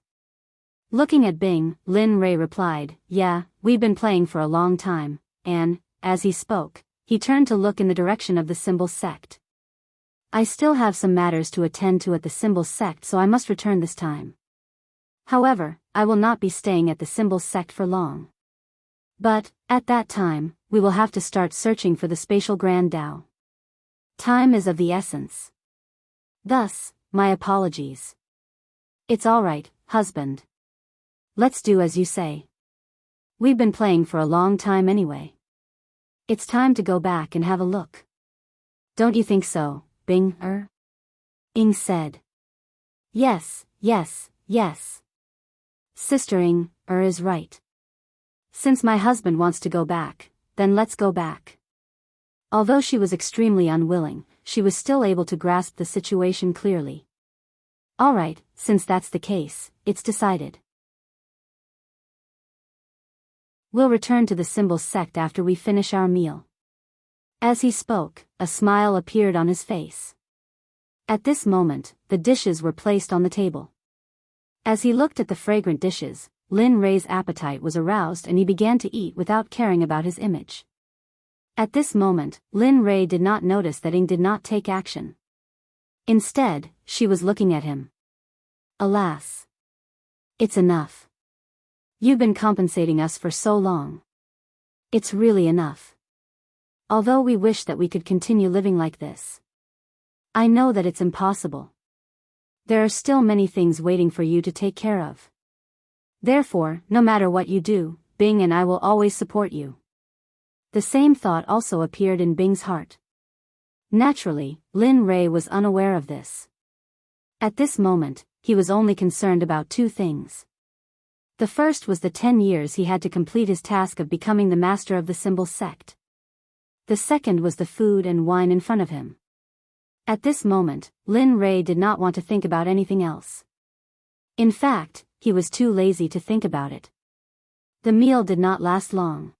Looking at Bing, Lin Rei replied, yeah, we've been playing for a long time, and, as he spoke, he turned to look in the direction of the Symbol Sect. I still have some matters to attend to at the Symbol Sect, so I must return this time. However, I will not be staying at the Symbol Sect for long. But, at that time, we will have to start searching for the spatial Grand Tao. Time is of the essence. Thus, my apologies. It's all right, husband. Let's do as you say. We've been playing for a long time anyway. It's time to go back and have a look. Don't you think so, Bing? Ing said. Yes. Sister Ing is right. Since my husband wants to go back, then let's go back. Although she was extremely unwilling, she was still able to grasp the situation clearly. All right, since that's the case, it's decided. We'll return to the Symbol Sect after we finish our meal. As he spoke, a smile appeared on his face. At this moment, the dishes were placed on the table. As he looked at the fragrant dishes, Lin Rei's appetite was aroused and he began to eat without caring about his image. At this moment, Lin Rei did not notice that Ing did not take action. Instead, she was looking at him. Alas. It's enough. You've been compensating us for so long. It's really enough. Although we wish that we could continue living like this, I know that it's impossible. There are still many things waiting for you to take care of. Therefore, no matter what you do, Bing and I will always support you. The same thought also appeared in Bing's heart. Naturally, Lin Rei was unaware of this. At this moment, he was only concerned about two things. The first was the 10 years he had to complete his task of becoming the master of the Symbol Sect. The second was the food and wine in front of him. At this moment, Lin Rei did not want to think about anything else. In fact, he was too lazy to think about it. The meal did not last long.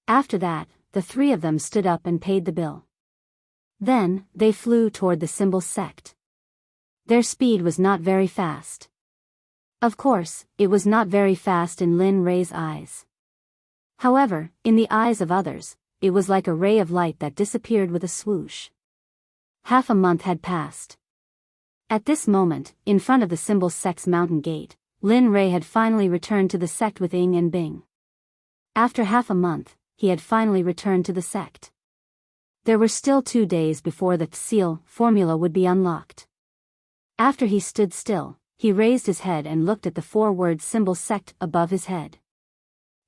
After that, the three of them stood up and paid the bill. Then, they flew toward the Symbol Sect. Their speed was not very fast. Of course, it was not very fast in Lin Rei's eyes. However, in the eyes of others, it was like a ray of light that disappeared with a swoosh. Half a month had passed. At this moment, in front of the Symbol Sect's mountain gate, Lin Rei had finally returned to the sect with Ying and Bing. After half a month, he had finally returned to the sect. There were still 2 days before the seal formula would be unlocked. After he stood still, he raised his head and looked at the 4-word symbol sect above his head.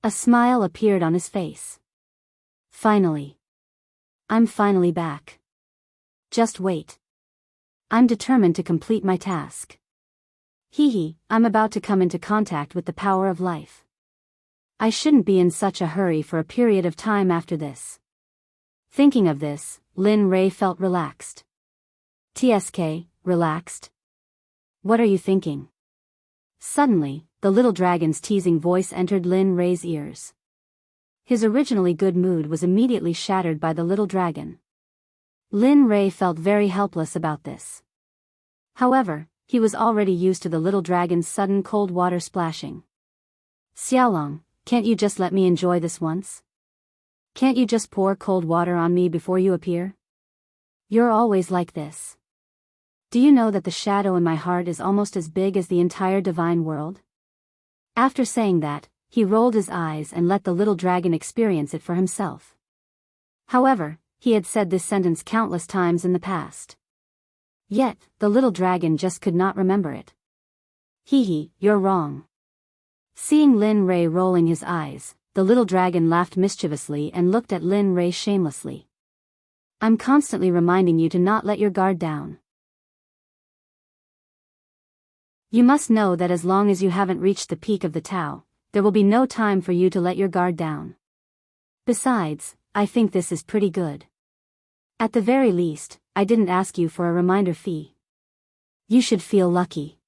A smile appeared on his face. Finally. I'm finally back. Just wait. I'm determined to complete my task. I'm about to come into contact with the power of life. I shouldn't be in such a hurry for a period of time after this. Thinking of this, Lin Rei felt relaxed. TSK, relaxed? What are you thinking? Suddenly, the little dragon's teasing voice entered Lin Rei's ears. His originally good mood was immediately shattered by the little dragon. Lin Rei felt very helpless about this. However, he was already used to the little dragon's sudden cold water splashing. Xiaolong, can't you just let me enjoy this once? Can't you just pour cold water on me before you appear? You're always like this. Do you know that the shadow in my heart is almost as big as the entire divine world? After saying that, he rolled his eyes and let the little dragon experience it for himself. However, he had said this sentence countless times in the past. Yet, the little dragon just could not remember it. You're wrong. Seeing Lin Rei rolling his eyes, the little dragon laughed mischievously and looked at Lin Rei shamelessly. I'm constantly reminding you to not let your guard down. You must know that as long as you haven't reached the peak of the Tao, there will be no time for you to let your guard down. Besides, I think this is pretty good. At the very least, I didn't ask you for a reminder fee. You should feel lucky.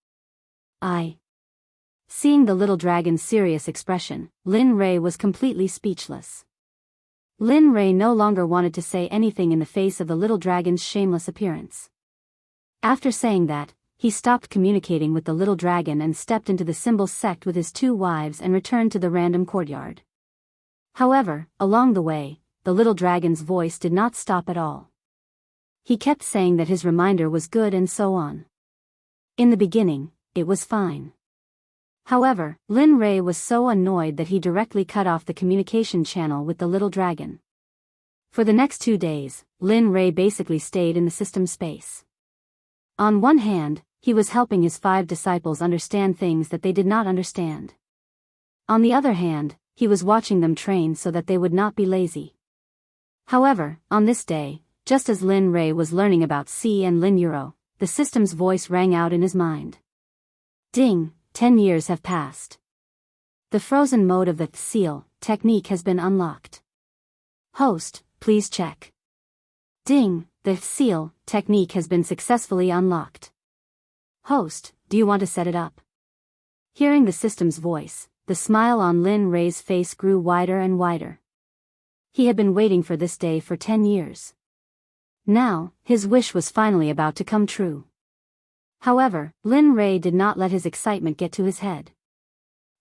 Seeing the little dragon's serious expression, Lin Rei was completely speechless. Lin Rei no longer wanted to say anything in the face of the little dragon's shameless appearance. After saying that, he stopped communicating with the little dragon and stepped into the Symbol Sect with his 2 wives and returned to the random courtyard. However, along the way, the little dragon's voice did not stop at all. He kept saying that his reminder was good and so on. In the beginning, it was fine. However, Lin Rei was so annoyed that he directly cut off the communication channel with the little dragon. For the next 2 days, Lin Rei basically stayed in the system space. On one hand, he was helping his 5 disciples understand things that they did not understand. On the other hand, he was watching them train so that they would not be lazy. However, on this day, just as Lin Rei was learning about C and Lin Euro, the system's voice rang out in his mind. Ding, 10 years have passed. The frozen mode of the seal technique has been unlocked. Host, please check. Ding, the seal technique has been successfully unlocked. Host, do you want to set it up? Hearing the system's voice, the smile on Lin Rei's face grew wider and wider. He had been waiting for this day for 10 years. Now, his wish was finally about to come true. However, Lin Rei did not let his excitement get to his head.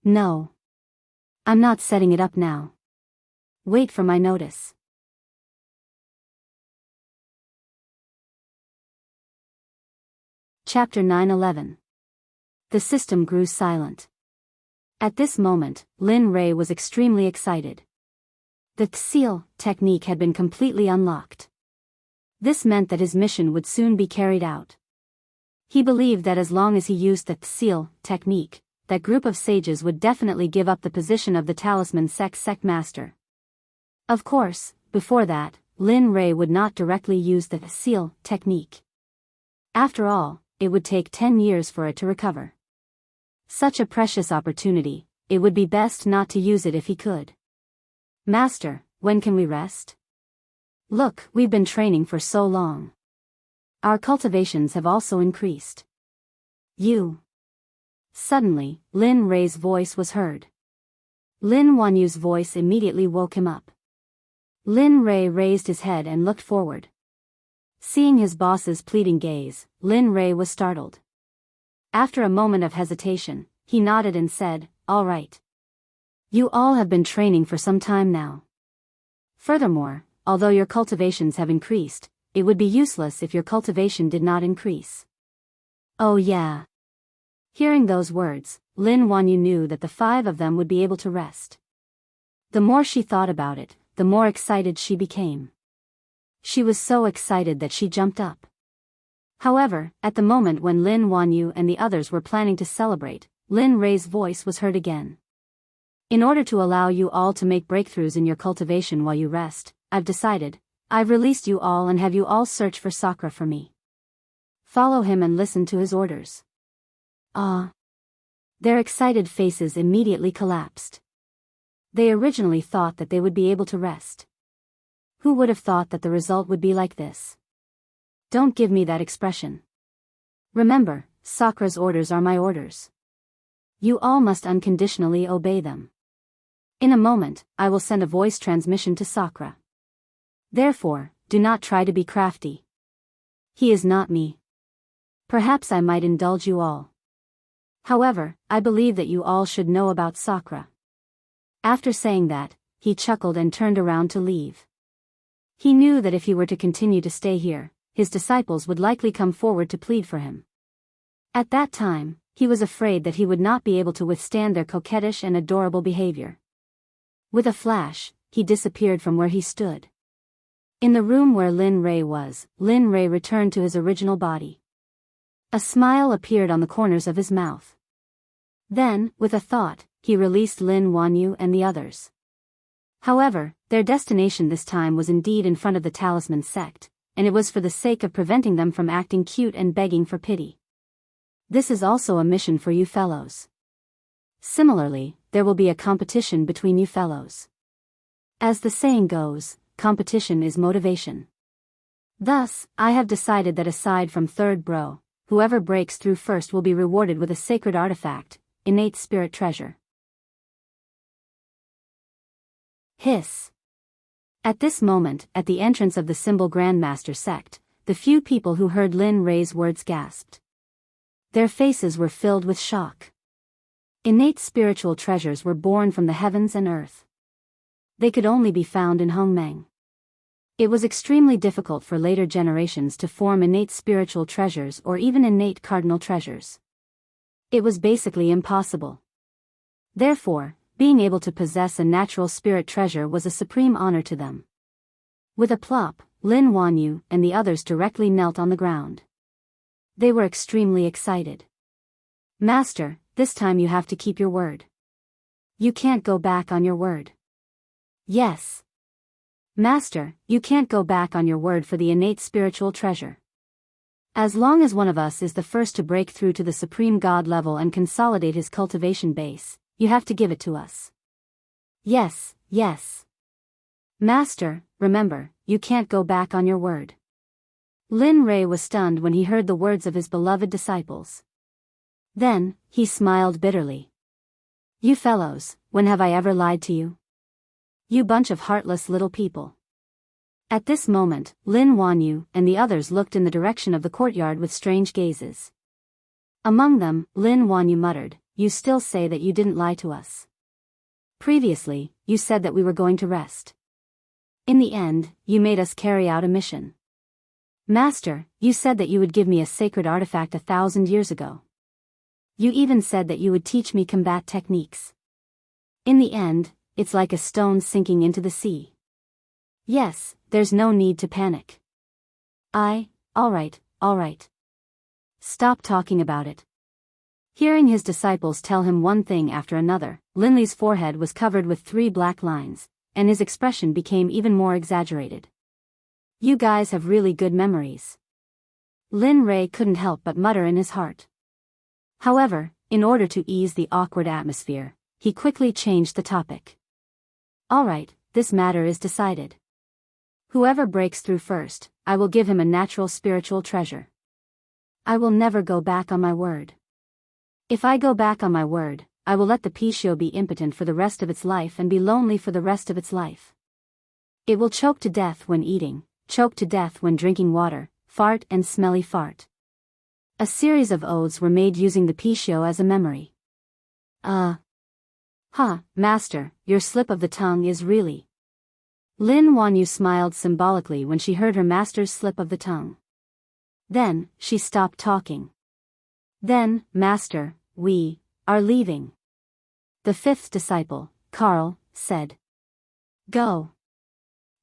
No. I'm not setting it up now. Wait for my notice. Chapter 9:11. The system grew silent. At this moment, Lin Rei was extremely excited. The seal technique had been completely unlocked. This meant that his mission would soon be carried out. He believed that as long as he used the seal technique, that group of sages would definitely give up the position of the talisman sect master. Of course, before that, Lin Rei would not directly use the seal technique. After all, it would take 10 years for it to recover. Such a precious opportunity, it would be best not to use it if he could. Master, when can we rest? Look, we've been training for so long. Our cultivations have also increased. Suddenly, Lin Rei's voice was heard. Lin Wanyu's voice immediately woke him up. Lin Rei raised his head and looked forward. Seeing his boss's pleading gaze, Lin Rei was startled. After a moment of hesitation, he nodded and said, "All right. You all have been training for some time now. Furthermore, although your cultivations have increased, it would be useless if your cultivation did not increase." "Oh yeah." Hearing those words, Lin Wanyu knew that the 5 of them would be able to rest. The more she thought about it, the more excited she became. She was so excited that she jumped up. However, at the moment when Lin Wanyu and the others were planning to celebrate, Lin Rei's voice was heard again. "In order to allow you all to make breakthroughs in your cultivation while you rest, I've released you all and have you all search for Sakura for me. Follow him and listen to his orders." Ah! Their excited faces immediately collapsed. They originally thought that they would be able to rest. Who would have thought that the result would be like this? Don't give me that expression. Remember, Sakura's orders are my orders. You all must unconditionally obey them. In a moment, I will send a voice transmission to Sakura. Therefore, do not try to be crafty. He is not me. Perhaps I might indulge you all. However, I believe that you all should know about Sakura. After saying that, he chuckled and turned around to leave. He knew that if he were to continue to stay here, his disciples would likely come forward to plead for him. At that time, he was afraid that he would not be able to withstand their coquettish and adorable behavior. With a flash, he disappeared from where he stood. In the room where Lin Rei was, Lin Rei returned to his original body. A smile appeared on the corners of his mouth. Then, with a thought, he released Lin Wanyu and the others. However, their destination this time was indeed in front of the Talisman Sect, and it was for the sake of preventing them from acting cute and begging for pity. This is also a mission for you fellows. Similarly, there will be a competition between you fellows. As the saying goes, competition is motivation. Thus, I have decided that aside from third bro, whoever breaks through first will be rewarded with a sacred artifact, innate spirit treasure. Hiss. At this moment, at the entrance of the Symbol Grandmaster Sect, the few people who heard Lin Rei's words gasped. Their faces were filled with shock. Innate spiritual treasures were born from the heavens and earth. They could only be found in Hongmeng. It was extremely difficult for later generations to form innate spiritual treasures or even innate cardinal treasures. It was basically impossible. Therefore, being able to possess a natural spirit treasure was a supreme honor to them. With a plop, Lin Wanyu and the others directly knelt on the ground. They were extremely excited. "Master, this time you have to keep your word. You can't go back on your word." "Yes. Master, you can't go back on your word for the innate spiritual treasure. As long as one of us is the first to break through to the Supreme God level and consolidate his cultivation base, you have to give it to us." "Yes, yes. Master, remember, you can't go back on your word." Lin Rei was stunned when he heard the words of his beloved disciples. Then, he smiled bitterly. "You fellows, when have I ever lied to you? You bunch of heartless little people." At this moment, Lin Wanyu and the others looked in the direction of the courtyard with strange gazes. Among them, Lin Wanyu muttered, "You still say that you didn't lie to us. Previously, you said that we were going to rest. In the end, you made us carry out a mission. Master, you said that you would give me a sacred artifact 1,000 years ago. You even said that you would teach me combat techniques. In the end, it's like a stone sinking into the sea. Yes, there's no need to panic. All right. Stop talking about it." Hearing his disciples tell him one thing after another, Lin Li's forehead was covered with 3 black lines, and his expression became even more exaggerated. "You guys have really good memories." Lin Rei couldn't help but mutter in his heart. However, in order to ease the awkward atmosphere, he quickly changed the topic. "All right, this matter is decided. Whoever breaks through first, I will give him a natural spiritual treasure. I will never go back on my word. If I go back on my word, I will let the Biyao be impotent for the rest of its life and be lonely for the rest of its life. It will choke to death when eating, choke to death when drinking water, fart and smelly fart. A series of oaths were made using the Biyao as a memory. Master, your slip of the tongue is really. Lin Wanyu smiled symbolically when she heard her master's slip of the tongue. Then, she stopped talking. Then, Master, we are leaving. The fifth disciple, Carl, said. Go.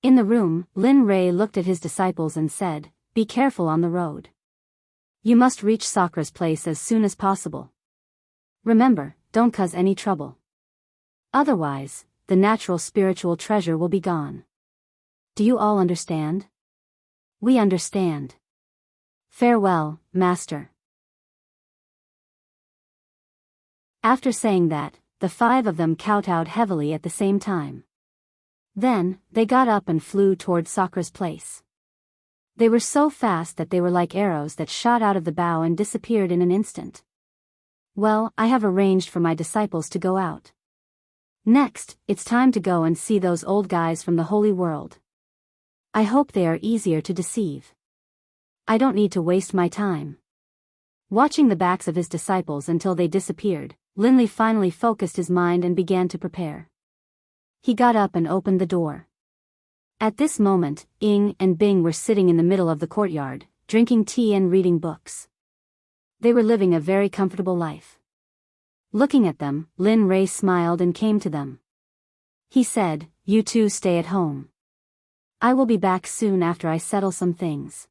In the room, Lin Rei looked at his disciples and said, be careful on the road. You must reach Sakra's place as soon as possible. Remember, don't cause any trouble. Otherwise, the natural spiritual treasure will be gone. Do you all understand? We understand. Farewell, Master. After saying that, the 5 of them kowtowed heavily at the same time. Then, they got up and flew toward Sakra's place. They were so fast that they were like arrows that shot out of the bow and disappeared in an instant. Well, I have arranged for my disciples to go out. Next, it's time to go and see those old guys from the Holy World. I hope they are easier to deceive. I don't need to waste my time. Watching the backs of his disciples until they disappeared, Linley finally focused his mind and began to prepare. He got up and opened the door. At this moment, Ying and Bing were sitting in the middle of the courtyard, drinking tea and reading books. They were living a very comfortable life. Looking at them, Lin Rei smiled and came to them. He said, you two stay at home. I will be back soon after I settle some things.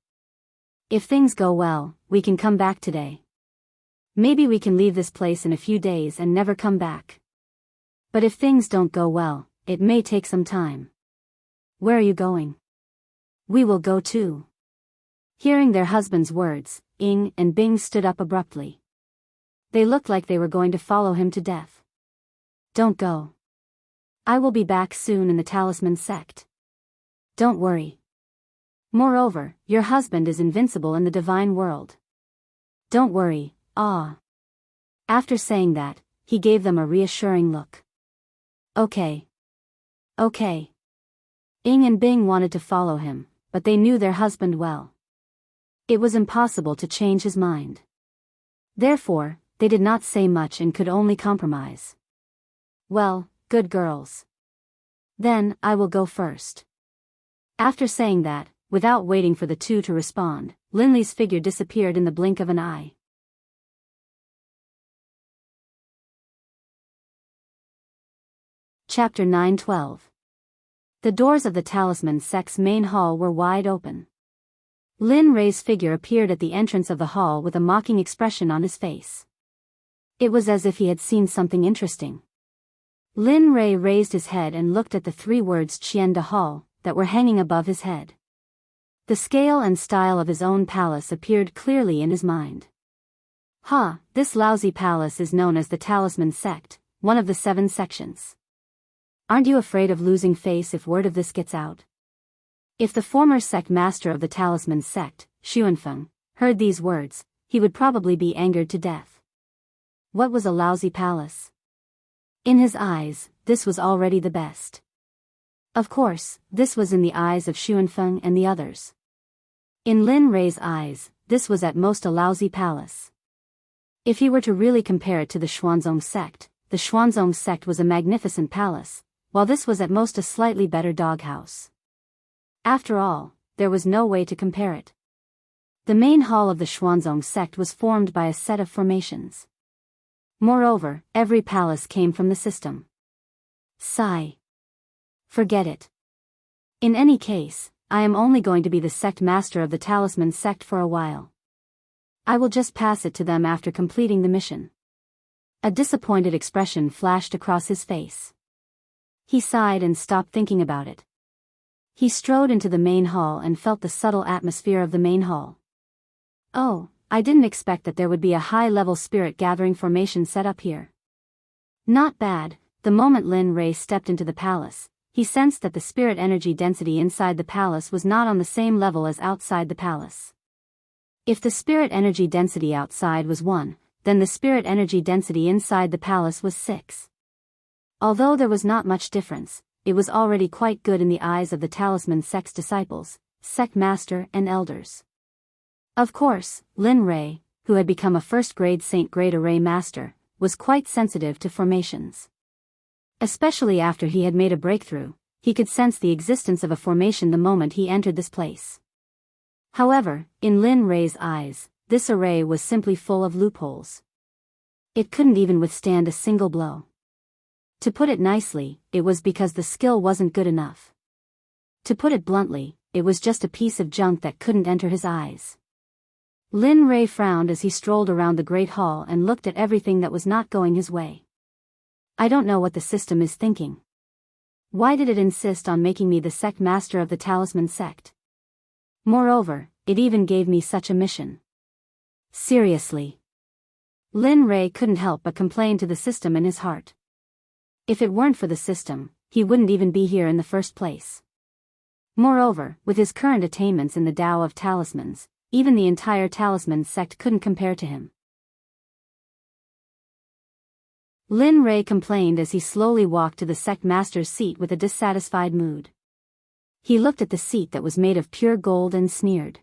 If things go well, we can come back today. Maybe we can leave this place in a few days and never come back. But if things don't go well, it may take some time. Where are you going? We will go too. Hearing their husband's words, Ying and Bing stood up abruptly. They looked like they were going to follow him to death. Don't go. I will be back soon in the Talisman Sect. Don't worry. Moreover, your husband is invincible in the divine world. Don't worry, After saying that, he gave them a reassuring look. Okay. Ying and Bing wanted to follow him, but they knew their husband well. It was impossible to change his mind. Therefore, they did not say much and could only compromise. Well, good girls. Then, I will go first. After saying that, without waiting for the two to respond, Linley's figure disappeared in the blink of an eye. Chapter 9:12. The doors of the Talisman Sect's main hall were wide open. Lin Rei's figure appeared at the entrance of the hall with a mocking expression on his face. It was as if he had seen something interesting. Lin Rei raised his head and looked at the 3 words Qian de Hall that were hanging above his head. The scale and style of his own palace appeared clearly in his mind. This lousy palace is known as the Talisman Sect, one of the 7 sections. Aren't you afraid of losing face if word of this gets out? If the former sect master of the Talisman Sect, Xuanfeng, heard these words, he would probably be angered to death. What was a lousy palace? In his eyes, this was already the best. Of course, this was in the eyes of Xuanfeng and the others. In Lin Rei's eyes, this was at most a lousy palace. If he were to really compare it to the Xuanzong sect, the Xuanzong sect was a magnificent palace, while this was at most a slightly better doghouse. After all, there was no way to compare it. The main hall of the Xuanzong sect was formed by a set of formations. Moreover, every palace came from the system. Sigh. Forget it. In any case, I am only going to be the sect master of the Talisman Sect for a while. I will just pass it to them after completing the mission. A disappointed expression flashed across his face. He sighed and stopped thinking about it. He strode into the main hall and felt the subtle atmosphere of the main hall. Oh, I didn't expect that there would be a high-level spirit gathering formation set up here. Not bad. The moment Lin Rei stepped into the palace, he sensed that the spirit energy density inside the palace was not on the same level as outside the palace. If the spirit energy density outside was 1, then the spirit energy density inside the palace was 6. Although there was not much difference, it was already quite good in the eyes of the Talisman Sect's disciples, Sect Master and Elders. Of course, Lin Rei, who had become a first-grade Saint Grade Array Master, was quite sensitive to formations. Especially after he had made a breakthrough, he could sense the existence of a formation the moment he entered this place. However, in Lin Rei's eyes, this array was simply full of loopholes. It couldn't even withstand a single blow. To put it nicely, it was because the skill wasn't good enough. To put it bluntly, it was just a piece of junk that couldn't enter his eyes. Lin Rei frowned as he strolled around the Great Hall and looked at everything that was not going his way. I don't know what the system is thinking. Why did it insist on making me the Sect Master of the Talisman Sect? Moreover, it even gave me such a mission. Seriously. Lin Rei couldn't help but complain to the system in his heart. If it weren't for the system, he wouldn't even be here in the first place. Moreover, with his current attainments in the Tao of Talismans, even the entire Talisman Sect couldn't compare to him. Lin Rei complained as he slowly walked to the Sect Master's seat with a dissatisfied mood. He looked at the seat that was made of pure gold and sneered.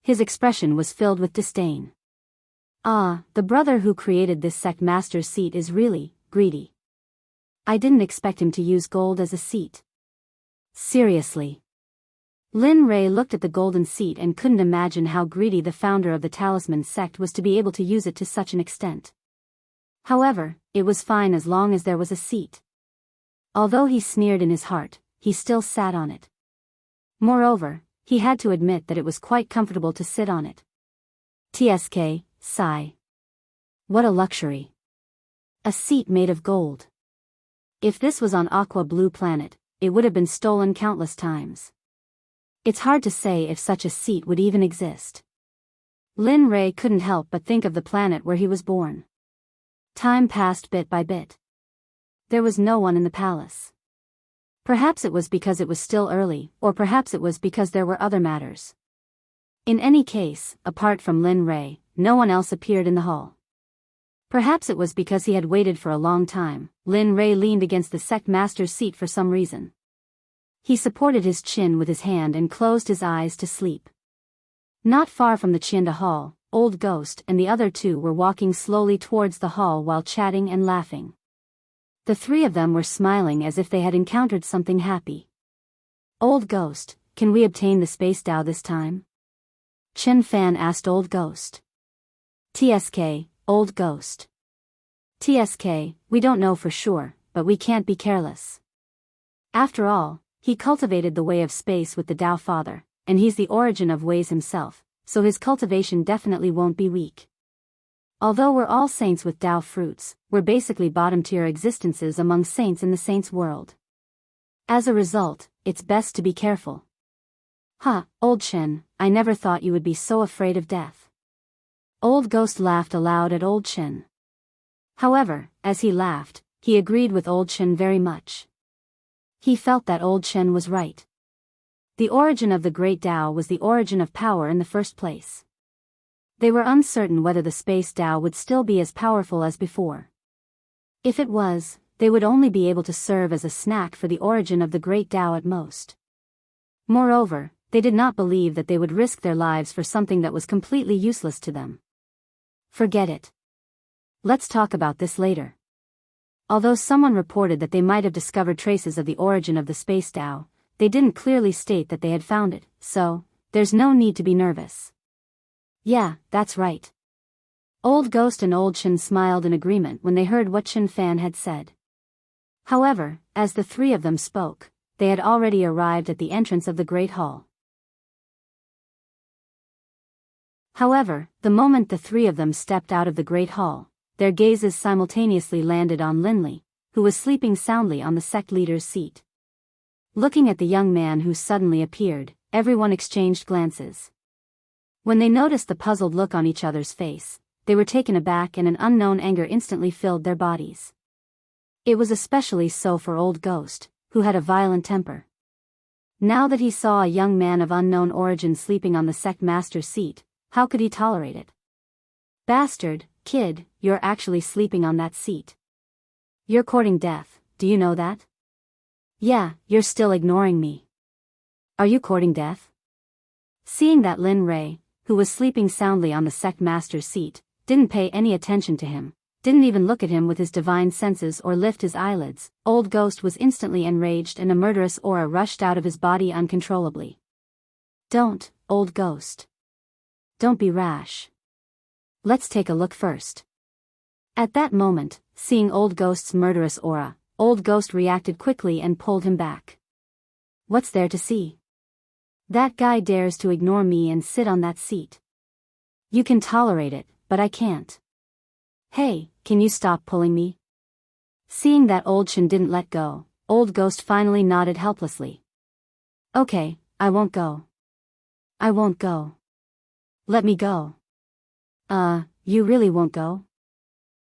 His expression was filled with disdain. Ah, the brother who created this Sect Master's seat is really greedy. I didn't expect him to use gold as a seat. Seriously. Lin Rei looked at the golden seat and couldn't imagine how greedy the founder of the Talisman Sect was to be able to use it to such an extent. However, it was fine as long as there was a seat. Although he sneered in his heart, he still sat on it. Moreover, he had to admit that it was quite comfortable to sit on it. TSK, sigh. What a luxury. A seat made of gold. If this was on Aqua Blue Planet, it would have been stolen countless times. It's hard to say if such a seat would even exist. Lin Rei couldn't help but think of the planet where he was born. Time passed bit by bit. There was no one in the palace. Perhaps it was because it was still early, or perhaps it was because there were other matters. In any case, apart from Lin Rei, no one else appeared in the hall. Perhaps it was because he had waited for a long time. Lin Rei leaned against the Sect Master's seat for some reason. He supported his chin with his hand and closed his eyes to sleep. Not far from the Chianda Hall, Old Ghost and the other two were walking slowly towards the hall while chatting and laughing. The three of them were smiling as if they had encountered something happy. Old Ghost, can we obtain the Space Tao this time? Chen Fan asked Old Ghost. TSK, Old Ghost. TSK, we don't know for sure, but we can't be careless. After all, he cultivated the way of space with the Tao Father, and he's the origin of ways himself, so his cultivation definitely won't be weak. Although we're all saints with Tao fruits, we're basically bottom-tier existences among saints in the saints' world. As a result, it's best to be careful. Old Chen, I never thought you would be so afraid of death. Old Ghost laughed aloud at Old Chen. However, as he laughed, he agreed with Old Chen very much. He felt that Old Chen was right. The origin of the Great Tao was the origin of power in the first place. They were uncertain whether the Space Tao would still be as powerful as before. If it was, they would only be able to serve as a snack for the origin of the Great Tao at most. Moreover, they did not believe that they would risk their lives for something that was completely useless to them. Forget it. Let's talk about this later. Although someone reported that they might have discovered traces of the origin of the Space Tao, they didn't clearly state that they had found it, so there's no need to be nervous. Yeah, that's right. Old Ghost and Old Chen smiled in agreement when they heard what Chen Fan had said. However, as the three of them spoke, they had already arrived at the entrance of the Great Hall. However, the moment the three of them stepped out of the Great Hall, their gazes simultaneously landed on Linley, who was sleeping soundly on the sect leader's seat. Looking at the young man who suddenly appeared, everyone exchanged glances. When they noticed the puzzled look on each other's face, they were taken aback and an unknown anger instantly filled their bodies. It was especially so for Old Ghost, who had a violent temper. Now that he saw a young man of unknown origin sleeping on the sect master's seat, how could he tolerate it? Bastard, kid, you're actually sleeping on that seat. You're courting death, do you know that? Yeah, you're still ignoring me. Are you courting death? Seeing that Lin Rei, who was sleeping soundly on the sect master's seat, didn't pay any attention to him, didn't even look at him with his divine senses or lift his eyelids, Old Ghost was instantly enraged and a murderous aura rushed out of his body uncontrollably. Don't, Old Ghost. Don't be rash. Let's take a look first. At that moment, seeing Old Ghost's murderous aura, Old Ghost reacted quickly and pulled him back. What's there to see? That guy dares to ignore me and sit on that seat. You can tolerate it, but I can't. Hey, can you stop pulling me? Seeing that Old Shen didn't let go, Old Ghost finally nodded helplessly. Okay, I won't go. I won't go. Let me go. You really won't go?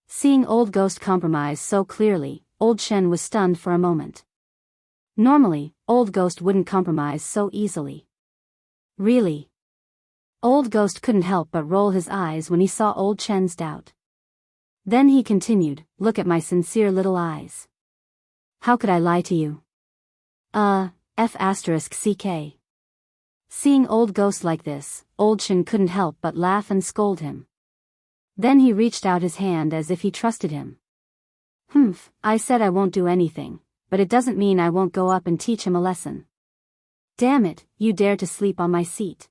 Seeing Old Ghost compromise so clearly, Old Shen was stunned for a moment. Normally, Old Ghost wouldn't compromise so easily. Really? Old Ghost couldn't help but roll his eyes when he saw Old Shen's doubt. Then he continued, look at my sincere little eyes. How could I lie to you? F***ck. Seeing Old Ghost like this, Old Shen couldn't help but laugh and scold him. Then he reached out his hand as if he trusted him. I said I won't do anything, but it doesn't mean I won't go up and teach him a lesson. Damn it, you dare to sleep on my seat.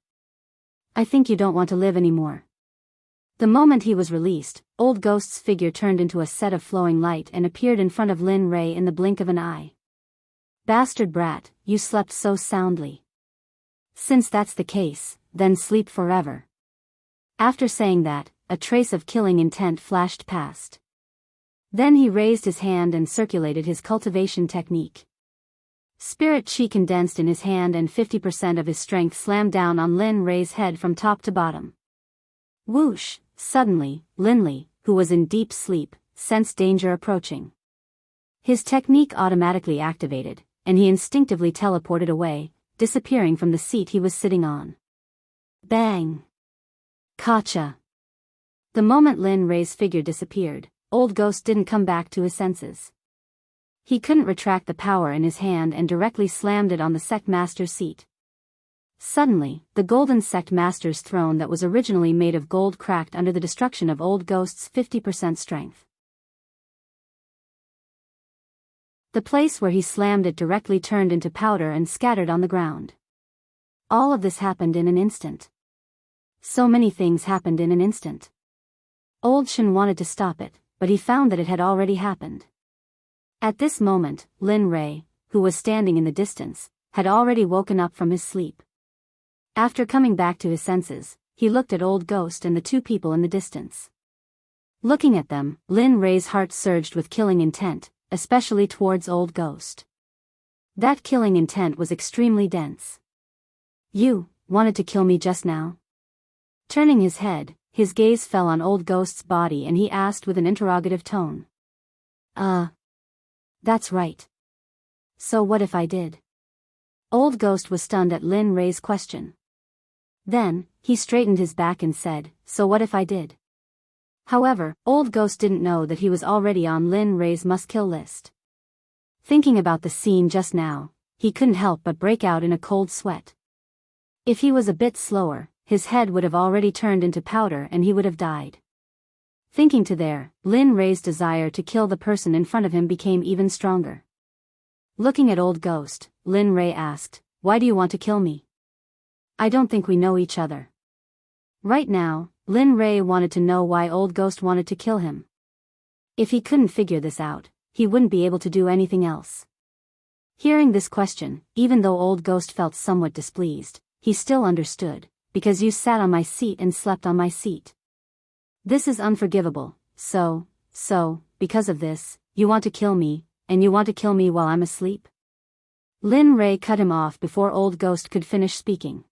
I think you don't want to live anymore. The moment he was released, Old Ghost's figure turned into a set of flowing light and appeared in front of Lin Rei in the blink of an eye. Bastard brat, you slept so soundly. Since that's the case, then sleep forever. After saying that, a trace of killing intent flashed past. Then he raised his hand and circulated his cultivation technique. Spirit chi condensed in his hand and 50% of his strength slammed down on Lin Rei's head from top to bottom. Whoosh! Suddenly, Lin Li, who was in deep sleep, sensed danger approaching. His technique automatically activated, and he instinctively teleported away, disappearing from the seat he was sitting on. Bang! Gotcha! The moment Lin Rei's figure disappeared, Old Ghost didn't come back to his senses. He couldn't retract the power in his hand and directly slammed it on the Sect Master's seat. Suddenly, the golden Sect Master's throne that was originally made of gold cracked under the destruction of Old Ghost's 50% strength. The place where he slammed it directly turned into powder and scattered on the ground. All of this happened in an instant. So many things happened in an instant. Old Shen wanted to stop it, but he found that it had already happened. At this moment, Lin Rei, who was standing in the distance, had already woken up from his sleep. After coming back to his senses, he looked at Old Ghost and the two people in the distance. Looking at them, Lin Rei's heart surged with killing intent, especially towards Old Ghost. That killing intent was extremely dense. You wanted to kill me just now? Turning his head, his gaze fell on Old Ghost's body and he asked with an interrogative tone. That's right. So what if I did? Old Ghost was stunned at Lin Rei's question. Then, he straightened his back and said, so what if I did? However, Old Ghost didn't know that he was already on Lin Rei's must-kill list. Thinking about the scene just now, he couldn't help but break out in a cold sweat. If he was a bit slower, his head would have already turned into powder and he would have died. Thinking to there, Lin Rei's desire to kill the person in front of him became even stronger. Looking at Old Ghost, Lin Rei asked, why do you want to kill me? I don't think we know each other. Right now, Lin Rei wanted to know why Old Ghost wanted to kill him. If he couldn't figure this out, he wouldn't be able to do anything else. Hearing this question, even though Old Ghost felt somewhat displeased, he still understood, because you sat on my seat and slept on my seat. This is unforgivable, so, because of this, you want to kill me, and you want to kill me while I'm asleep? Lin Rei cut him off before Old Ghost could finish speaking.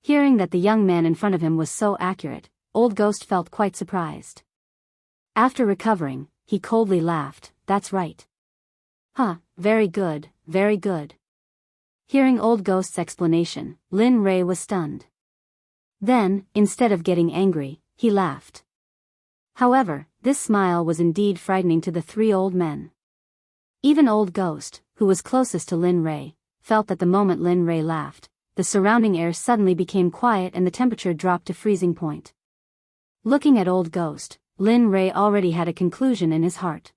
Hearing that the young man in front of him was so accurate, Old Ghost felt quite surprised. After recovering, he coldly laughed, that's right. Very good, very good. Hearing Old Ghost's explanation, Lin Rei was stunned. Then, instead of getting angry, he laughed. However, this smile was indeed frightening to the three old men. Even Old Ghost, who was closest to Lin Rei, felt that the moment Lin Rei laughed, the surrounding air suddenly became quiet and the temperature dropped to freezing point. Looking at Old Ghost, Lin Rei already had a conclusion in his heart.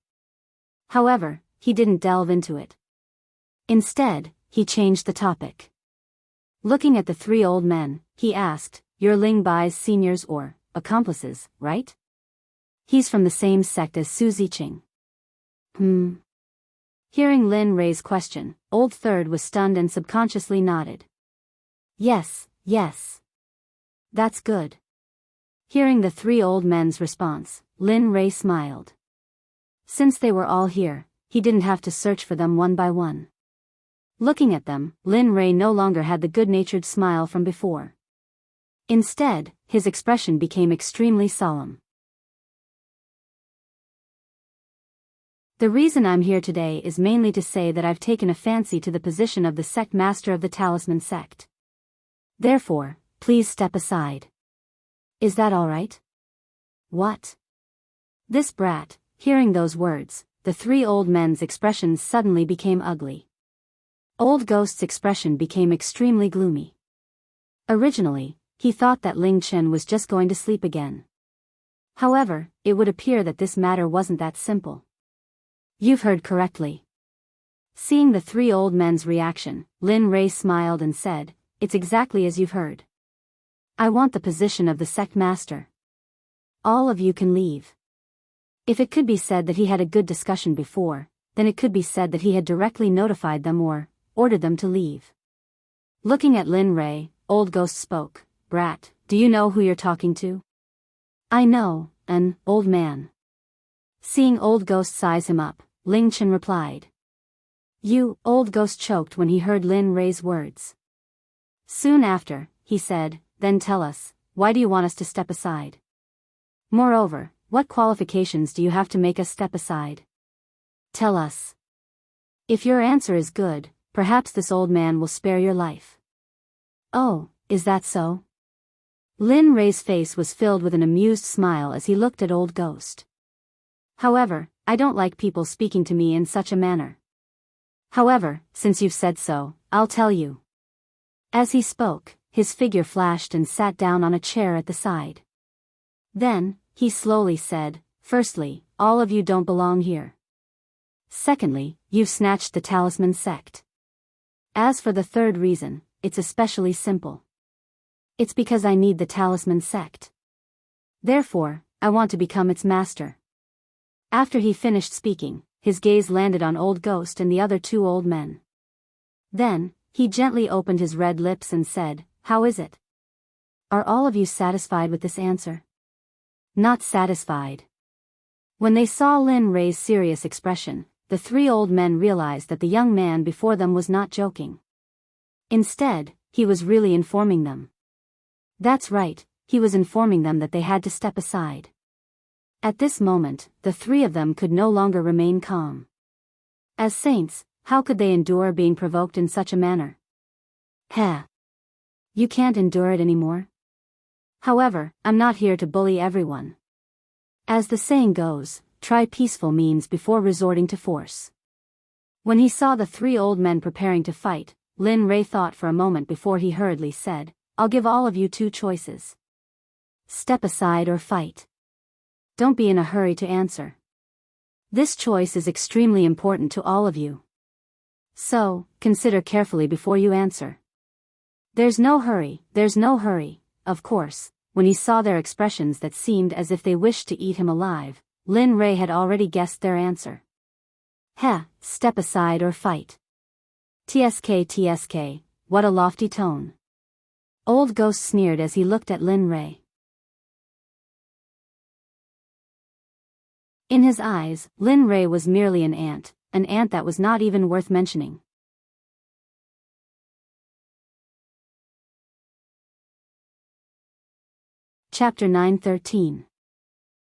However, he didn't delve into it. Instead, he changed the topic. Looking at the three old men, he asked, "You're Ling Bai's seniors or accomplices, right? He's from the same sect as Su Ziqing." Hearing Lin Rei's question, Old Third was stunned and subconsciously nodded. Yes. That's good." Hearing the three old men's response, Lin Rei smiled. Since they were all here, he didn't have to search for them one by one. Looking at them, Lin Rei no longer had the good-natured smile from before. Instead, his expression became extremely solemn. "The reason I'm here today is mainly to say that I've taken a fancy to the position of the sect master of the Talisman sect. Therefore, please step aside. Is that all right?" "What?" This brat, hearing those words, the three old men's expressions suddenly became ugly. Old Ghost's expression became extremely gloomy. Originally, he thought that Ling Chen was just going to sleep again. However, it would appear that this matter wasn't that simple. "You've heard correctly." Seeing the three old men's reaction, Lin Rei smiled and said, "It's exactly as you've heard. I want the position of the sect master. All of you can leave." If it could be said that he had a good discussion before, then it could be said that he had directly notified them or ordered them to leave. Looking at Lin Rei, Old Ghost spoke, "Brat, do you know who you're talking to?" "I know, an old man." Seeing Old Ghost size him up, Ling Chen replied. "You," Old Ghost choked when he heard Lin Rei's words. Soon after, he said, "Then tell us, why do you want us to step aside? Moreover, what qualifications do you have to make us step aside? Tell us. If your answer is good, perhaps this old man will spare your life." "Oh, is that so?" Lin Rei's face was filled with an amused smile as he looked at Old Ghost. "However, I don't like people speaking to me in such a manner. However, since you've said so, I'll tell you." As he spoke, his figure flashed and sat down on a chair at the side. Then, he slowly said, "Firstly, all of you don't belong here. Secondly, you've snatched the Talisman sect. As for the third reason, it's especially simple. It's because I need the Talisman sect. Therefore, I want to become its master." After he finished speaking, his gaze landed on Old Ghost and the other two old men. Then, he gently opened his red lips and said, "How is it? Are all of you satisfied with this answer?" "Not satisfied." When they saw Lin Rei's serious expression, the three old men realized that the young man before them was not joking. Instead, he was really informing them. That's right, he was informing them that they had to step aside. At this moment, the three of them could no longer remain calm. As saints, how could they endure being provoked in such a manner? "Heh. You can't endure it anymore? However, I'm not here to bully everyone. As the saying goes, try peaceful means before resorting to force." When he saw the three old men preparing to fight, Lin Rei thought for a moment before he hurriedly said, "I'll give all of you two choices. Step aside or fight. Don't be in a hurry to answer. This choice is extremely important to all of you. So, consider carefully before you answer." There's no hurry, of course." When he saw their expressions that seemed as if they wished to eat him alive, Lin Rei had already guessed their answer. "Heh, step aside or fight. TSK, what a lofty tone." Old Ghost sneered as he looked at Lin Rei. In his eyes, Lin Rei was merely an ant that was not even worth mentioning. Chapter 9:13.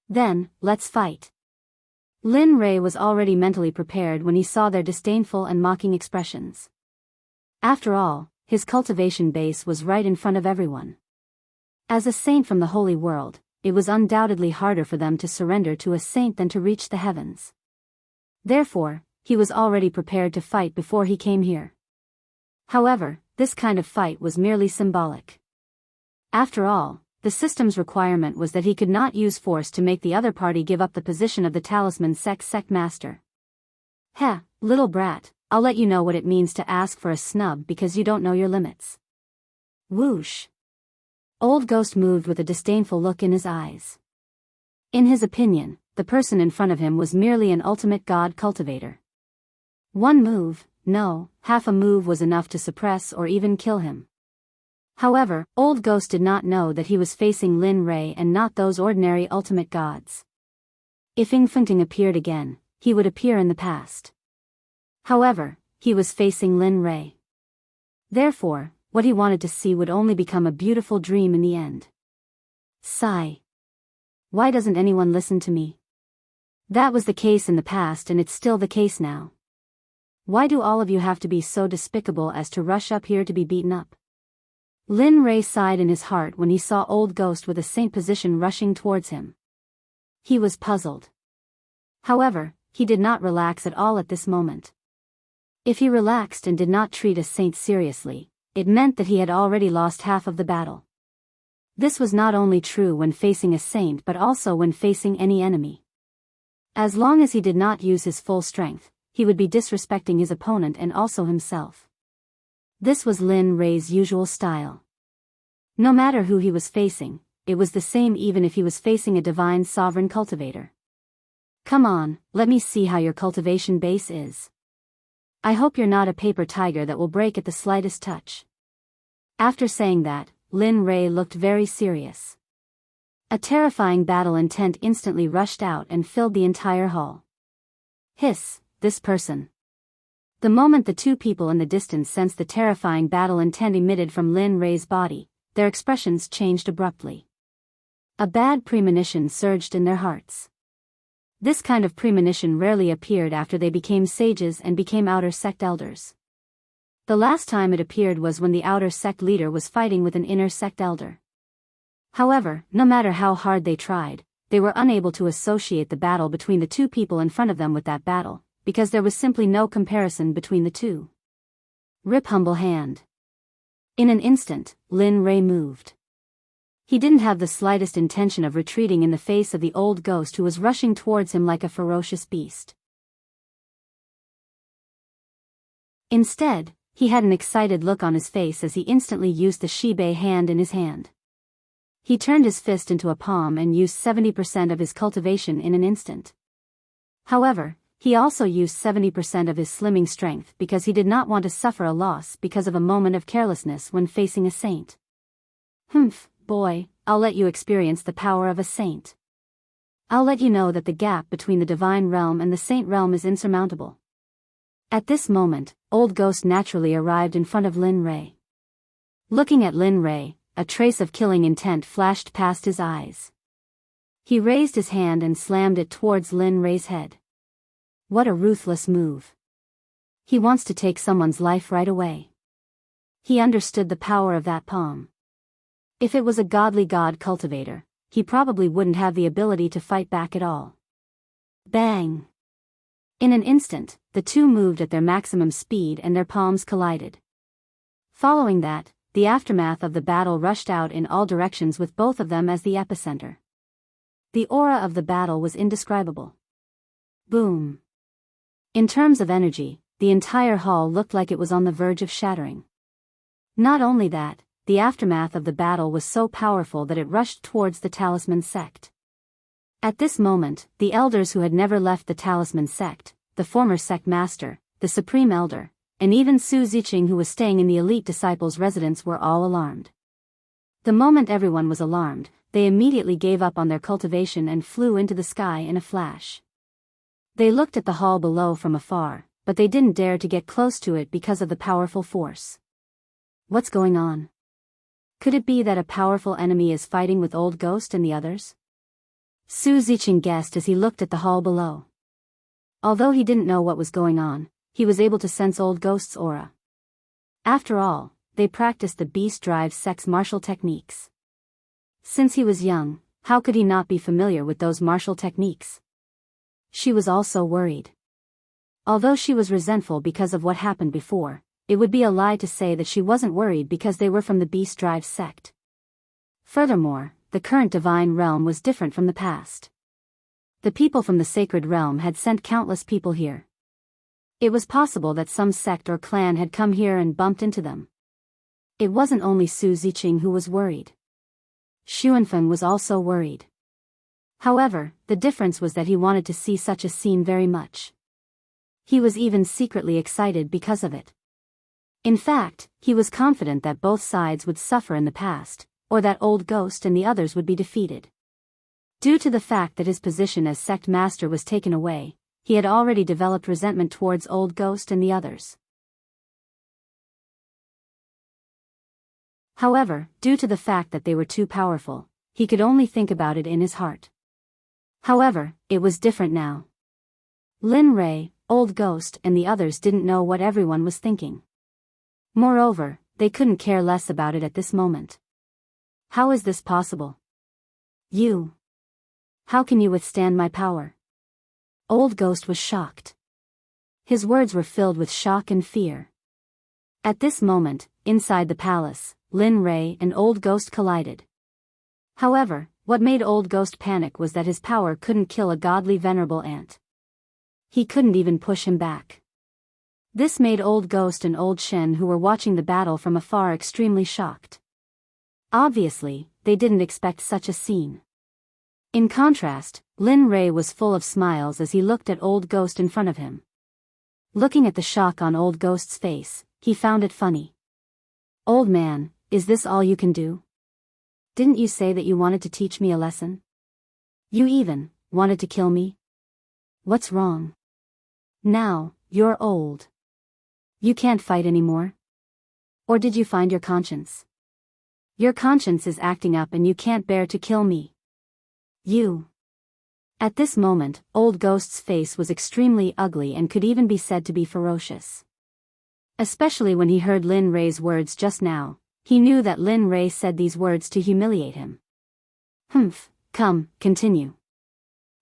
Then, let's fight. Lin Rei was already mentally prepared when he saw their disdainful and mocking expressions. After all, his cultivation base was right in front of everyone. As a saint from the holy world, it was undoubtedly harder for them to surrender to a saint than to reach the heavens. Therefore, he was already prepared to fight before he came here. However, this kind of fight was merely symbolic. After all, the system's requirement was that he could not use force to make the other party give up the position of the talisman sect master. Heh, little brat, I'll let you know what it means to ask for a snub because you don't know your limits. Whoosh. Old Ghost moved with a disdainful look in his eyes. In his opinion, the person in front of him was merely an ultimate god cultivator. One move, no, half a move was enough to suppress or even kill him. However, Old Ghost did not know that he was facing Lin Rei and not those ordinary ultimate gods. If Invincible appeared again, he would appear in the past. However, he was facing Lin Rei. Therefore, what he wanted to see would only become a beautiful dream in the end. Sigh. Why doesn't anyone listen to me? That was the case in the past and it's still the case now. Why do all of you have to be so despicable as to rush up here to be beaten up? Lin Rei sighed in his heart when he saw Old Ghost with a saint position rushing towards him. He was puzzled. However, he did not relax at all at this moment. If he relaxed and did not treat a saint seriously, it meant that he had already lost half of the battle. This was not only true when facing a saint but also when facing any enemy. As long as he did not use his full strength, he would be disrespecting his opponent and also himself. This was Lin Rei's usual style. No matter who he was facing, it was the same even if he was facing a divine sovereign cultivator. Come on, let me see how your cultivation base is. I hope you're not a paper tiger that will break at the slightest touch. After saying that, Lin Rei looked very serious. A terrifying battle intent instantly rushed out and filled the entire hall. Hiss, this person. The moment the two people in the distance sensed the terrifying battle intent emitted from Lin Rei's body, their expressions changed abruptly. A bad premonition surged in their hearts. This kind of premonition rarely appeared after they became sages and became outer sect elders. The last time it appeared was when the outer sect leader was fighting with an inner sect elder. However, no matter how hard they tried, they were unable to associate the battle between the two people in front of them with that battle, because there was simply no comparison between the two. Rip humble hand. In an instant, Lin Rei moved. He didn't have the slightest intention of retreating in the face of the Old Ghost who was rushing towards him like a ferocious beast. Instead, he had an excited look on his face as he instantly used the Shibei hand in his hand. He turned his fist into a palm and used 70% of his cultivation in an instant. However, he also used 70% of his slimming strength because he did not want to suffer a loss because of a moment of carelessness when facing a saint. Humph, boy, I'll let you experience the power of a saint. I'll let you know that the gap between the divine realm and the saint realm is insurmountable. At this moment, Old Ghost naturally arrived in front of Lin Rei. Looking at Lin Rei, a trace of killing intent flashed past his eyes. He raised his hand and slammed it towards Lin Rei's head. What a ruthless move. He wants to take someone's life right away. He understood the power of that palm. If it was a godly god cultivator, he probably wouldn't have the ability to fight back at all. Bang! In an instant, the two moved at their maximum speed and their palms collided. Following that, the aftermath of the battle rushed out in all directions with both of them as the epicenter. The aura of the battle was indescribable. Boom! In terms of energy, the entire hall looked like it was on the verge of shattering. Not only that, the aftermath of the battle was so powerful that it rushed towards the talisman sect. At this moment, the elders who had never left the talisman sect, the former sect master, the supreme elder, and even Su Ziqing who was staying in the elite disciples' residence were all alarmed. The moment everyone was alarmed, they immediately gave up on their cultivation and flew into the sky in a flash. They looked at the hall below from afar, but they didn't dare to get close to it because of the powerful force. What's going on? Could it be that a powerful enemy is fighting with Old Ghost and the others? Su Ziqing guessed as he looked at the hall below. Although he didn't know what was going on, he was able to sense Old Ghost's aura. After all, they practiced the Beast Drive Sect's martial techniques. Since he was young, how could he not be familiar with those martial techniques? She was also worried. Although she was resentful because of what happened before, it would be a lie to say that she wasn't worried because they were from the Beast Drive sect. Furthermore, the current divine realm was different from the past. The people from the sacred realm had sent countless people here. It was possible that some sect or clan had come here and bumped into them. It wasn't only Su Ziqing who was worried. Xuanfeng was also worried. However, the difference was that he wanted to see such a scene very much. He was even secretly excited because of it. In fact, he was confident that both sides would suffer in the past, or that Old Ghost and the others would be defeated. Due to the fact that his position as sect master was taken away, he had already developed resentment towards Old Ghost and the others. However, due to the fact that they were too powerful, he could only think about it in his heart. However, it was different now. Lin Rei, Old Ghost and the others didn't know what everyone was thinking. Moreover, they couldn't care less about it at this moment. How is this possible? You. How can you withstand my power? Old Ghost was shocked. His words were filled with shock and fear. At this moment, inside the palace, Lin Rei and Old Ghost collided. However, what made Old Ghost panic was that his power couldn't kill a godly venerable ant. He couldn't even push him back. This made Old Ghost and Old Shen who were watching the battle from afar extremely shocked. Obviously, they didn't expect such a scene. In contrast, Lin Rei was full of smiles as he looked at Old Ghost in front of him. Looking at the shock on Old Ghost's face, he found it funny. Old man, is this all you can do? Didn't you say that you wanted to teach me a lesson? You even wanted to kill me? What's wrong? Now, you're old. You can't fight anymore? Or did you find your conscience? Your conscience is acting up and you can't bear to kill me. You. At this moment, Old Ghost's face was extremely ugly and could even be said to be ferocious. Especially when he heard Lin Rei's words just now, he knew that Lin Rei said these words to humiliate him. Humph, come, continue.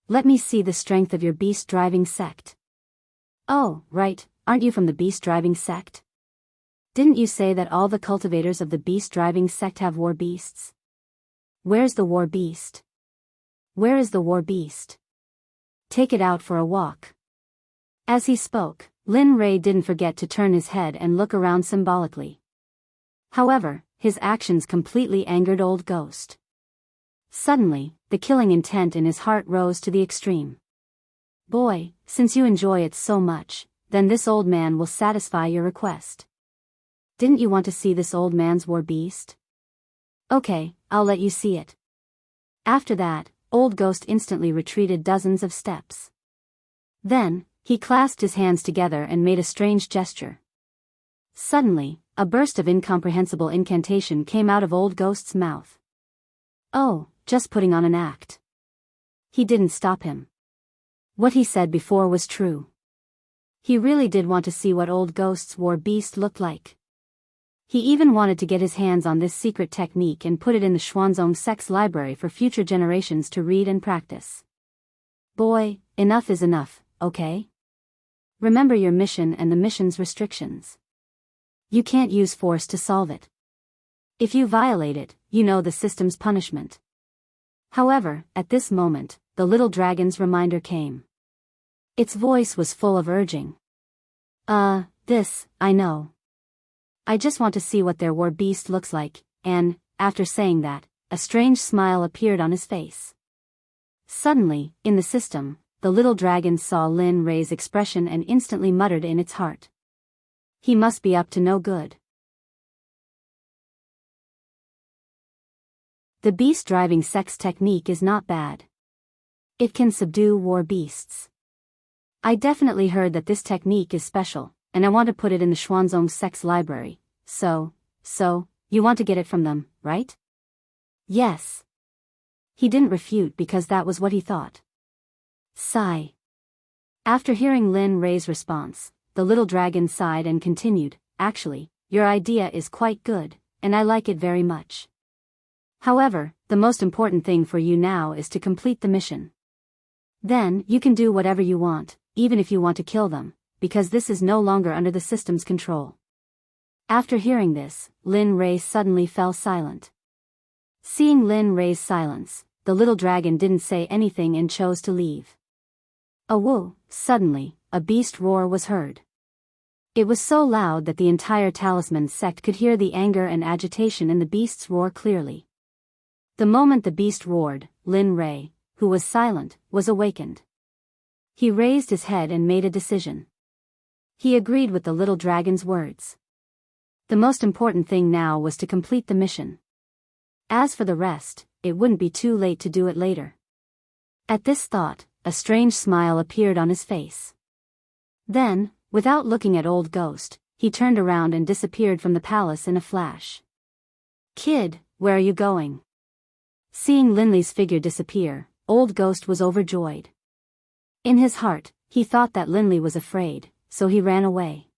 Let me see the strength of your beast-driving sect. Oh, right, aren't you from the beast-driving sect? Didn't you say that all the cultivators of the beast-driving sect have war beasts? Where's the war beast? Where is the war beast? Take it out for a walk. As he spoke, Lin Rei didn't forget to turn his head and look around symbolically. However, his actions completely angered Old Ghost. Suddenly, the killing intent in his heart rose to the extreme. Boy, since you enjoy it so much, then this old man will satisfy your request. Didn't you want to see this old man's war beast? Okay, I'll let you see it. After that, Old Ghost instantly retreated dozens of steps. Then, he clasped his hands together and made a strange gesture. Suddenly, a burst of incomprehensible incantation came out of Old Ghost's mouth. Oh, just putting on an act. He didn't stop him. What he said before was true. He really did want to see what Old Ghost's war beast looked like. He even wanted to get his hands on this secret technique and put it in the Xuanzong Sect's library for future generations to read and practice. Boy, enough is enough, okay? Remember your mission and the mission's restrictions. You can't use force to solve it. If you violate it, you know the system's punishment. However, at this moment, the little dragon's reminder came. Its voice was full of urging. This, I know. I just want to see what their war beast looks like, and, after saying that, a strange smile appeared on his face. Suddenly, in the system, the little dragon saw Lin Rei's expression and instantly muttered in its heart. He must be up to no good. The beast-driving Sect's technique is not bad. It can subdue war beasts. I definitely heard that this technique is special, and I want to put it in the Xuanzong Sect's library, so, you want to get it from them, right? Yes. He didn't refute because that was what he thought. Sigh. After hearing Lin Rei's response, the little dragon sighed and continued, actually, your idea is quite good, and I like it very much. However, the most important thing for you now is to complete the mission. Then, you can do whatever you want, even if you want to kill them, because this is no longer under the system's control. After hearing this, Lin Rei suddenly fell silent. Seeing Lin Rei's silence, the little dragon didn't say anything and chose to leave. Suddenly, a beast roar was heard. It was so loud that the entire talisman sect could hear the anger and agitation in the beast's roar clearly. The moment the beast roared, Lin Rei, who was silent, was awakened. He raised his head and made a decision. He agreed with the little dragon's words. The most important thing now was to complete the mission. As for the rest, it wouldn't be too late to do it later. At this thought, a strange smile appeared on his face. Then, without looking at Old Ghost, he turned around and disappeared from the palace in a flash. "Kid, where are you going?" Seeing Linley's figure disappear, Old Ghost was overjoyed. In his heart, he thought that Linley was afraid, so he ran away.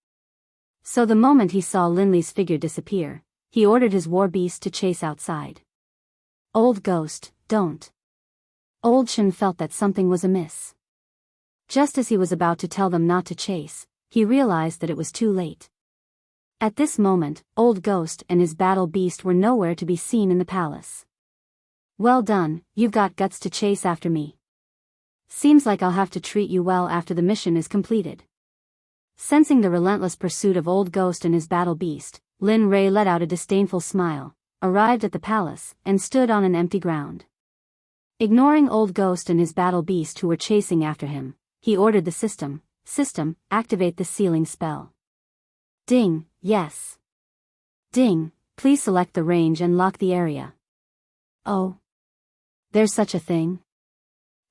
So the moment he saw Linley's figure disappear, he ordered his war beast to chase outside. "Old Ghost, don't." Old Shen felt that something was amiss. Just as he was about to tell them not to chase, he realized that it was too late. At this moment, Old Ghost and his battle beast were nowhere to be seen in the palace. "Well done, you've got guts to chase after me. Seems like I'll have to treat you well after the mission is completed." Sensing the relentless pursuit of Old Ghost and his battle beast, Lin Rei let out a disdainful smile, arrived at the palace, and stood on an empty ground. Ignoring Old Ghost and his battle beast who were chasing after him, he ordered the system, activate the sealing spell. Ding, yes. Ding, please select the range and lock the area. Oh. There's such a thing?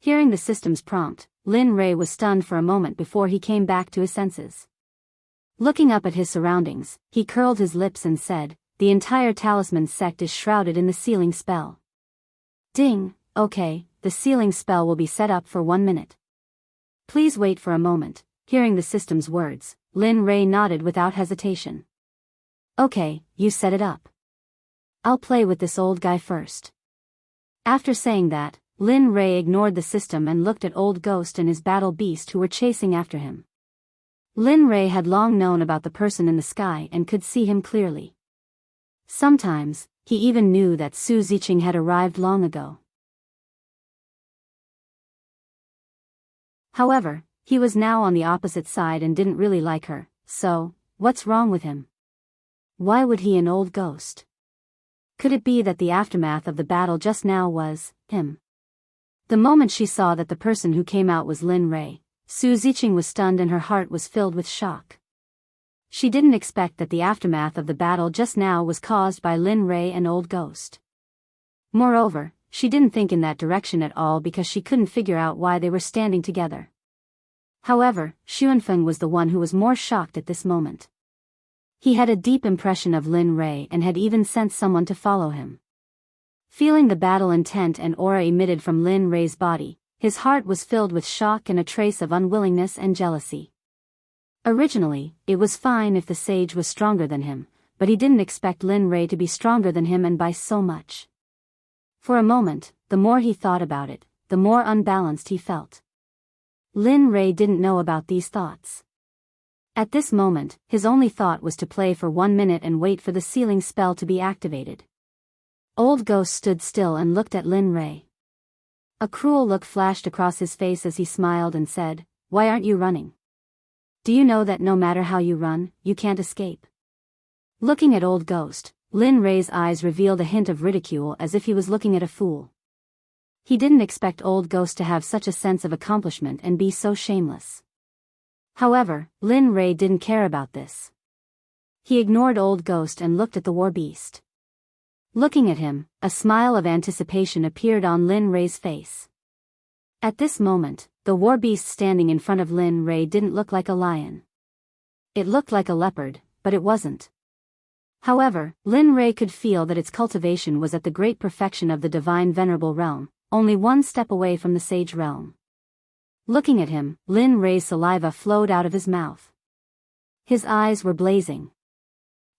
Hearing the system's prompt, Lin Rei was stunned for a moment before he came back to his senses. Looking up at his surroundings, he curled his lips and said, "The entire talisman sect is shrouded in the sealing spell." Ding, okay, the sealing spell will be set up for 1 minute. Please wait for a moment. Hearing the system's words, Lin Rei nodded without hesitation. Okay, you set it up. I'll play with this old guy first. After saying that, Lin Rei ignored the system and looked at Old Ghost and his battle beast who were chasing after him. Lin Rei had long known about the person in the sky and could see him clearly. Sometimes, he even knew that Su Ziqing had arrived long ago. However, he was now on the opposite side and didn't really like her, so, what's wrong with him? Why would he an Old Ghost? Could it be that the aftermath of the battle just now was him? The moment she saw that the person who came out was Lin Rei, Su Ziqing was stunned and her heart was filled with shock. She didn't expect that the aftermath of the battle just now was caused by Lin Rei and Old Ghost. Moreover, she didn't think in that direction at all because she couldn't figure out why they were standing together. However, Xuanfeng was the one who was more shocked at this moment. He had a deep impression of Lin Rei and had even sent someone to follow him. Feeling the battle intent and aura emitted from Lin Rei's body, his heart was filled with shock and a trace of unwillingness and jealousy. Originally, it was fine if the sage was stronger than him, but he didn't expect Lin Rei to be stronger than him and by so much. For a moment, the more he thought about it, the more unbalanced he felt. Lin Rei didn't know about these thoughts. At this moment, his only thought was to play for 1 minute and wait for the sealing spell to be activated. Old Ghost stood still and looked at Lin Rei. A cruel look flashed across his face as he smiled and said, "Why aren't you running? Do you know that no matter how you run, you can't escape?" Looking at Old Ghost, Lin Rei's eyes revealed a hint of ridicule as if he was looking at a fool. He didn't expect Old Ghost to have such a sense of accomplishment and be so shameless. However, Lin Rei didn't care about this. He ignored Old Ghost and looked at the war beast. Looking at him, a smile of anticipation appeared on Lin Rei's face. At this moment, the war beast standing in front of Lin Rei didn't look like a lion. It looked like a leopard, but it wasn't. However, Lin Rei could feel that its cultivation was at the great perfection of the divine venerable realm, only 1 step away from the sage realm. Looking at him, Lin Rei's saliva flowed out of his mouth. His eyes were blazing.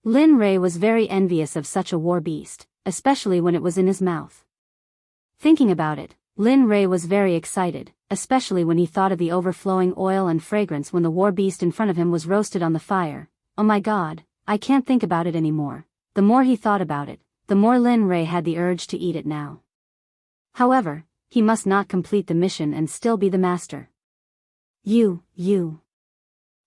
Lin Rei was very envious of such a war beast, especially when it was in his mouth. Thinking about it, Lin Rei was very excited, especially when he thought of the overflowing oil and fragrance when the war beast in front of him was roasted on the fire. Oh my god, I can't think about it anymore. The more he thought about it, the more Lin Rei had the urge to eat it now. However, he must not complete the mission and still be the master. You.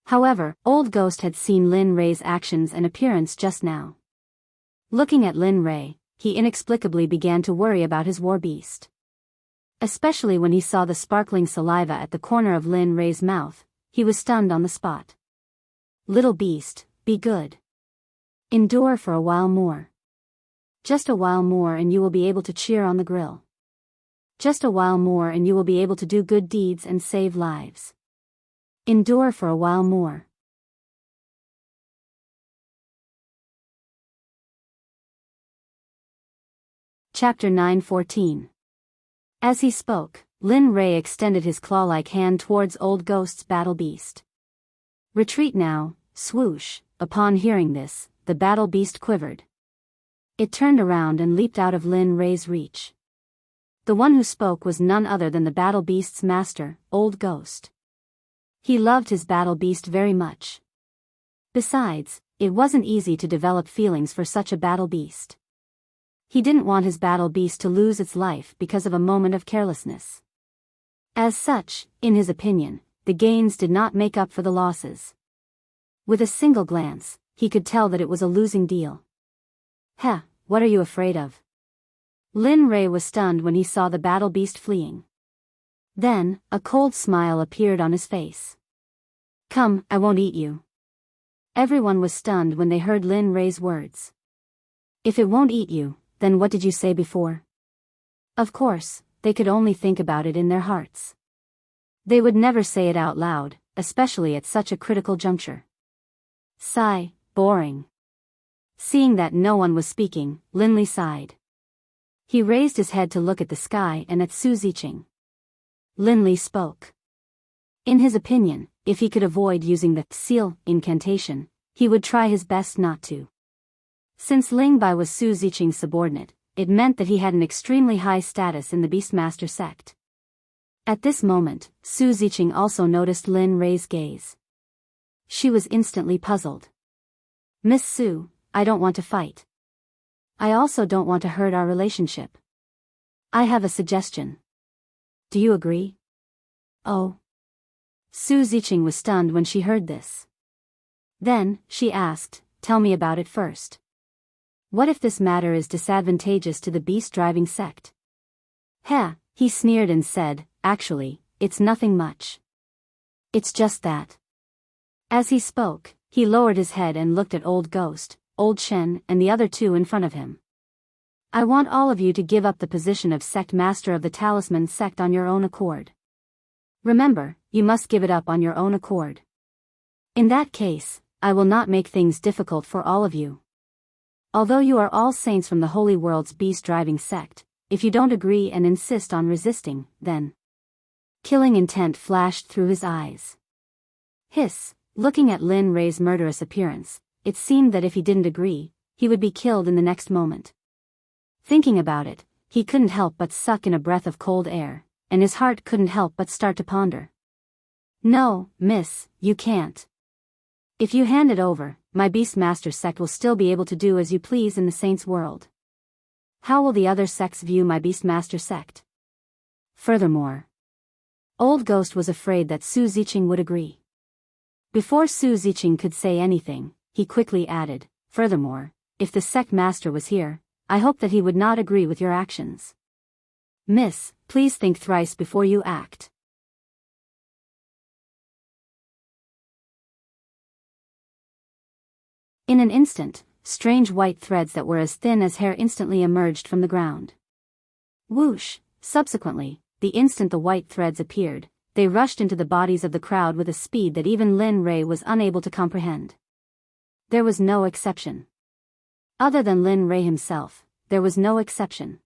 However, Old Ghost had seen Lin Rei's actions and appearance just now. Looking at Lin Rei, he inexplicably began to worry about his war beast. Especially when he saw the sparkling saliva at the corner of Lin Rei's mouth, he was stunned on the spot. Little beast, be good. Endure for a while more. Just a while more and you will be able to cheer on the grill. Just a while more and you will be able to do good deeds and save lives. Endure for a while more. Chapter 9:14. As he spoke, Lin Rei extended his claw-like hand towards Old Ghost's battle beast. Retreat now, swoosh. Upon hearing this, the battle beast quivered. It turned around and leaped out of Lin Rei's reach. The one who spoke was none other than the battle beast's master, Old Ghost. He loved his battle beast very much. Besides, it wasn't easy to develop feelings for such a battle beast. He didn't want his battle beast to lose its life because of a moment of carelessness. As such, in his opinion, the gains did not make up for the losses. With a single glance, he could tell that it was a losing deal. Heh, what are you afraid of? Lin Rei was stunned when he saw the battle beast fleeing. Then, a cold smile appeared on his face. Come, I won't eat you. Everyone was stunned when they heard Lin Rei's words. If it won't eat you, then what did you say before? Of course, they could only think about it in their hearts. They would never say it out loud, especially at such a critical juncture. Sigh, boring. Seeing that no one was speaking, Lin Li sighed. He raised his head to look at the sky and at Su Ziqing. Lin Li spoke. In his opinion, if he could avoid using the seal incantation, he would try his best not to. Since Ling Bai was Su Ziqing's subordinate, it meant that he had an extremely high status in the Beastmaster sect. At this moment, Su Ziqing also noticed Lin Rei's gaze. She was instantly puzzled. Miss Su, I don't want to fight. I also don't want to hurt our relationship. I have a suggestion. Do you agree? Oh. Su Ziqing was stunned when she heard this. Then, she asked, tell me about it first. What if this matter is disadvantageous to the beast-driving sect? Heh, he sneered and said, actually, it's nothing much. It's just that. As he spoke, he lowered his head and looked at Old Ghost, Old Shen and the other two in front of him. I want all of you to give up the position of sect master of the Talisman sect on your own accord. Remember, you must give it up on your own accord. In that case, I will not make things difficult for all of you. Although you are all saints from the Holy World's beast-driving sect, if you don't agree and insist on resisting, then... Killing intent flashed through his eyes. Hiss, looking at Lin Rei's murderous appearance, it seemed that if he didn't agree, he would be killed in the next moment. Thinking about it, he couldn't help but suck in a breath of cold air, and his heart couldn't help but start to ponder. No, miss, you can't. If you hand it over, my Beastmaster sect will still be able to do as you please in the Saints' world. How will the other sects view my Beastmaster sect? Furthermore, Old Ghost was afraid that Su Ziqing would agree. Before Su Ziqing could say anything, he quickly added, furthermore, if the sect master was here, I hope that he would not agree with your actions. Miss, please think thrice before you act. In an instant, strange white threads that were as thin as hair instantly emerged from the ground. Whoosh! Subsequently, the instant the white threads appeared, they rushed into the bodies of the crowd with a speed that even Lin Rei was unable to comprehend. There was no exception. Other than Lin Rei himself, there was no exception.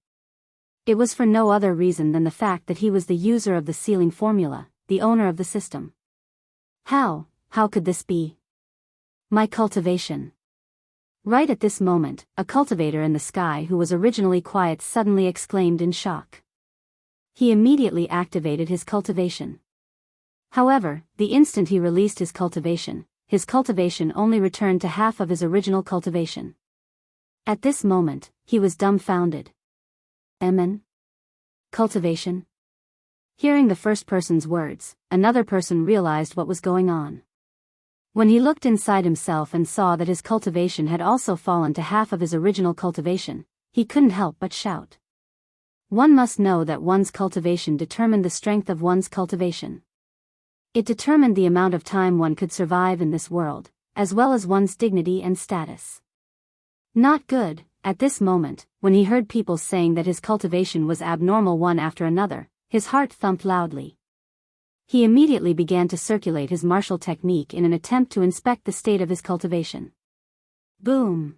It was for no other reason than the fact that he was the user of the sealing formula, the owner of the system. How could this be? My cultivation. Right at this moment, a cultivator in the sky who was originally quiet suddenly exclaimed in shock. He immediately activated his cultivation. However, the instant he released his cultivation only returned to half of his original cultivation. At this moment, he was dumbfounded. Cultivation? Hearing the first person's words, another person realized what was going on. When he looked inside himself and saw that his cultivation had also fallen to half of his original cultivation, he couldn't help but shout. One must know that one's cultivation determined the strength of one's cultivation. It determined the amount of time one could survive in this world, as well as one's dignity and status. Not good. At this moment, when he heard people saying that his cultivation was abnormal one after another, his heart thumped loudly. He immediately began to circulate his martial technique in an attempt to inspect the state of his cultivation. Boom!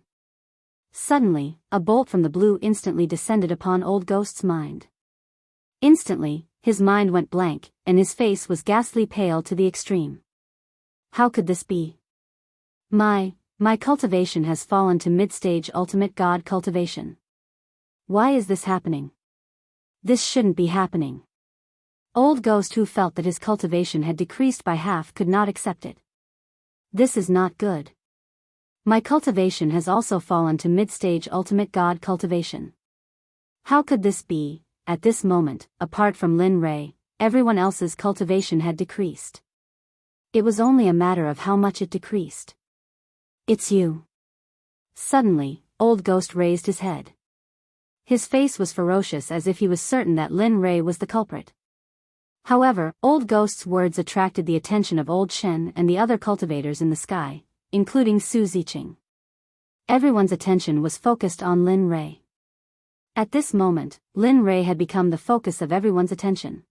Suddenly, a bolt from the blue instantly descended upon Old Ghost's mind. Instantly, his mind went blank, and his face was ghastly pale to the extreme. How could this be? My cultivation has fallen to mid-stage ultimate god cultivation. Why is this happening? This shouldn't be happening. Old Ghost, who felt that his cultivation had decreased by half, could not accept it. This is not good. My cultivation has also fallen to mid-stage ultimate god cultivation. How could this be? At this moment, apart from Lin Rei, everyone else's cultivation had decreased. It was only a matter of how much it decreased. It's you. Suddenly, Old Ghost raised his head. His face was ferocious, as if he was certain that Lin Rei was the culprit. However, Old Ghost's words attracted the attention of Old Shen and the other cultivators in the sky, including Su Ziqing. Everyone's attention was focused on Lin Rei. At this moment, Lin Rei had become the focus of everyone's attention.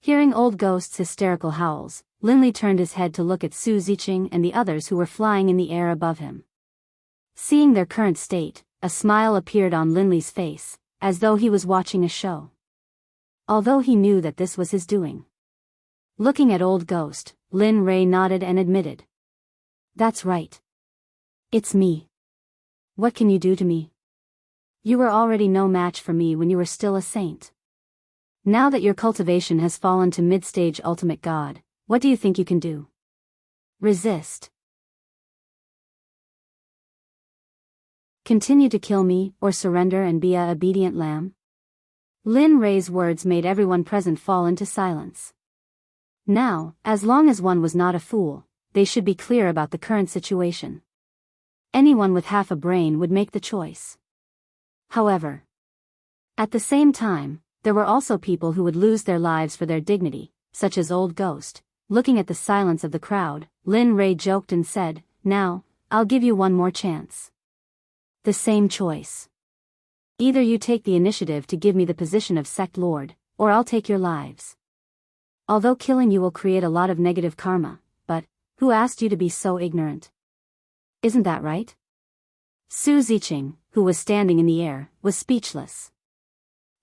Hearing Old Ghost's hysterical howls, Lin Li turned his head to look at Su Ziqing and the others who were flying in the air above him. Seeing their current state, a smile appeared on Lin Li's face, as though he was watching a show. Although he knew that this was his doing. Looking at Old Ghost, Lin Rei nodded and admitted. That's right. It's me. What can you do to me? You were already no match for me when you were still a saint. Now that your cultivation has fallen to mid-stage ultimate god, what do you think you can do? Resist. Continue to kill me, or surrender and be a obedient lamb? Lin Rei's words made everyone present fall into silence. Now, as long as one was not a fool, they should be clear about the current situation. Anyone with half a brain would make the choice. However, at the same time, there were also people who would lose their lives for their dignity, such as Old Ghost. Looking at the silence of the crowd, Lin Rei joked and said, "Now, I'll give you one more chance. The same choice. Either you take the initiative to give me the position of Sect Lord, or I'll take your lives. Although killing you will create a lot of negative karma, but who asked you to be so ignorant? Isn't that right?" Su Ziqing, who was standing in the air, was speechless.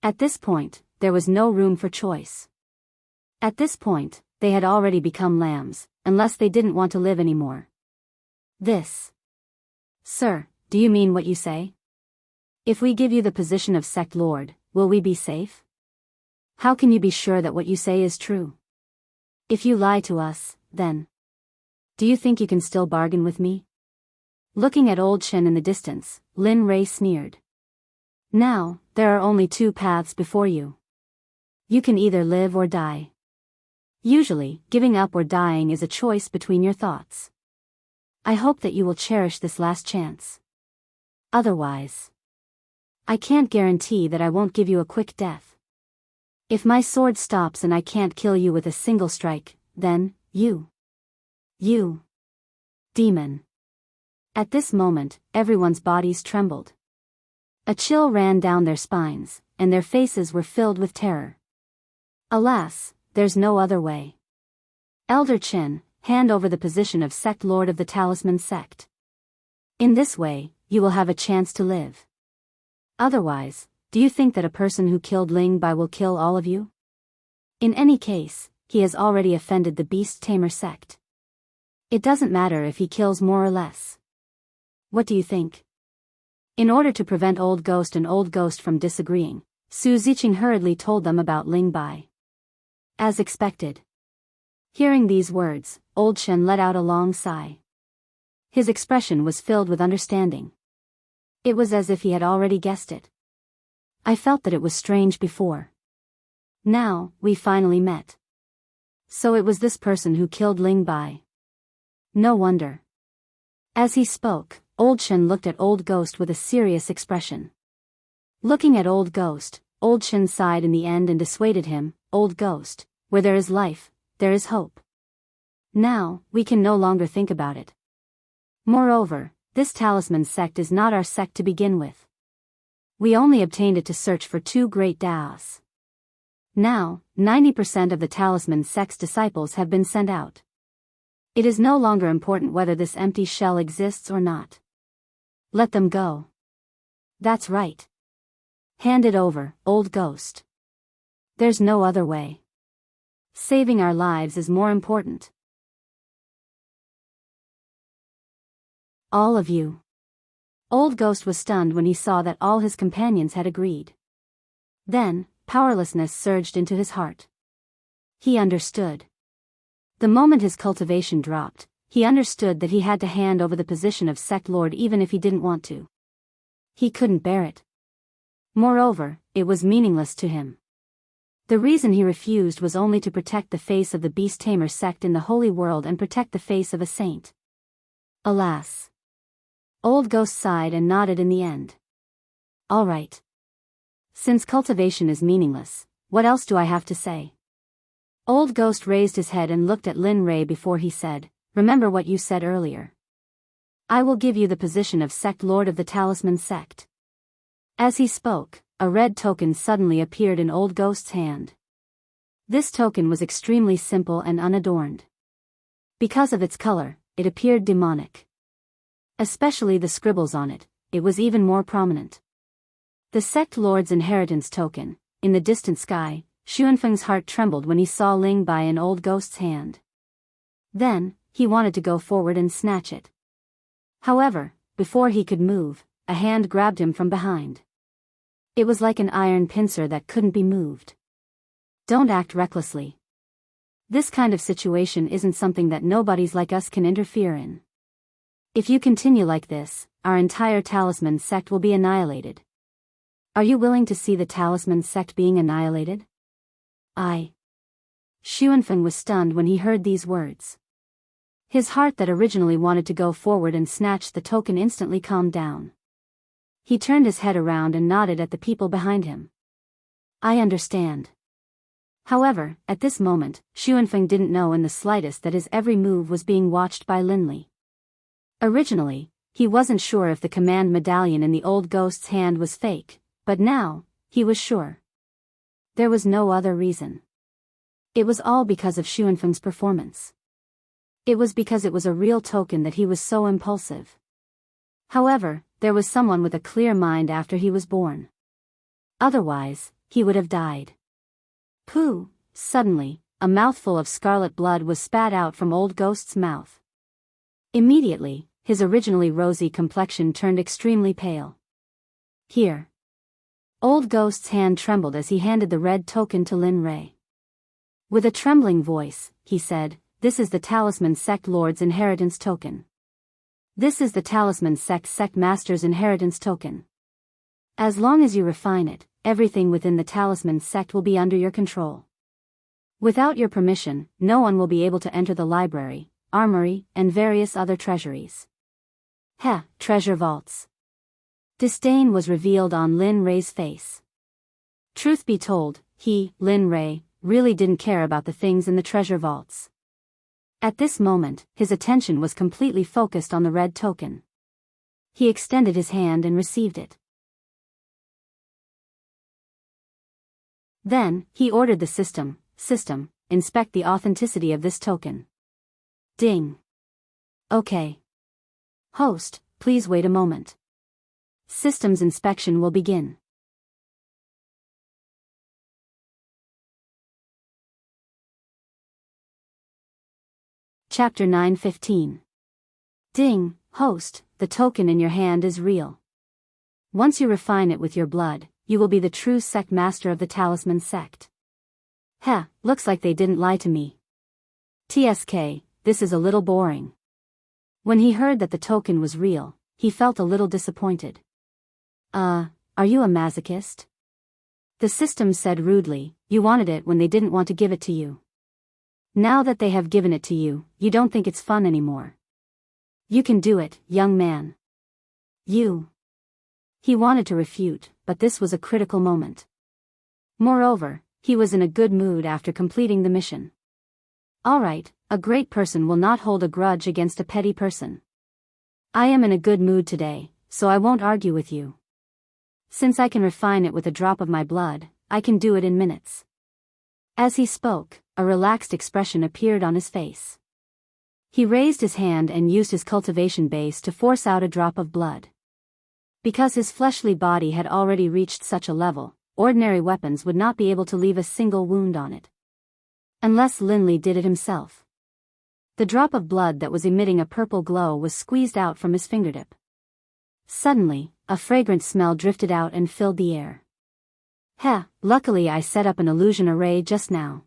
At this point, there was no room for choice. At this point, they had already become lambs, unless they didn't want to live anymore. Sir, do you mean what you say? If we give you the position of Sect Lord, will we be safe? How can you be sure that what you say is true? If you lie to us, then do you think you can still bargain with me? Looking at Old Shen in the distance, Lin Rei sneered. Now, there are only two paths before you. You can either live or die. Usually, giving up or dying is a choice between your thoughts. I hope that you will cherish this last chance. Otherwise, I can't guarantee that I won't give you a quick death. If my sword stops and I can't kill you with a single strike, then, you, demon. At this moment, everyone's bodies trembled. A chill ran down their spines, and their faces were filled with terror. Alas, there's no other way. Elder Chen, hand over the position of Sect Lord of the Talisman Sect. In this way, you will have a chance to live. Otherwise, do you think that a person who killed Ling Bai will kill all of you? In any case, he has already offended the Beast Tamer Sect. It doesn't matter if he kills more or less. What do you think? In order to prevent Old Ghost and Old Ghost from disagreeing, Su Ziqing hurriedly told them about Ling Bai. As expected. Hearing these words, Old Shen let out a long sigh. His expression was filled with understanding. It was as if he had already guessed it. I felt that it was strange before. Now, we finally met. So it was this person who killed Ling Bai. No wonder. As he spoke, Old Shen looked at Old Ghost with a serious expression. Looking at Old Ghost, Old Shen sighed in the end and dissuaded him, Old Ghost, where there is life, there is hope. Now, we can no longer think about it. Moreover, this talisman sect is not our sect to begin with. We only obtained it to search for two great Daos. Now, 90% of the talisman sect's disciples have been sent out. It is no longer important whether this empty shell exists or not. Let them go. That's right. Hand it over, Old Ghost. There's no other way. Saving our lives is more important. All of you. Old Ghost was stunned when he saw that all his companions had agreed. Then, powerlessness surged into his heart. He understood. The moment his cultivation dropped, he understood that he had to hand over the position of sect lord even if he didn't want to. He couldn't bear it. Moreover, it was meaningless to him. The reason he refused was only to protect the face of the beast tamer sect in the holy world and protect the face of a saint. Alas. Old Ghost sighed and nodded in the end. All right. Since cultivation is meaningless, what else do I have to say? Old Ghost raised his head and looked at Lin Rei before he said, remember what you said earlier. I will give you the position of sect lord of the talisman sect. As he spoke, a red token suddenly appeared in Old Ghost's hand. This token was extremely simple and unadorned. Because of its color, it appeared demonic. Especially the scribbles on it, it was even more prominent. The sect lord's inheritance token, in the distant sky, Xuanfeng's heart trembled when he saw Ling Bai in Old Ghost's hand. Then, he wanted to go forward and snatch it. However, before he could move, a hand grabbed him from behind. It was like an iron pincer that couldn't be moved. Don't act recklessly. This kind of situation isn't something that nobodies like us can interfere in. If you continue like this, our entire talisman sect will be annihilated. Are you willing to see the talisman sect being annihilated? Xuanfeng was stunned when he heard these words. His heart that originally wanted to go forward and snatch the token instantly calmed down. He turned his head around and nodded at the people behind him. I understand. However, at this moment, Xuanfeng didn't know in the slightest that his every move was being watched by Linli. Originally, he wasn't sure if the command medallion in the Old Ghost's hand was fake, but now, he was sure. There was no other reason. It was all because of Xuanfeng's performance. It was because it was a real token that he was so impulsive. However, there was someone with a clear mind after he was born. Otherwise, he would have died. Pooh! Suddenly, a mouthful of scarlet blood was spat out from Old Ghost's mouth. Immediately, his originally rosy complexion turned extremely pale. Here. Old Ghost's hand trembled as he handed the red token to Lin Rei. With a trembling voice, he said, "This is the Talisman Sect Lord's inheritance token. This is the Talisman Sect Master's inheritance token. As long as you refine it, everything within the Talisman Sect will be under your control. Without your permission, no one will be able to enter the library, armory, and various other treasuries." Treasure vaults. Disdain was revealed on Lin Rei's face. Truth be told, he, Lin Rei, really didn't care about the things in the treasure vaults. At this moment, his attention was completely focused on the red token. He extended his hand and received it. Then, he ordered the system, inspect the authenticity of this token. Ding. Okay. Host, please wait a moment. Systems inspection will begin. Chapter 9:15. Ding, host, the token in your hand is real. Once you refine it with your blood, you will be the true sect master of the talisman sect. Heh, looks like they didn't lie to me. TSK, this is a little boring. When he heard that the token was real, he felt a little disappointed. Are you a masochist? The system said rudely, you wanted it when they didn't want to give it to you. Now that they have given it to you, you don't think it's fun anymore. You can do it, young man. You. He wanted to refute, but this was a critical moment. Moreover, he was in a good mood after completing the mission. Alright, a great person will not hold a grudge against a petty person. I am in a good mood today, so I won't argue with you. Since I can refine it with a drop of my blood, I can do it in minutes. As he spoke, a relaxed expression appeared on his face. He raised his hand and used his cultivation base to force out a drop of blood. Because his fleshly body had already reached such a level, ordinary weapons would not be able to leave a single wound on it. Unless Linley did it himself. The drop of blood that was emitting a purple glow was squeezed out from his fingertip. Suddenly, a fragrant smell drifted out and filled the air. Heh, luckily I set up an illusion array just now.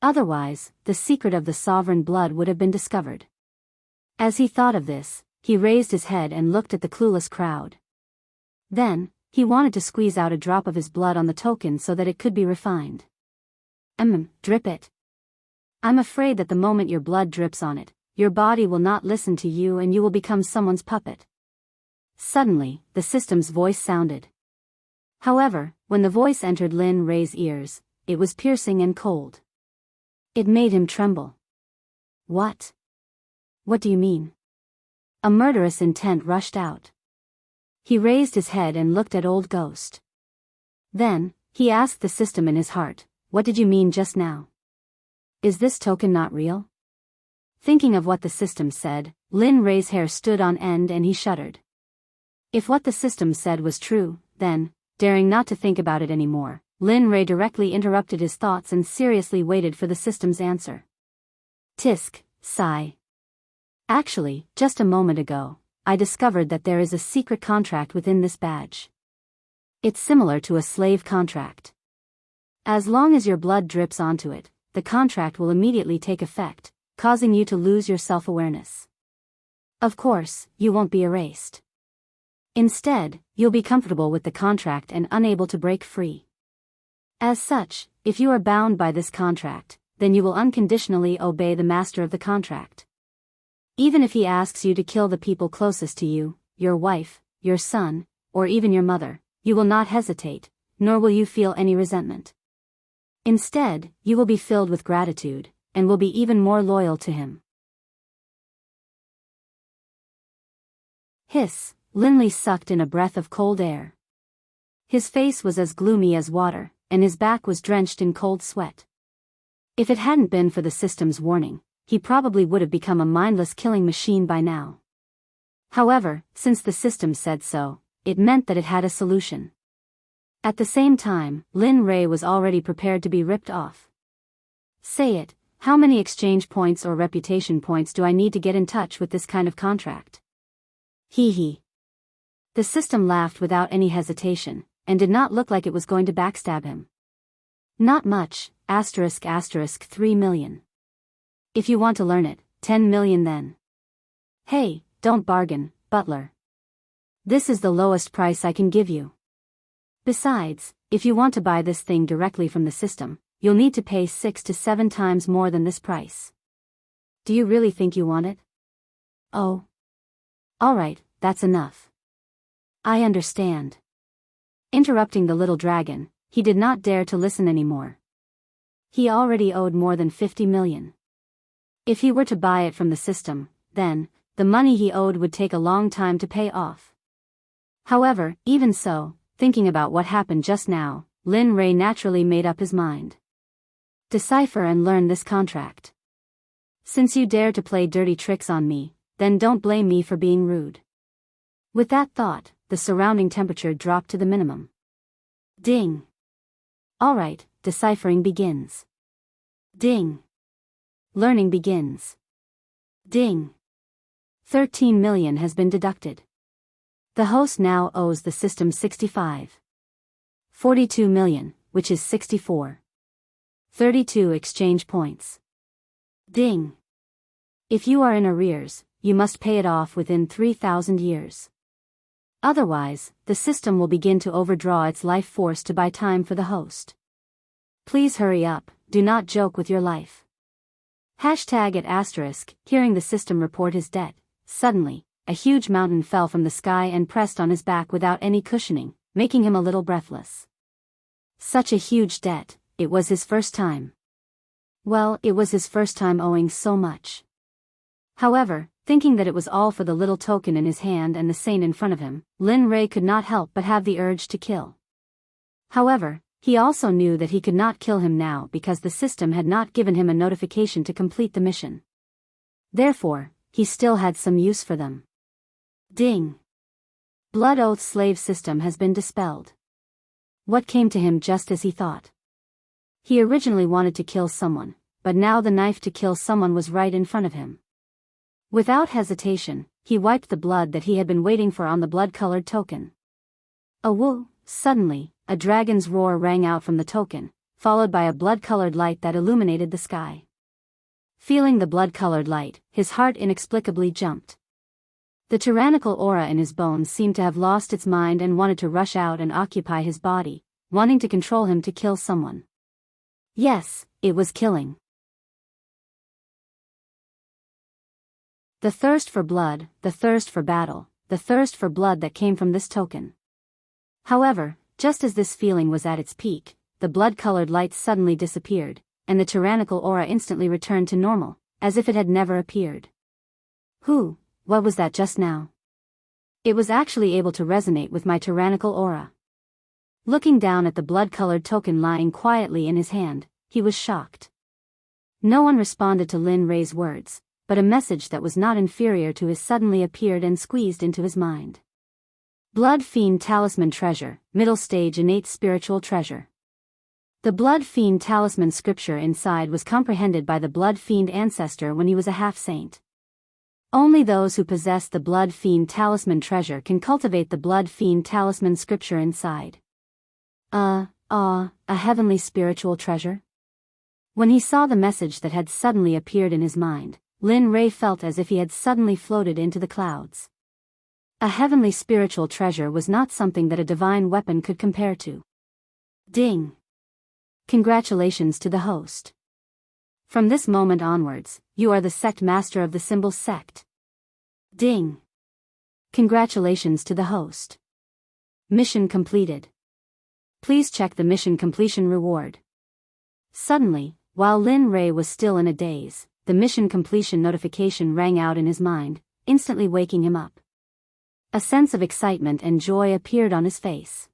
Otherwise, the secret of the sovereign blood would have been discovered. As he thought of this, he raised his head and looked at the clueless crowd. Then, he wanted to squeeze out a drop of his blood on the token so that it could be refined. Drip it. I'm afraid that the moment your blood drips on it, your body will not listen to you and you will become someone's puppet. Suddenly, the system's voice sounded. However, when the voice entered Lin Ray's ears, it was piercing and cold. It made him tremble. What? What do you mean? A murderous intent rushed out. He raised his head and looked at Old Ghost. Then, he asked the system in his heart, what did you mean just now? Is this token not real? Thinking of what the system said, Lin Ray's hair stood on end and he shuddered. If what the system said was true, then, daring not to think about it anymore, Lin Ray directly interrupted his thoughts and seriously waited for the system's answer. Tisk, sigh. Actually, just a moment ago, I discovered that there is a secret contract within this badge. It's similar to a slave contract. As long as your blood drips onto it, the contract will immediately take effect, causing you to lose your self-awareness. Of course, you won't be erased. Instead, you'll be comfortable with the contract and unable to break free. As such, if you are bound by this contract, then you will unconditionally obey the master of the contract. Even if he asks you to kill the people closest to you, your wife, your son, or even your mother, you will not hesitate, nor will you feel any resentment. Instead, you will be filled with gratitude, and will be even more loyal to him. Hiss, Linley sucked in a breath of cold air. His face was as gloomy as water, and his back was drenched in cold sweat. If it hadn't been for the system's warning, he probably would have become a mindless killing machine by now. However, since the system said so, it meant that it had a solution. At the same time, Lin Ray was already prepared to be ripped off. Say it, how many exchange points or reputation points do I need to get in touch with this kind of contract? Hee hee. The system laughed without any hesitation, and did not look like it was going to backstab him. Not much, *** 3 million. If you want to learn it, 10 million then. Hey, don't bargain, butler. This is the lowest price I can give you. Besides, if you want to buy this thing directly from the system, you'll need to pay 6 to 7 times more than this price. Do you really think you want it? Oh. Alright, that's enough. I understand. Interrupting the little dragon, he did not dare to listen anymore. He already owed more than 50 million. If he were to buy it from the system, then, the money he owed would take a long time to pay off. However, even so, thinking about what happened just now, Lin Ray naturally made up his mind. Decipher and learn this contract. Since you dare to play dirty tricks on me, then don't blame me for being rude. With that thought, the surrounding temperature dropped to the minimum. Ding. Alright, deciphering begins. Ding. Learning begins. Ding. 13 million has been deducted. The host now owes the system 42 million, which is 32 exchange points. Ding. If you are in arrears, you must pay it off within 3,000 years. Otherwise, the system will begin to overdraw its life force to buy time for the host. Please hurry up, do not joke with your life. #@*. Hearing the system report his debt, suddenly, a huge mountain fell from the sky and pressed on his back without any cushioning, making him a little breathless. Such a huge debt, it was his first time. Well, it was his first time owing so much. However, thinking that it was all for the little token in his hand and the saint in front of him, Lin Rei could not help but have the urge to kill. However, he also knew that he could not kill him now because the system had not given him a notification to complete the mission. Therefore, he still had some use for them. Ding. Blood Oath slave system has been dispelled. What came to him just as he thought? He originally wanted to kill someone, but now the knife to kill someone was right in front of him. Without hesitation, he wiped the blood that he had been waiting for on the blood-colored token. Woo! Suddenly, a dragon's roar rang out from the token, followed by a blood-colored light that illuminated the sky. Feeling the blood-colored light, his heart inexplicably jumped. The tyrannical aura in his bones seemed to have lost its mind and wanted to rush out and occupy his body, wanting to control him to kill someone. Yes, it was killing. The thirst for blood, the thirst for battle, the thirst for blood that came from this token. However, just as this feeling was at its peak, the blood-colored light suddenly disappeared, and the tyrannical aura instantly returned to normal, as if it had never appeared. What was that just now? It was actually able to resonate with my tyrannical aura. Looking down at the blood-colored token lying quietly in his hand, he was shocked. No one responded to Lin Rei's words, but a message that was not inferior to his suddenly appeared and squeezed into his mind. Blood Fiend Talisman Treasure, Middle Stage Innate Spiritual Treasure. The Blood Fiend Talisman scripture inside was comprehended by the Blood Fiend ancestor when he was a half-saint. Only those who possess the Blood Fiend Talisman treasure can cultivate the Blood Fiend Talisman scripture inside. A heavenly spiritual treasure? When he saw the message that had suddenly appeared in his mind, Lin Rei felt as if he had suddenly floated into the clouds. A heavenly spiritual treasure was not something that a divine weapon could compare to. Ding! Congratulations to the host. From this moment onwards, you are the sect master of the symbol Sect. Ding! Congratulations to the host. Mission completed. Please check the mission completion reward. Suddenly, while Lin Rei was still in a daze, the mission completion notification rang out in his mind, instantly waking him up. A sense of excitement and joy appeared on his face.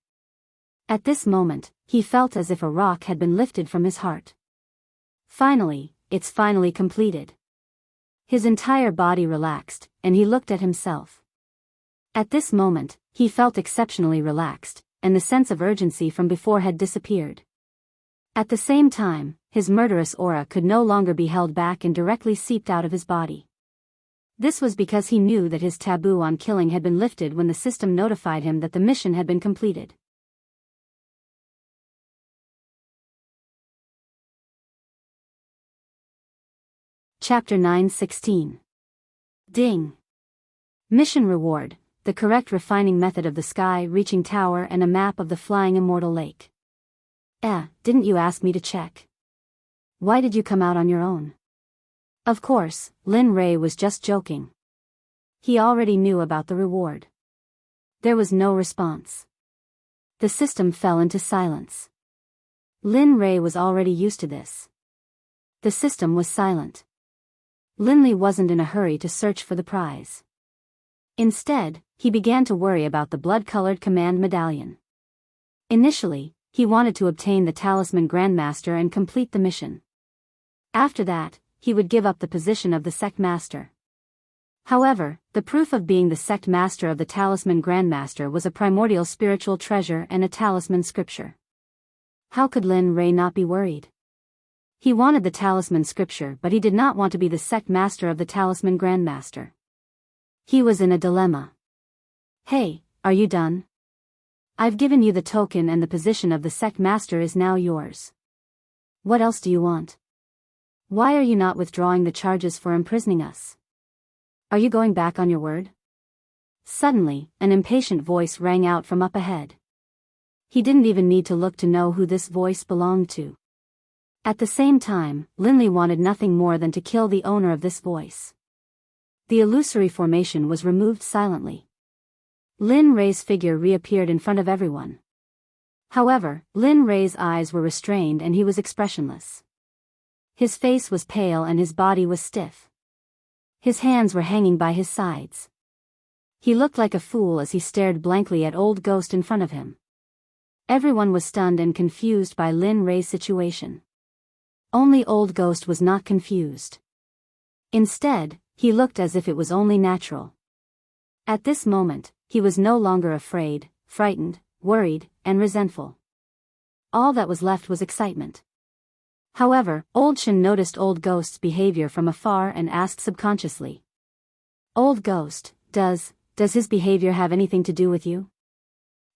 At this moment, he felt as if a rock had been lifted from his heart. Finally, it's finally completed. His entire body relaxed, and he looked at himself. At this moment, he felt exceptionally relaxed, and the sense of urgency from before had disappeared. At the same time, his murderous aura could no longer be held back and directly seeped out of his body. This was because he knew that his taboo on killing had been lifted when the system notified him that the mission had been completed. Chapter 9:16. Ding! Mission reward, the correct refining method of the sky-reaching tower and a map of the flying immortal lake. Didn't you ask me to check? Why did you come out on your own? Of course, Lin Rei was just joking. He already knew about the reward. There was no response. The system fell into silence. Lin Rei was already used to this. The system was silent. Lin Li wasn't in a hurry to search for the prize. Instead, he began to worry about the blood-colored command medallion. Initially, he wanted to obtain the Talisman Grandmaster and complete the mission. After that, he would give up the position of the Sect Master. However, the proof of being the Sect Master of the Talisman Grandmaster was a primordial spiritual treasure and a talisman scripture. How could Lin Rei not be worried? He wanted the talisman scripture, but he did not want to be the Sect Master of the Talisman Grandmaster. He was in a dilemma. Hey, are you done? I've given you the token and the position of the sect master is now yours. What else do you want? Why are you not withdrawing the charges for imprisoning us? Are you going back on your word? Suddenly, an impatient voice rang out from up ahead. He didn't even need to look to know who this voice belonged to. At the same time, Linley wanted nothing more than to kill the owner of this voice. The illusory formation was removed silently. Lin Rei's figure reappeared in front of everyone. However, Lin Rei's eyes were restrained and he was expressionless. His face was pale and his body was stiff. His hands were hanging by his sides. He looked like a fool as he stared blankly at Old Ghost in front of him. Everyone was stunned and confused by Lin Rei's situation. Only Old Ghost was not confused. Instead, he looked as if it was only natural. At this moment, he was no longer afraid, frightened, worried, and resentful. All that was left was excitement. However, Old Shin noticed Old Ghost's behavior from afar and asked subconsciously. Old Ghost, does his behavior have anything to do with you?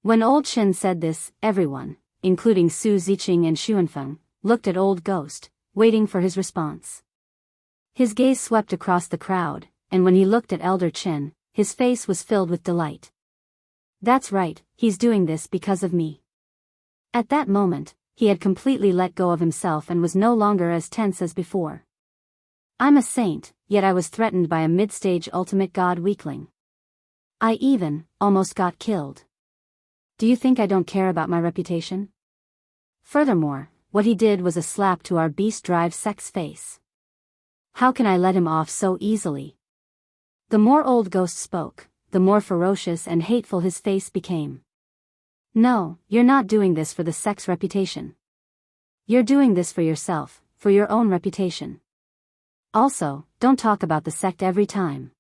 When Old Shin said this, everyone, including Su Ziqing and Xuanfeng, looked at Old Ghost, waiting for his response. His gaze swept across the crowd, and when he looked at Elder Chen, his face was filled with delight. That's right, he's doing this because of me. At that moment, he had completely let go of himself and was no longer as tense as before. I'm a saint, yet I was threatened by a mid-stage ultimate god weakling. I even, almost got killed. Do you think I don't care about my reputation? Furthermore, what he did was a slap to our beast drive sect's face. How can I let him off so easily? The more Old Ghost spoke, the more ferocious and hateful his face became. No, you're not doing this for the sect's reputation. You're doing this for yourself, for your own reputation. Also, don't talk about the sect every time.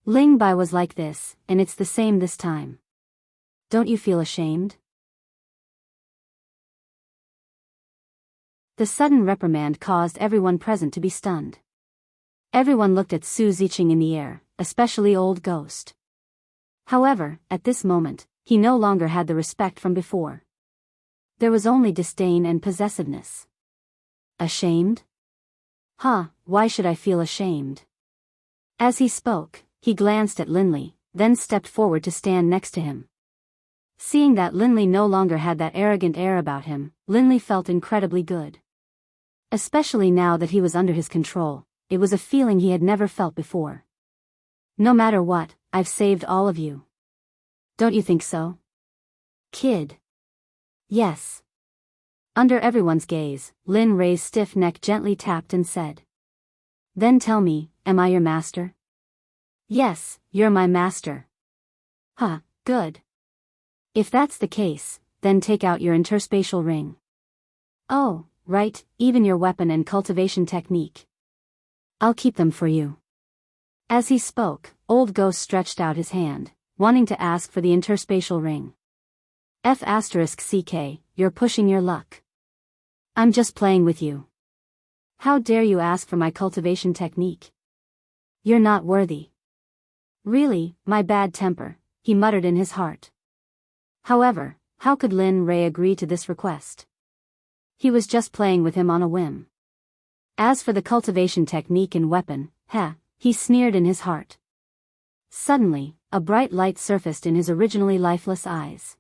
Ling Bai was like this, and it's the same this time. Don't you feel ashamed? The sudden reprimand caused everyone present to be stunned. Everyone looked at Su Ziqing in the air, especially Old Ghost. However, at this moment, he no longer had the respect from before. There was only disdain and possessiveness. Ashamed? Why should I feel ashamed? As he spoke, he glanced at Linley, then stepped forward to stand next to him. Seeing that Linley no longer had that arrogant air about him, Linley felt incredibly good. Especially now that he was under his control, it was a feeling he had never felt before. No matter what, I've saved all of you. Don't you think so? Kid. Yes. Under everyone's gaze, Lin Rei's stiff neck gently tapped and said. Then tell me, am I your master? Yes, you're my master. Good. If that's the case, then take out your interspatial ring. Oh, right, even your weapon and cultivation technique. I'll keep them for you. As he spoke, Old Ghost stretched out his hand, wanting to ask for the interspatial ring. F***CK, you're pushing your luck. I'm just playing with you. How dare you ask for my cultivation technique? You're not worthy. Really, my bad temper, he muttered in his heart. However, how could Lin Rei agree to this request? He was just playing with him on a whim. As for the cultivation technique and weapon, he sneered in his heart. Suddenly, a bright light surfaced in his originally lifeless eyes.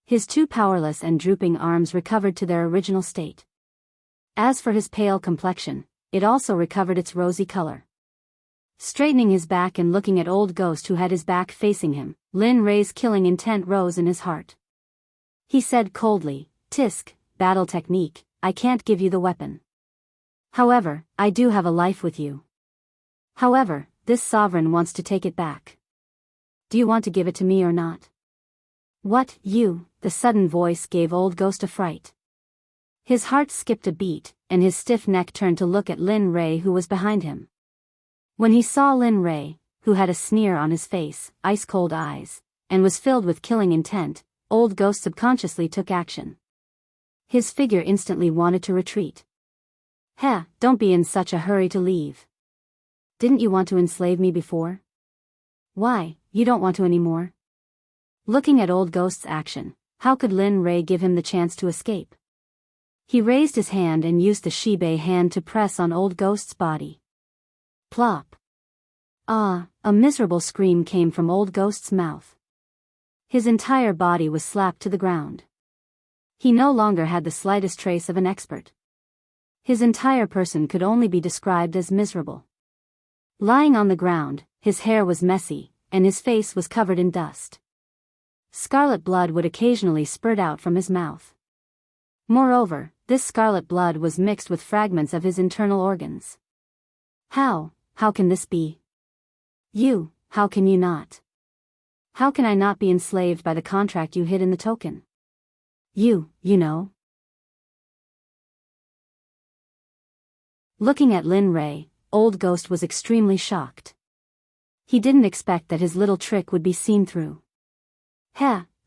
His two powerless and drooping arms recovered to their original state. As for his pale complexion, it also recovered its rosy color. Straightening his back and looking at Old Ghost who had his back facing him, Lin Rei's killing intent rose in his heart. He said coldly, Tisk, battle technique, I can't give you the weapon. However, I do have a life with you. However, this sovereign wants to take it back. Do you want to give it to me or not? What, you? The sudden voice gave Old Ghost a fright. His heart skipped a beat, and his stiff neck turned to look at Lin Rei who was behind him. When he saw Lin Rei, who had a sneer on his face, ice-cold eyes, and was filled with killing intent, Old Ghost subconsciously took action. His figure instantly wanted to retreat. Don't be in such a hurry to leave. Didn't you want to enslave me before? Why, you don't want to anymore? Looking at old ghost's action, how could Lin Rei give him the chance to escape? He raised his hand and used the Shibei hand to press on old ghost's body. Plop. Ah, a miserable scream came from old ghost's mouth. His entire body was slapped to the ground. He no longer had the slightest trace of an expert. His entire person could only be described as miserable. Lying on the ground, his hair was messy, and his face was covered in dust. Scarlet blood would occasionally spurt out from his mouth. Moreover, this scarlet blood was mixed with fragments of his internal organs. How can this be? How can you not? How can I not be enslaved by the contract you hid in the token? You know. Looking at Lin Rei, old ghost was extremely shocked. He didn't expect that his little trick would be seen through.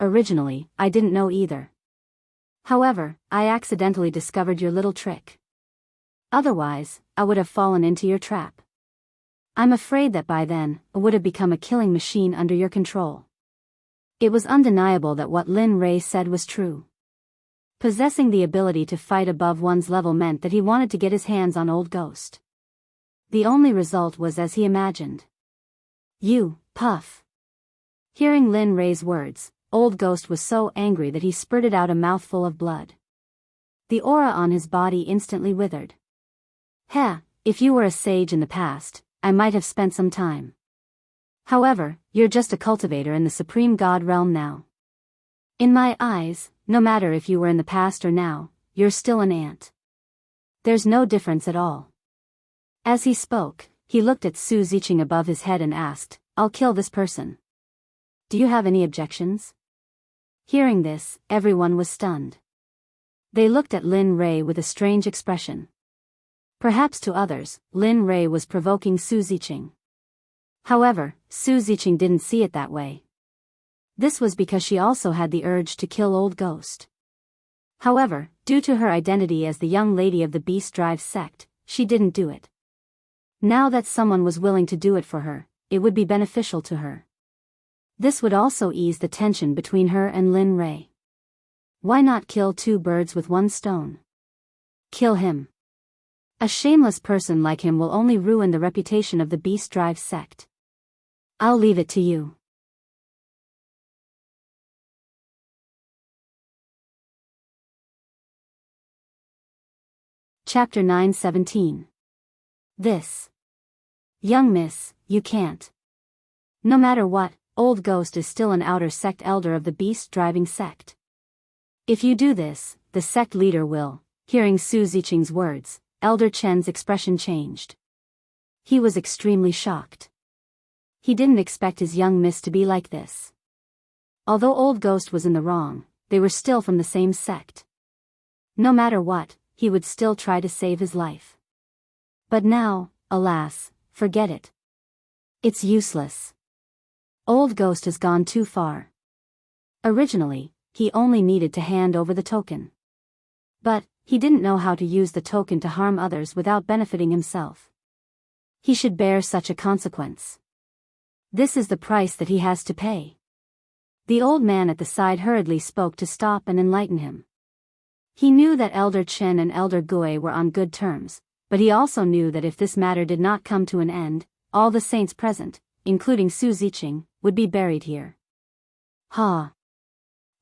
Originally, I didn't know either. However, I accidentally discovered your little trick. Otherwise, I would have fallen into your trap. I'm afraid that by then, I would have become a killing machine under your control. It was undeniable that what Lin Rei said was true. Possessing the ability to fight above one's level meant that he wanted to get his hands on old ghost. The only result was as he imagined. You, puff. Hearing Lin Rei's words, old ghost was so angry that he spurted out a mouthful of blood. The aura on his body instantly withered. If you were a sage in the past, I might have spent some time. However, you're just a cultivator in the supreme god realm now. In my eyes, no matter if you were in the past or now, you're still an ant. There's no difference at all. As he spoke, he looked at Su Ziqing above his head and asked, I'll kill this person. Do you have any objections? Hearing this, everyone was stunned. They looked at Lin Rei with a strange expression. Perhaps to others, Lin Rei was provoking Su Ziqing. However, Su Ziqing didn't see it that way. This was because she also had the urge to kill old ghost. However, due to her identity as the young lady of the Beast Drive sect, she didn't do it. Now that someone was willing to do it for her, it would be beneficial to her. This would also ease the tension between her and Lin Rei. Why not kill two birds with one stone? Kill him. A shameless person like him will only ruin the reputation of the Beast Drive sect. I'll leave it to you. Chapter 9:17. This. Young miss, you can't. No matter what, old ghost is still an outer sect elder of the beast driving sect. If you do this, the sect leader will. Hearing Su Ziqing's words, Elder Chen's expression changed. He was extremely shocked. He didn't expect his young miss to be like this. Although old ghost was in the wrong, they were still from the same sect. No matter what, he would still try to save his life. But now, alas, forget it. It's useless. Old ghost has gone too far. Originally, he only needed to hand over the token. But, he didn't know how to use the token to harm others without benefiting himself. He should bear such a consequence. This is the price that he has to pay. The old man at the side hurriedly spoke to stop and enlighten him. He knew that Elder Chen and Elder Gui were on good terms, but he also knew that if this matter did not come to an end, all the saints present, including Su Ziqing, would be buried here. Ha!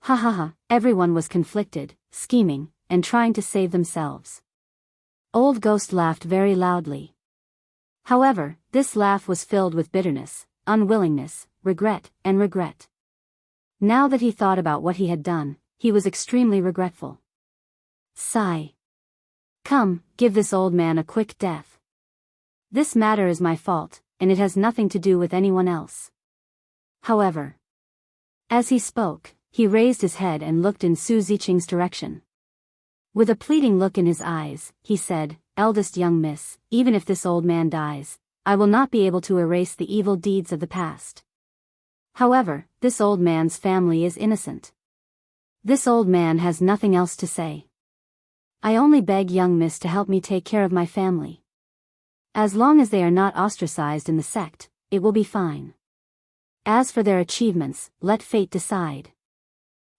Ha ha ha, everyone was conflicted, scheming, and trying to save themselves. Old Ghost laughed very loudly. However, this laugh was filled with bitterness, unwillingness, regret. Now that he thought about what he had done, he was extremely regretful. Sigh. Come, give this old man a quick death. This matter is my fault, and it has nothing to do with anyone else. However, as he spoke, he raised his head and looked in Su Ziqing's direction. With a pleading look in his eyes, he said, Eldest young miss, even if this old man dies, I will not be able to erase the evil deeds of the past. However, this old man's family is innocent. This old man has nothing else to say. I only beg young miss to help me take care of my family. As long as they are not ostracized in the sect, it will be fine. As for their achievements, let fate decide.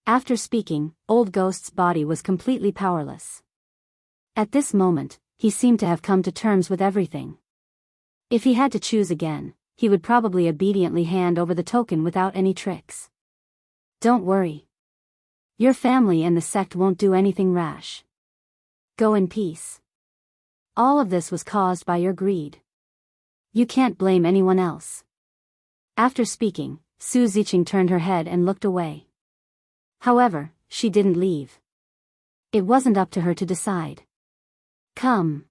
After speaking, Old Ghost's body was completely powerless. At this moment, he seemed to have come to terms with everything. If he had to choose again, he would probably obediently hand over the token without any tricks. Don't worry. Your family and the sect won't do anything rash. Go in peace. All of this was caused by your greed. You can't blame anyone else. After speaking, Su Ziqing turned her head and looked away. However, she didn't leave. It wasn't up to her to decide. Come.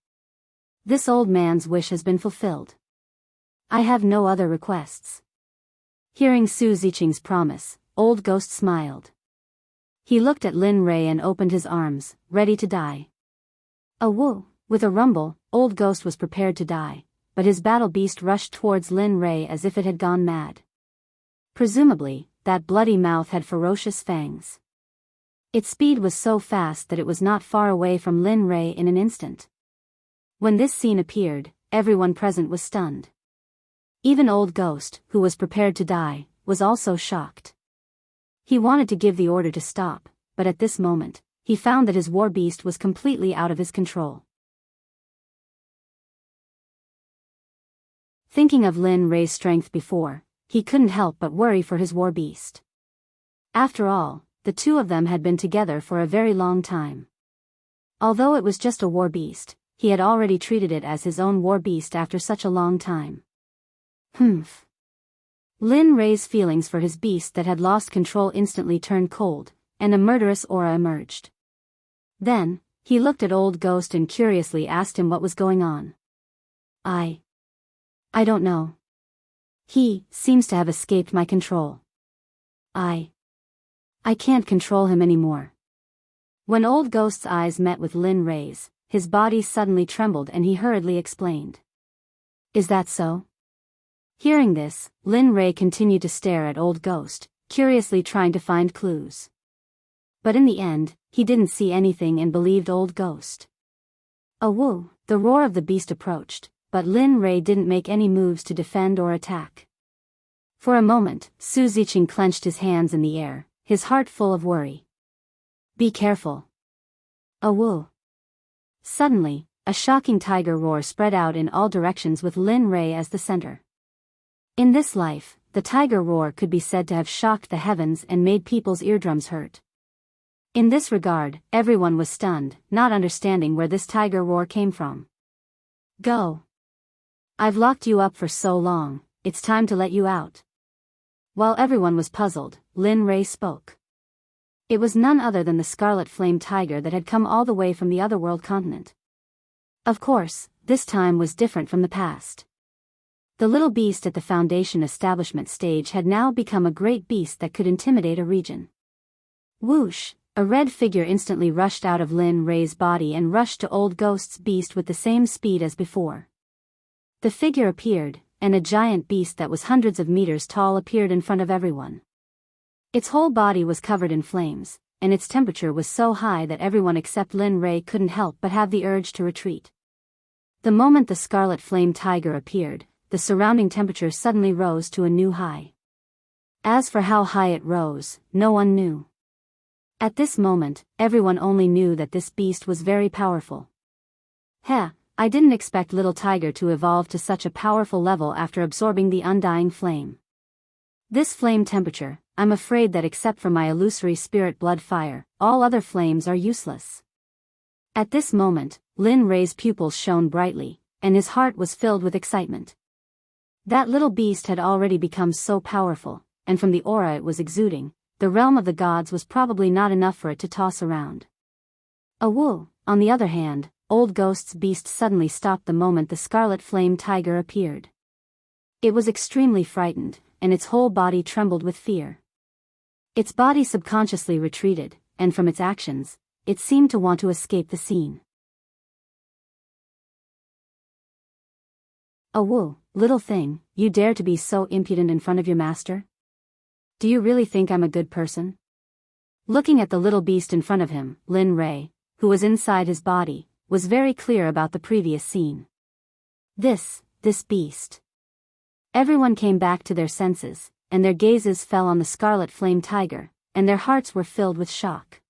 This old man's wish has been fulfilled. I have no other requests. Hearing Su Ziqing's promise, Old Ghost smiled. He looked at Lin Rei and opened his arms, ready to die. Woo! With a rumble, Old Ghost was prepared to die, but his battle beast rushed towards Lin Rei as if it had gone mad. Presumably, that bloody mouth had ferocious fangs. Its speed was so fast that it was not far away from Lin Rei in an instant. When this scene appeared, everyone present was stunned. Even Old Ghost, who was prepared to die, was also shocked. He wanted to give the order to stop, but at this moment, he found that his war beast was completely out of his control. Thinking of Lin Rei's strength before, he couldn't help but worry for his war beast. After all, the two of them had been together for a very long time. Although it was just a war beast, he had already treated it as his own war beast after such a long time. Humph. Lin Rei's feelings for his beast that had lost control instantly turned cold, and a murderous aura emerged. Then, he looked at Old Ghost and curiously asked him what was going on. I don't know. He seems to have escaped my control. I can't control him anymore. When Old Ghost's eyes met with Lin Rei's, his body suddenly trembled and he hurriedly explained. Is that so? Hearing this, Lin Rei continued to stare at Old Ghost, curiously trying to find clues. But in the end, he didn't see anything and believed Old Ghost. Woo! The roar of the beast approached, but Lin Rei didn't make any moves to defend or attack. For a moment, Su Ziqing clenched his hands in the air, his heart full of worry. Be careful. Woo! Suddenly, a shocking tiger roar spread out in all directions with Lin Rei as the center. In this life, the tiger roar could be said to have shocked the heavens and made people's eardrums hurt. In this regard, everyone was stunned, not understanding where this tiger roar came from. Go. I've locked you up for so long, it's time to let you out. While everyone was puzzled, Lin Rei spoke. It was none other than the scarlet flame tiger that had come all the way from the otherworld continent. Of course, this time was different from the past. The little beast at the Foundation establishment stage had now become a great beast that could intimidate a region. Whoosh! A red figure instantly rushed out of Lin Rei's body and rushed to Old Ghost's beast with the same speed as before. The figure appeared, and a giant beast that was hundreds of meters tall appeared in front of everyone. Its whole body was covered in flames, and its temperature was so high that everyone except Lin Rei couldn't help but have the urge to retreat. The moment the scarlet flame tiger appeared, the surrounding temperature suddenly rose to a new high. As for how high it rose, no one knew. At this moment, everyone only knew that this beast was very powerful. Heh, I didn't expect Little Tiger to evolve to such a powerful level after absorbing the undying flame. This flame temperature, I'm afraid that except for my illusory spirit blood fire, all other flames are useless. At this moment, Lin Rei's pupils shone brightly, and his heart was filled with excitement. That little beast had already become so powerful, and from the aura it was exuding, the realm of the gods was probably not enough for it to toss around. Woo! On the other hand, Old Ghost's beast suddenly stopped the moment the scarlet flame tiger appeared. It was extremely frightened, and its whole body trembled with fear. Its body subconsciously retreated, and from its actions, it seemed to want to escape the scene. Woo! Little thing, you dare to be so impudent in front of your master? Do you really think I'm a good person? Looking at the little beast in front of him, Lin Rei, who was inside his body, was very clear about the previous scene. This beast. Everyone came back to their senses, and their gazes fell on the scarlet flame tiger, and their hearts were filled with shock.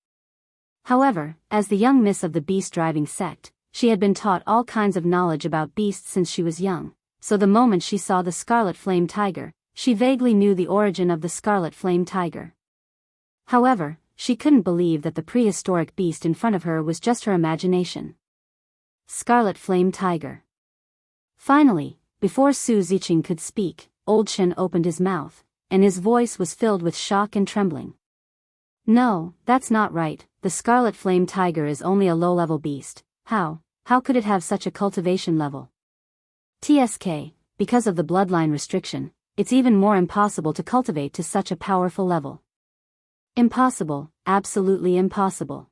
However, as the young miss of the beast-driving sect, she had been taught all kinds of knowledge about beasts since she was young, so the moment she saw the scarlet flame tiger, she vaguely knew the origin of the scarlet flame tiger. However, she couldn't believe that the prehistoric beast in front of her was just her imagination. Scarlet flame tiger. Finally, before Su Ziqing could speak, Old Chen opened his mouth, and his voice was filled with shock and trembling. No, that's not right, the scarlet flame tiger is only a low-level beast. How could it have such a cultivation level? TSK, because of the bloodline restriction, it's even more impossible to cultivate to such a powerful level. Impossible, absolutely impossible.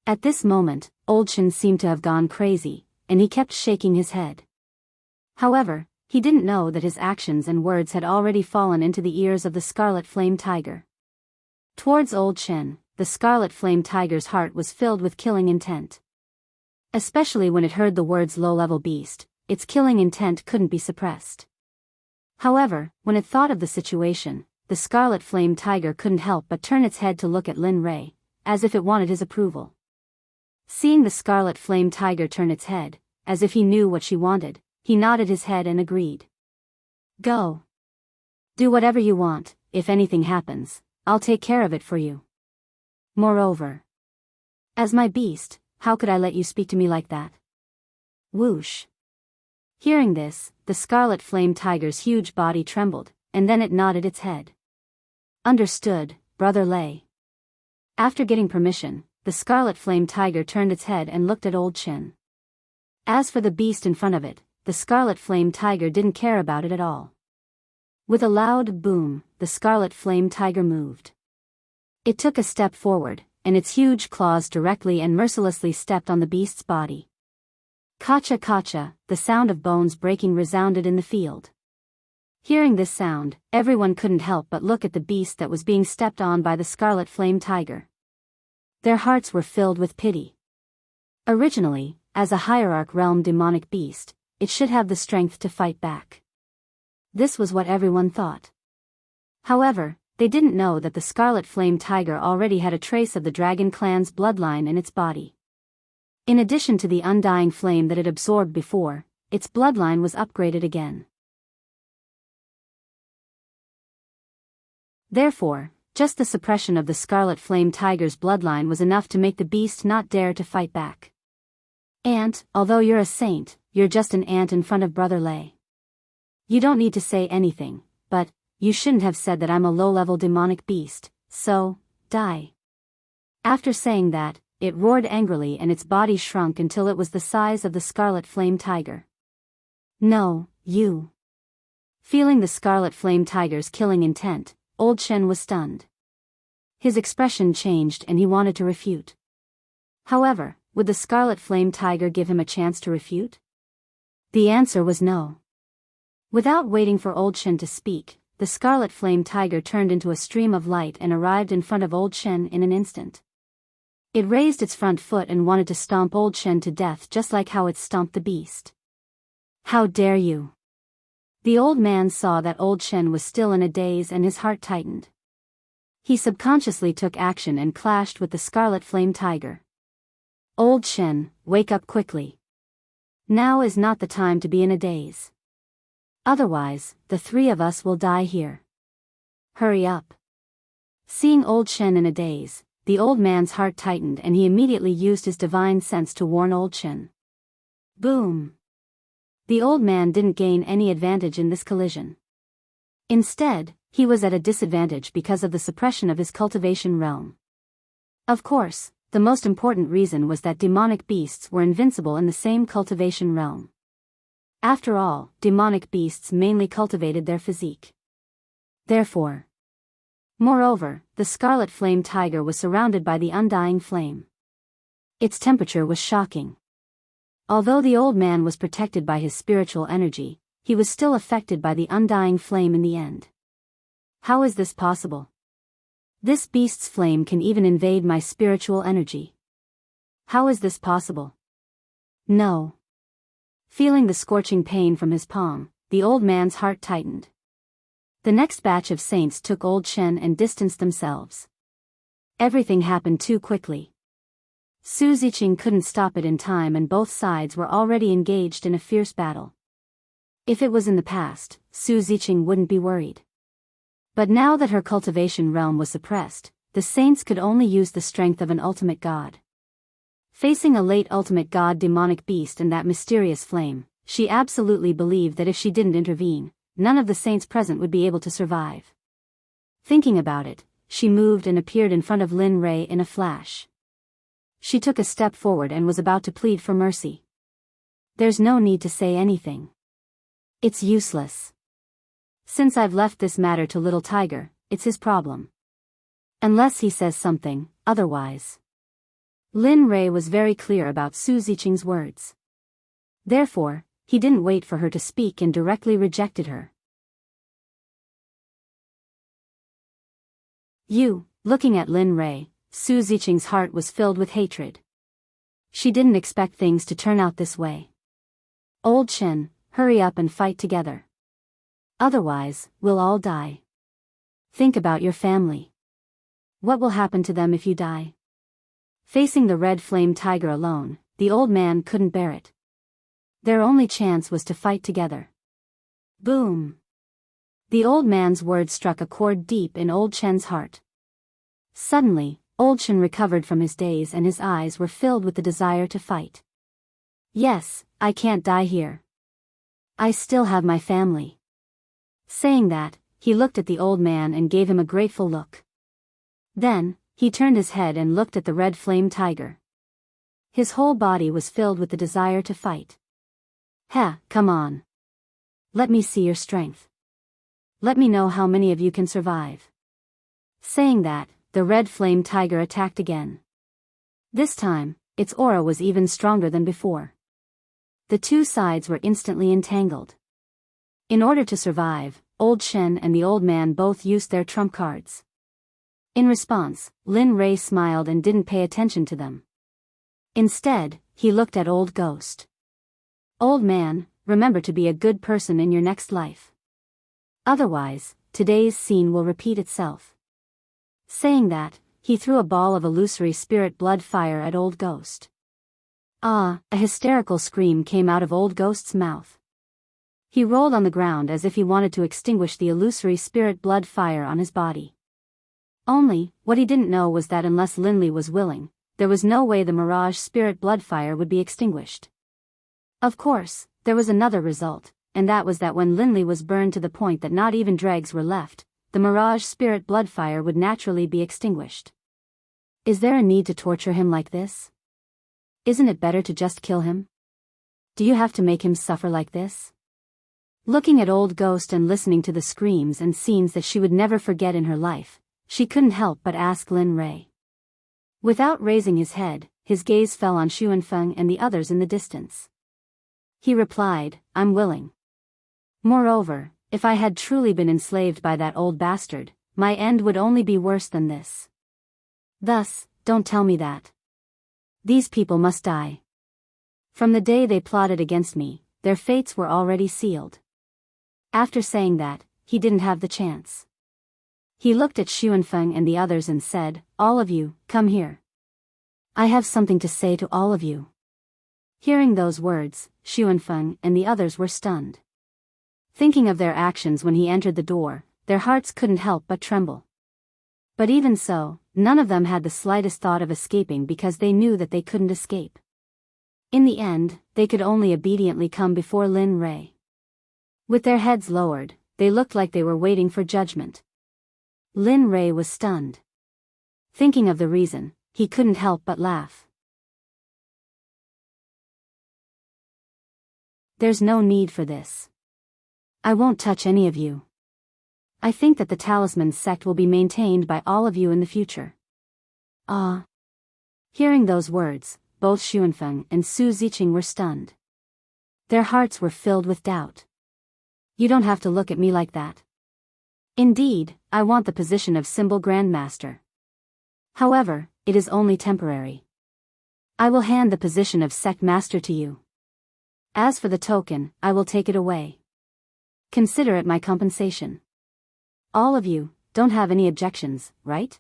At this moment, Old Chen seemed to have gone crazy, and he kept shaking his head. However, he didn't know that his actions and words had already fallen into the ears of the scarlet flame tiger. Towards Old Chen, the scarlet flame tiger's heart was filled with killing intent. Especially when it heard the words low-level beast, its killing intent couldn't be suppressed. However, when it thought of the situation, the scarlet flame tiger couldn't help but turn its head to look at Lin Rei, as if it wanted his approval. Seeing the scarlet flame tiger turn its head, as if he knew what she wanted, he nodded his head and agreed. Go. Do whatever you want, if anything happens, I'll take care of it for you. Moreover, as my beast, how could I let you speak to me like that? Whoosh. Hearing this, the scarlet flame tiger's huge body trembled, and then it nodded its head. Understood, Brother Lei. After getting permission, the scarlet flame tiger turned its head and looked at Old Chen. As for the beast in front of it, the scarlet flame tiger didn't care about it at all. With a loud boom, the scarlet flame tiger moved. It took a step forward, and its huge claws directly and mercilessly stepped on the beast's body. Kacha kacha, the sound of bones breaking resounded in the field. Hearing this sound, everyone couldn't help but look at the beast that was being stepped on by the scarlet flame tiger. Their hearts were filled with pity. Originally, as a hierarch realm demonic beast, it should have the strength to fight back. This was what everyone thought. However, they didn't know that the scarlet flame tiger already had a trace of the dragon clan's bloodline in its body. In addition to the undying flame that it absorbed before, its bloodline was upgraded again. Therefore, just the suppression of the scarlet flame tiger's bloodline was enough to make the beast not dare to fight back. Ant, although you're a saint, you're just an ant in front of Brother Lei. You don't need to say anything, but you shouldn't have said that I'm a low-level demonic beast, so, die. After saying that, it roared angrily and its body shrunk until it was the size of the scarlet flame tiger. No, you. Feeling the scarlet flame tiger's killing intent, Old Chen was stunned. His expression changed and he wanted to refute. However, would the scarlet flame tiger give him a chance to refute? The answer was no. Without waiting for Old Chen to speak, the scarlet flame tiger turned into a stream of light and arrived in front of Old Chen in an instant. It raised its front foot and wanted to stomp Old Chen to death just like how it stomped the beast. How dare you! The old man saw that Old Chen was still in a daze and his heart tightened. He subconsciously took action and clashed with the scarlet flame tiger. Old Chen, wake up quickly. Now is not the time to be in a daze. Otherwise, the three of us will die here. Hurry up. Seeing Old Chen in a daze, the old man's heart tightened and he immediately used his divine sense to warn Old Chen. Boom. The old man didn't gain any advantage in this collision. Instead, he was at a disadvantage because of the suppression of his cultivation realm. Of course, the most important reason was that demonic beasts were invincible in the same cultivation realm. After all, demonic beasts mainly cultivated their physique. Therefore, moreover, the scarlet flame tiger was surrounded by the undying flame. Its temperature was shocking. Although the old man was protected by his spiritual energy, he was still affected by the undying flame in the end. How is this possible? This beast's flame can even invade my spiritual energy. How is this possible? No. Feeling the scorching pain from his palm, the old man's heart tightened. The next batch of saints took Old Chen and distanced themselves. Everything happened too quickly. Su Ziqing couldn't stop it in time, and both sides were already engaged in a fierce battle. If it was in the past, Su Ziqing wouldn't be worried. But now that her cultivation realm was suppressed, the saints could only use the strength of an ultimate god. Facing a late ultimate god demonic beast and that mysterious flame, she absolutely believed that if she didn't intervene, none of the saints present would be able to survive. Thinking about it, she moved and appeared in front of Lin Rei in a flash. She took a step forward and was about to plead for mercy. There's no need to say anything. It's useless. Since I've left this matter to Little Tiger, it's his problem. Unless he says something, otherwise. Lin Rei was very clear about Su Ziqing's words. Therefore, he didn't wait for her to speak and directly rejected her. Looking at Lin Rei, Su Ziqing's heart was filled with hatred. She didn't expect things to turn out this way. Old Chen, hurry up and fight together. Otherwise, we'll all die. Think about your family. What will happen to them if you die? Facing the red flame tiger alone, the old man couldn't bear it. Their only chance was to fight together. Boom! The old man's words struck a chord deep in Old Chen's heart. Suddenly, Old Chen recovered from his daze and his eyes were filled with the desire to fight. Yes, I can't die here. I still have my family. Saying that, he looked at the old man and gave him a grateful look. Then, he turned his head and looked at the red flame tiger. His whole body was filled with the desire to fight. Come on. Let me see your strength. Let me know how many of you can survive. Saying that, the red flame tiger attacked again. This time, its aura was even stronger than before. The two sides were instantly entangled. In order to survive, Old Chen and the old man both used their trump cards. In response, Lin Rei smiled and didn't pay attention to them. Instead, he looked at Old Ghost. Old man, remember to be a good person in your next life. Otherwise, today's scene will repeat itself. Saying that, he threw a ball of illusory spirit blood fire at Old Ghost. A hysterical scream came out of Old Ghost's mouth. He rolled on the ground as if he wanted to extinguish the illusory spirit blood fire on his body. Only, what he didn't know was that unless Linli was willing, there was no way the mirage spirit blood fire would be extinguished. Of course, there was another result, and that was that when Linli was burned to the point that not even dregs were left, the mirage spirit blood fire would naturally be extinguished. Is there a need to torture him like this? Isn't it better to just kill him? Do you have to make him suffer like this? Looking at Old Ghost and listening to the screams and scenes that she would never forget in her life, she couldn't help but ask Lin Rei. Without raising his head, his gaze fell on Xuanfeng and the others in the distance. He replied, I'm willing. Moreover, if I had truly been enslaved by that old bastard, my end would only be worse than this. Thus, don't tell me that. These people must die. From the day they plotted against me, their fates were already sealed. After saying that, he didn't have the chance. He looked at Xuanfeng and the others and said, all of you, come here. I have something to say to all of you. Hearing those words, Xuanfeng and the others were stunned. Thinking of their actions when he entered the door, their hearts couldn't help but tremble. But even so, none of them had the slightest thought of escaping because they knew that they couldn't escape. In the end, they could only obediently come before Lin Rei. With their heads lowered, they looked like they were waiting for judgment. Lin Rei was stunned. Thinking of the reason, he couldn't help but laugh. There's no need for this. I won't touch any of you. I think that the talisman sect will be maintained by all of you in the future. Hearing those words, both Xuanfeng and Su Ziqing were stunned. Their hearts were filled with doubt. You don't have to look at me like that. Indeed, I want the position of Symbol Grandmaster. However, it is only temporary. I will hand the position of Sect Master to you. As for the token, I will take it away. Consider it my compensation. All of you don't have any objections, right?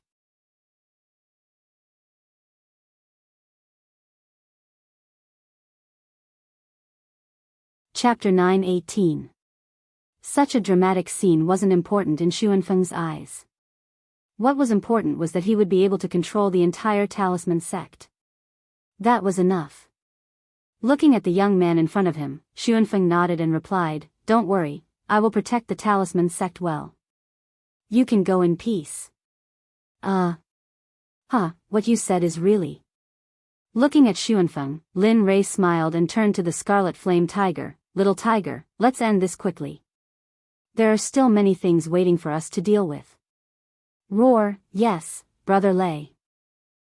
Chapter 9:18. Such a dramatic scene wasn't important in Xuanfeng's eyes. What was important was that he would be able to control the entire talisman sect. That was enough. Looking at the young man in front of him, Xuanfeng nodded and replied, "Don't worry, I will protect the talisman sect well. You can go in peace." What you said is really... Looking at Xuanfeng, Lin Rei smiled and turned to the Scarlet Flame Tiger. "Little tiger, let's end this quickly. There are still many things waiting for us to deal with." Roar, "Yes, Brother Lei."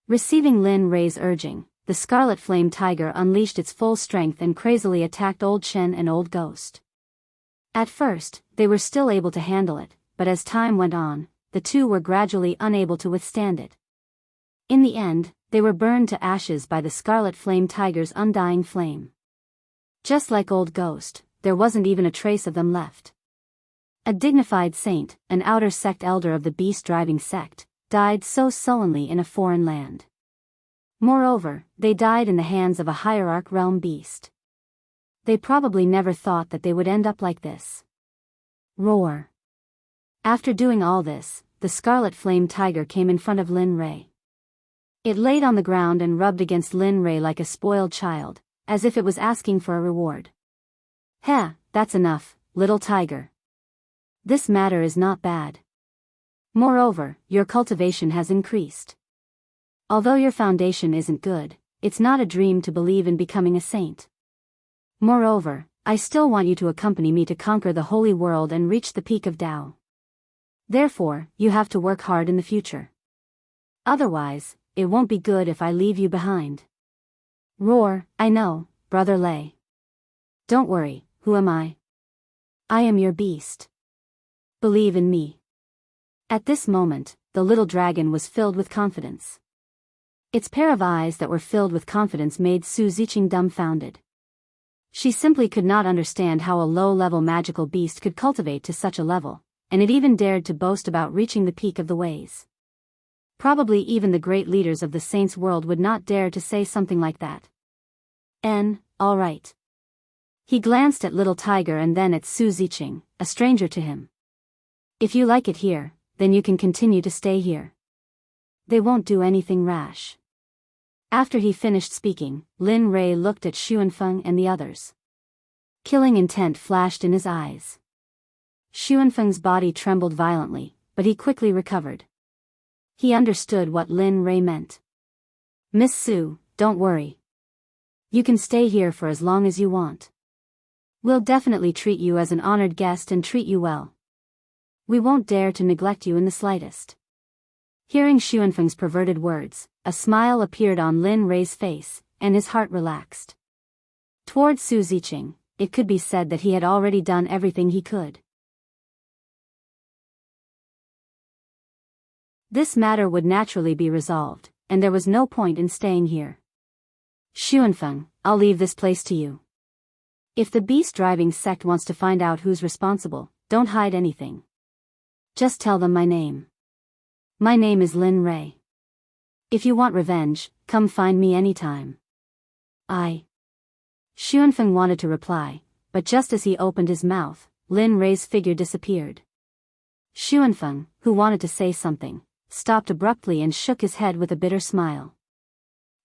Receiving Lin Rei's urging, the Scarlet Flame Tiger unleashed its full strength and crazily attacked Old Shen and Old Ghost. At first, they were still able to handle it, but as time went on, the two were gradually unable to withstand it. In the end, they were burned to ashes by the Scarlet Flame Tiger's undying flame. Just like Old Ghost, there wasn't even a trace of them left. A dignified saint, an outer sect elder of the beast-driving sect, died so sullenly in a foreign land. Moreover, they died in the hands of a hierarch realm beast. They probably never thought that they would end up like this. Roar. After doing all this, the Scarlet Flame Tiger came in front of Lin Rei. It laid on the ground and rubbed against Lin Rei like a spoiled child, as if it was asking for a reward. "Heh, that's enough, little tiger. This matter is not bad. Moreover, your cultivation has increased. Although your foundation isn't good, it's not a dream to believe in becoming a saint. Moreover, I still want you to accompany me to conquer the holy world and reach the peak of Tao. Therefore, you have to work hard in the future. Otherwise, it won't be good if I leave you behind." Roar, "I know, Brother Lei. Don't worry, who am I? I am your beast. Believe in me." At this moment, the little dragon was filled with confidence. Its pair of eyes that were filled with confidence made Su Ziqing dumbfounded. She simply could not understand how a low-level magical beast could cultivate to such a level, and it even dared to boast about reaching the peak of the ways. Probably even the great leaders of the saints' world would not dare to say something like that. All right. He glanced at Little Tiger and then at Su Ziqing, a stranger to him. "If you like it here, then you can continue to stay here. They won't do anything rash." After he finished speaking, Lin Rei looked at Xuanfeng and the others. Killing intent flashed in his eyes. Xuanfeng's body trembled violently, but he quickly recovered. He understood what Lin Rei meant. "Miss Su, don't worry. You can stay here for as long as you want. We'll definitely treat you as an honored guest and treat you well. We won't dare to neglect you in the slightest." Hearing Xuanfeng's perverted words, a smile appeared on Lin Rei's face, and his heart relaxed. Toward Su Ziqing, it could be said that he had already done everything he could. This matter would naturally be resolved, and there was no point in staying here. "Xuanfeng, I'll leave this place to you. If the beast-driving sect wants to find out who's responsible, don't hide anything. Just tell them my name. My name is Lin Rei. If you want revenge, come find me anytime." Xuanfeng wanted to reply, but just as he opened his mouth, Lin Rei's figure disappeared. Xuanfeng, who wanted to say something, stopped abruptly and shook his head with a bitter smile.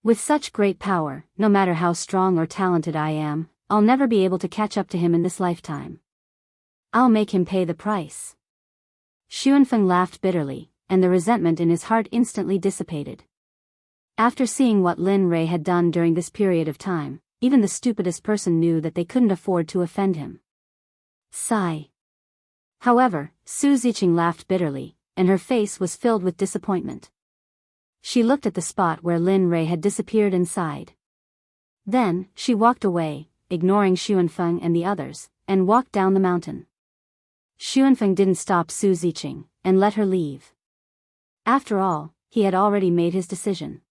"With such great power, no matter how strong or talented I am, I'll never be able to catch up to him in this lifetime. I'll make him pay the price." Xuanfeng laughed bitterly, and the resentment in his heart instantly dissipated. After seeing what Lin Rei had done during this period of time, even the stupidest person knew that they couldn't afford to offend him. Sigh. However, Su Ziqing laughed bitterly, and her face was filled with disappointment. She looked at the spot where Lin Rei had disappeared and sighed. Then, she walked away, ignoring Xuanfeng and the others, and walked down the mountain. Xuanfeng didn't stop Su Ziqing, and let her leave. After all, he had already made his decision.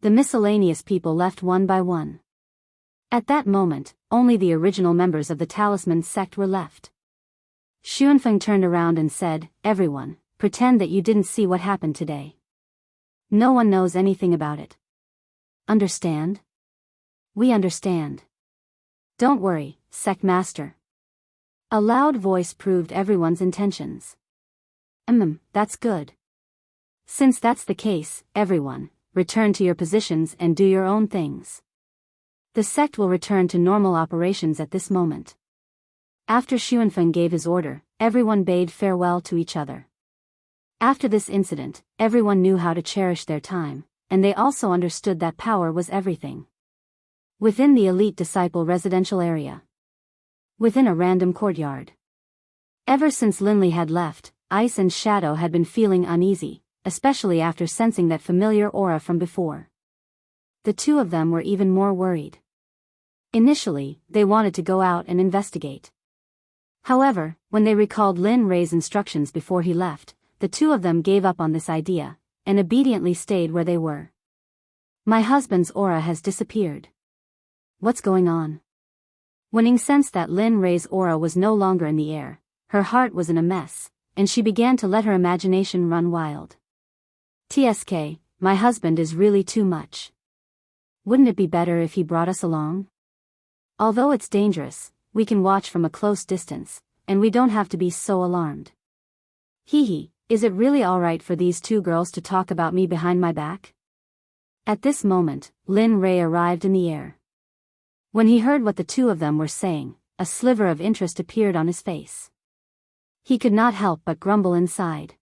The miscellaneous people left one by one. At that moment, only the original members of the Talisman sect were left. Xuanfeng turned around and said, "Everyone, pretend that you didn't see what happened today. No one knows anything about it. Understand?" "We understand. Don't worry, Sect Master." A loud voice proved everyone's intentions. That's good. Since that's the case, everyone, return to your positions and do your own things. The sect will return to normal operations at this moment." After Xuanfeng gave his order, everyone bade farewell to each other. After this incident, everyone knew how to cherish their time, and they also understood that power was everything. Within the elite disciple residential area. Within a random courtyard. Ever since Linley had left, Ice and Shadow had been feeling uneasy, especially after sensing that familiar aura from before. The two of them were even more worried. Initially, they wanted to go out and investigate. However, when they recalled Lin Rei's instructions before he left, the two of them gave up on this idea, and obediently stayed where they were. "My husband's aura has disappeared. What's going on?" When Ning sensed that Lin Rei's aura was no longer in the air, her heart was in a mess, and she began to let her imagination run wild. "TSK, my husband is really too much. Wouldn't it be better if he brought us along? Although it's dangerous, we can watch from a close distance, and we don't have to be so alarmed. Hee, is it really alright for these two girls to talk about me behind my back?" At this moment, Lin Rei arrived in the air. When he heard what the two of them were saying, a sliver of interest appeared on his face. He could not help but grumble inside.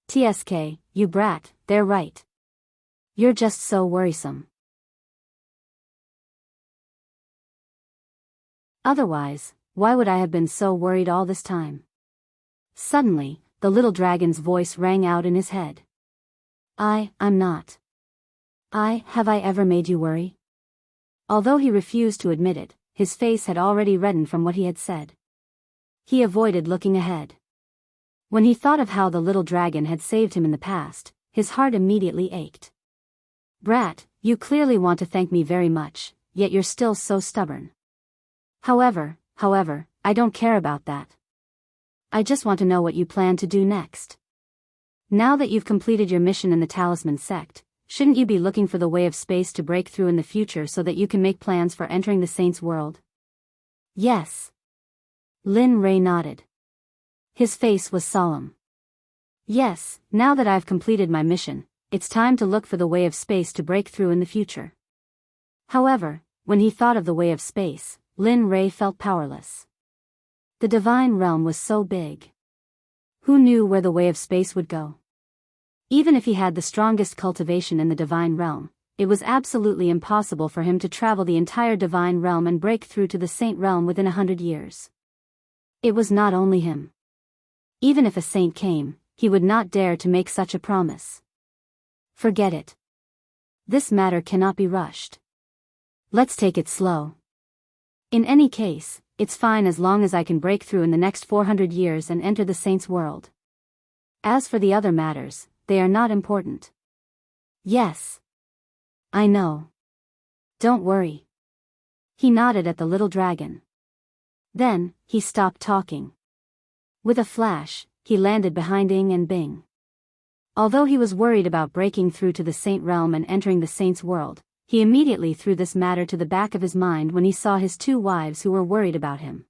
"TSK, you brat, they're right. You're just so worrisome. Otherwise, why would I have been so worried all this time?" Suddenly, the little dragon's voice rang out in his head. I'm not. Have I ever made you worry?" Although he refused to admit it, his face had already reddened from what he had said. He avoided looking ahead. When he thought of how the little dragon had saved him in the past, his heart immediately ached. "Brat, you clearly want to thank me very much, yet you're still so stubborn. However, I don't care about that. I just want to know what you plan to do next. Now that you've completed your mission in the Talisman Sect, shouldn't you be looking for the way of space to break through in the future so that you can make plans for entering the Saints' world?" "Yes." Lin Rei nodded. His face was solemn. "Yes, now that I've completed my mission, it's time to look for the way of space to break through in the future." However, when he thought of the way of space, Lin Rei felt powerless. The divine realm was so big. Who knew where the way of space would go? Even if he had the strongest cultivation in the divine realm, it was absolutely impossible for him to travel the entire divine realm and break through to the saint realm within 100 years. It was not only him. Even if a saint came, he would not dare to make such a promise. Forget it. This matter cannot be rushed. Let's take it slow. In any case, it's fine as long as I can break through in the next 400 years and enter the saints' world. As for the other matters, they are not important. Yes. I know. Don't worry. He nodded at the little dragon. Then, he stopped talking. With a flash, he landed behind Ing and Bing. Although he was worried about breaking through to the saint realm and entering the saints' world, he immediately threw this matter to the back of his mind when he saw his two wives who were worried about him.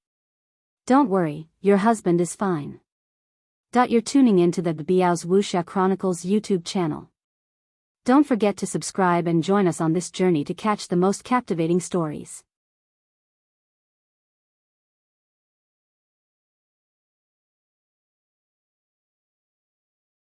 "Don't worry, your husband is fine." You're tuning into the Biyao's Wuxia Chronicles YouTube channel. Don't forget to subscribe and join us on this journey to catch the most captivating stories.